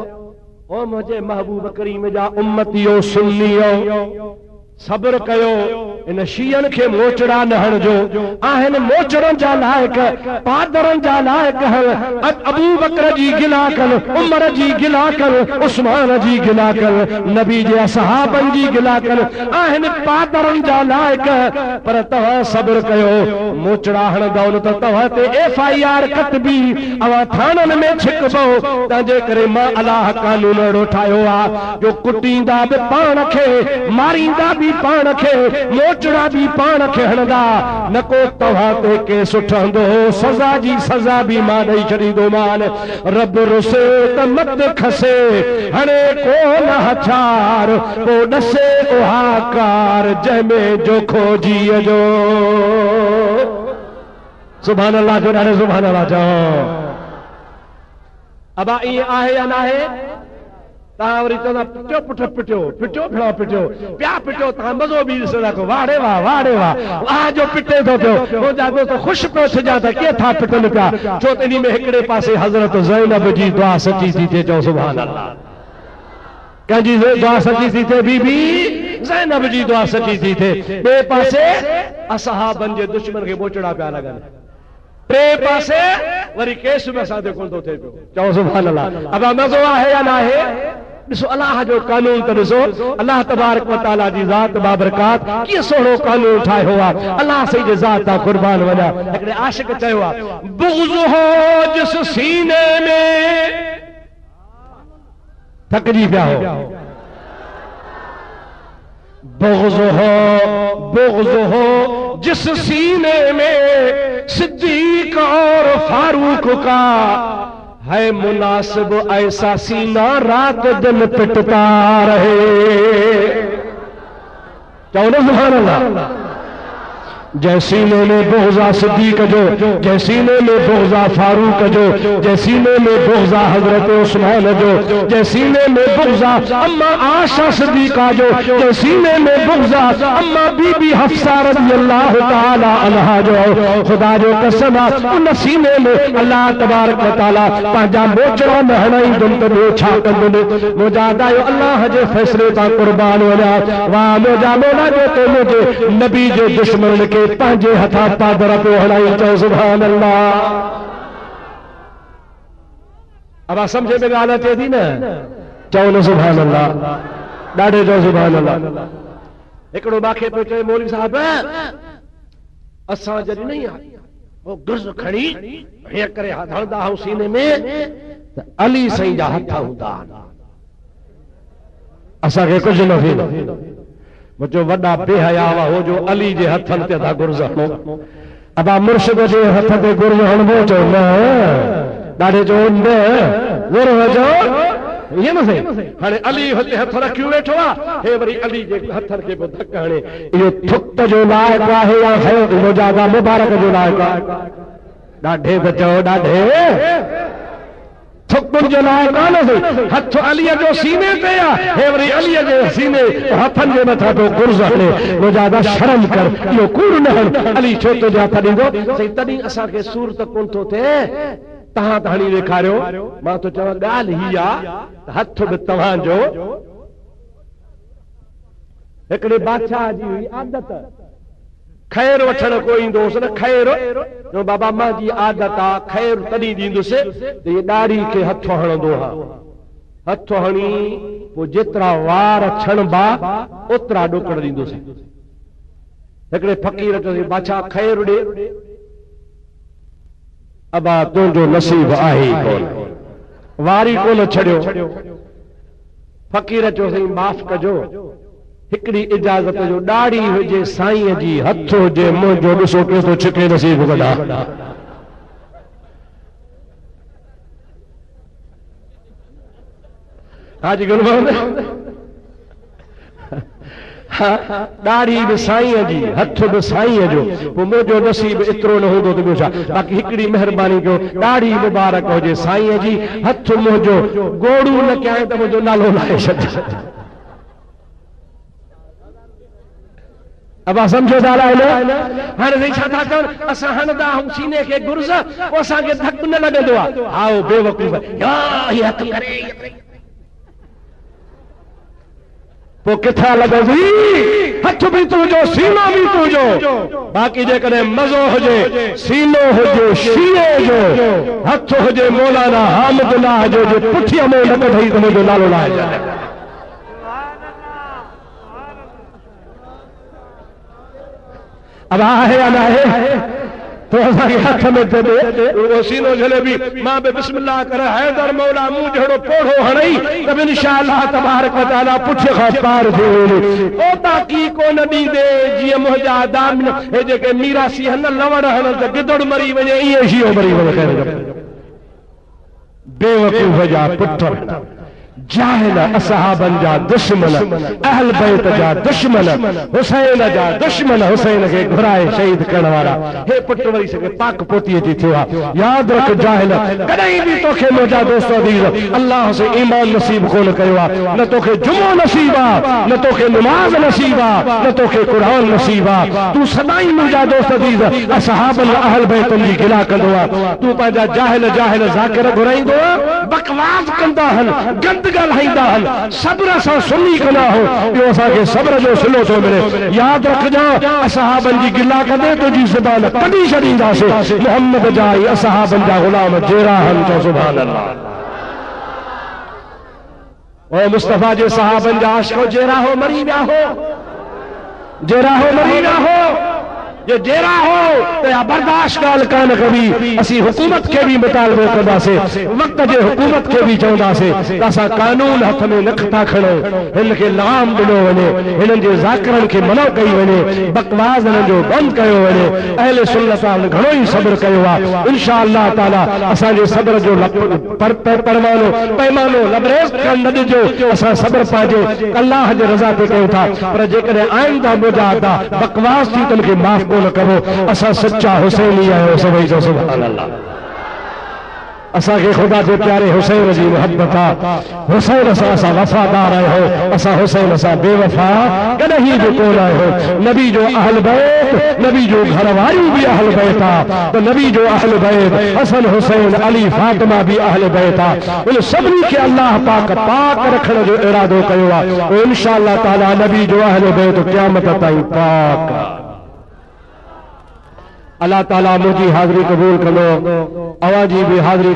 ओ मुंहिंजे महबूब करीम जा उम्मतियो सुन्नियो सब्र कयो इन शीयन खे मोचड़ा न हणजो आहिनि मोचड़नि जा लाइक पादरनि जा लाइक अबू बकर जी गिला कनि उमर जी गिला कनि उस्मान जी गिला कनि नबी जे सहाबनि जी गिला कनि आहिनि पादरनि जा लाइक पर तव्हां सब्र कयो मोचड़ा हणंदव त तव्हां ते FIR कटबी अवां थाननि में छिकबो तंहिंजे करे मां अलाह कानून अहिड़ो ठाहियो आहे जो कुटींदा बि पाण खे मारींदा बि पाण खे मोचड़ा भी पाण खे हणंदा न को तव्हां ते केस उठंदो सज़ा जी सज़ा भी मां ॾेई छॾींदोमान रब रुसे त मत खसे हणे कोन हथियार पोइ ॾसे उहाकार जंहिंमें जोखो जीअ जो सुभान अल्लाह जो ॾाढो सुभान अल्लाह चओ अबा ईअं आहे या न आहे तव्हां वरी चवंदा पिटियो पुट पिटियो पिटियो भेड़ो पिटियो पिया पिटियो तव्हां मज़ो बि ॾिसंदा को वाड़े वाह वाह जो पिटे थो पियो मुंहिंजा दोस्त ख़ुशि पियो थिया त कीअं था पिटनि पिया छो त इन में हिकिड़े पासे हज़रत ज़ैनब जी दुआ सची थी थिए चओ सुभान अल्लाह कंहिंजी दुआ सची थी थिए बीबी ज़ैनब जी दुआ सची थी थिए ॿिए पासे असहाबनि जे दुश्मन खे मोचड़ा पिया लॻनि टे पासे वरी केस में असां ते कोन थो थिए पियो चओ सुभान अल्लाह अब मज़ो आहे या न आहे ॾिसो अलाह जो कानून त ॾिसो अलाह तबारक व तआला जी ज़ात बाबरकात कीअं सुहिणो कानून ठाहियो आहे अलाह सही जे ज़ात तां क़ुर्बान वञा हिकिड़े आशिक चयो आहे बुग़्ज़ हो जिस सीने में थकिजी पिया हो बुग़्ज़ हो जिस सीने में सिद्दीक और फारूक का है मुनासिब ऐसा सीना रात दिन पिटता रहे। क्या सुभान अल्लाह। जैसीने में बुग़्ज़ा सिद्दीक जो, जैसीने में बुग़्ज़ा फारूक जो, जैसीने में बुग़्ज़ा हजरत उस्मान जो, जैसीने में बुग़्ज़ा अम्मा आशा सिद्दीका जो, जैसीने में बुग़्ज़ा अम्मा बीबी हफ्सा रज़ियल्लाहु ताला अन्हा जो। खुदा जो कसम उन सीने में अल्लाह तबारक व तआला पंहिंजा मोचड़ा न हणाई दुन त ॿियो छा कंदुमि। मुंहिंजा अल्लाह जे फ़ैसिले तां क़ुर्बान वञा। वाह मुंहिंजा मौला जो तो मुंहिंजे नबी जे दुश्मन के पंहिंजे हथा पादर पियो हणाई। चओ सुभान अल्लाह। अब समझे में ॻाल्हि अचे थी न? चओ न सुभान अल्लाह। ॾाढे चओ सुभान अल्लाह। हिकिड़ो मूंखे पियो चए मौलवी साहब असां जॾहिं नहीं वो गुर्ज़ खणी हीअं करे हणंदा आहियूं सीने में त अली साईं जा हथ हूंदा असांखे कुझु न थींदो। मुझो वॾा बेहया हुआ हो जो अली जे हथनि ते था गुर्ज़ हणो। अबा मुर्शिद जे हथ ते गुर्ज़ हणबो। चओ न ॾाढे चओ न जो ये न सही। हाणे अली हुते हथ रखियो वेठो आहे हे वरी अली जे हथनि खे बि धक हणे। इहो थुक जो लाइक़ु आहे या मुजादा मुबारक जो लाइक़ु आहे? ॾाढे त चओ ॾाढे थुकुन जो लाइक़ु आहे न सही। हथ अलीअ जो सीने ते आहे हे वरी अलीअ जे सीने हथनि जे मथां तो गुर्ज़ हणे। मुजादा शर्म कर इहो कूड़ न हण। अली छो तुंहिंजा हथ ॾींदो? सही तॾहिं असांखे सूरत कोन थो थिए। तव्हां त हणी ॾेखारियो। मां तो चवां ॻाल्हि हीअ आहे हथ बि तव्हांजो। हिकिड़े बादशाह जी हुई आदत खैर वठण को ईंदो हुउसि न। खैर बाबा मां जी आदत आहे खैर तॾहिं ॾींदुसि त इहे ॾाढ़ी खे हथ हणंदो आहे। हथ हणी पोइ जेतिरा वार छणबा ओतिरा ॾोकड़ ॾींदुसि। हिकिड़े फ़क़ीर चयोसि बादशाह खैर ॾे। अबा तुंहिंजो नसीब आहे ई कोन, वारी कोन छड़ियो। फ़क़ीर चयोसि माफ़ कजो हिकिड़ी इजाज़त जो ॾाढ़ी हुजे साईं जी हथ हुजे मुंहिंजो ॾिसो केतिरो छिके नसीब कढा। हाजी गुलमान ॾाढ़ी बि साईं जी हथ बि साईं जो। पोइ मुंहिंजो नसीब एतिरो न हूंदो त ॿियो छा। बाक़ी हिकिड़ी महिरबानी कयो ॾाढ़ी मुबारक हुजे साईं जी हथ मुंहिंजो गोड़ू न कयां त मुंहिंजो नालो लाहे छॾ। अब समझो हाणे नहीं छा था कनि असां हणंदा आहियूं सीने खे गुर्ज़ पोइ असांखे धक न लॻंदो आहे। आओ बेवकूफ़ हथ करे पोइ किथां लॻंदी? हथ बि तुंहिंजो सीनो बि तुंहिंजो। बाक़ी जेकॾहिं मज़ो हुजे सीनो हुजे शीए जो, हथ हुजे मौलाना हामिदुल्लाह जो पुठीअ में न कढई त मुंहिंजो नालो लाहे। अब आहे या न आहे तो असांखे हथ में ते ॾे सीनो जलेबी मां बि बिस्मिल्लाह कर हैदर मौला मूं जहिड़ो पोढ़ो हणई त इंशाअल्लाह तबारक व तआला पुठीअ खां पार थी वेंदी। ओता की कोन ॾींदे जीअं मुंहिंजा दामिन हे जेके मीरासी हन लवण हणनि त गिदड़ मरी वञे ईअं शियो मरी वञे। बेवकूफ़ जा पुट जाहिल असहाबन जा दुश्मन अहल बैत जा दुश्मन हुसैन जा दुश्मन हुसैन के घुराए शहीद करण वाला हे पुट वरी सके पाक पोती जी थियो। याद रख जाहिल कदई भी तोखे मुंहिंजा दोस्त अदीज़ अल्लाह से ईमान नसीब कोन कयो आहे। न तोखे जुमो नसीब आहे, न तोखे नमाज नसीब आहे, न तोखे कुरान नसीब आहे। तू सदाई मुंहिंजा दोस्त अदीज़ असहाबन अहल बैतन जी गिला कंदो आहे। तू पंहिंजा जाहिल जाहिल ज़ाकिर घुराईंदो बकवास कंदा हन गंद ॻाल्हाईंदा हन सब्र सां सुनी कंदा हो ॿियो असांखे सब्र जो सिलो थो मिले। यादि रखजांइ असहाबनि जी गिला कंदे तुंहिंजी ज़ुबान कढी छॾींदासीं। मोहम्मद जा ई असहाबनि जा ग़ुलाम जहिड़ा हन। चओ सुभान अल्लाह। ओ मुस्तफ़ा जे सहाबनि जा आशिक़ जहिड़ा हो मरी विया हो, जहिड़ा हो मरी विया हो। जो जेरा हो तो या बर्दाश्त गाल कान कभी असी हुकूमत के भी मुतालबो कंदासे वक्त जे हुकूमत के भी चवंदासे असा कानून हथ में नखता खड़ो इनके लगाम दिनो वने इनन जे जाकिरन के मनो कई वने बकवास इनन जो बंद कयो वने अहले सुन्नत घणो ही सब्र कयो आ इंशाअल्लाह ताला असा जे सब्र जो परवानो पैमानो लबरेज कर न जो असा सब्र पाजे अल्लाह जे रजा ते कयो था पर जेकरे आइंदा मुजाहदा बकवास थी तन के माफ न करो असा सच्चा हुसैनी आयो सभई जो सुभान अल्लाह असा के खुदा के प्यारे हुसैन जी मोहब्बत हुसैन असा वफादार आयो असा हुसैन असा बेवफा कदही जो कोन आयो नबी जो अहल बैत नबी जो घरवारी भी अहल बैता तो नबी जो अहल बैत हसन हुसैन अली फातिमा भी अहल बैता उन सभी के अल्लाह पाक रखने जो इरादो कयो आ इंशाअल्लाह ताला नबी जो अहल बैत क़यामत ताईं पाक अल्लाह ताला मुझी हाज़री कबूल करो अवाजी भी हाज़री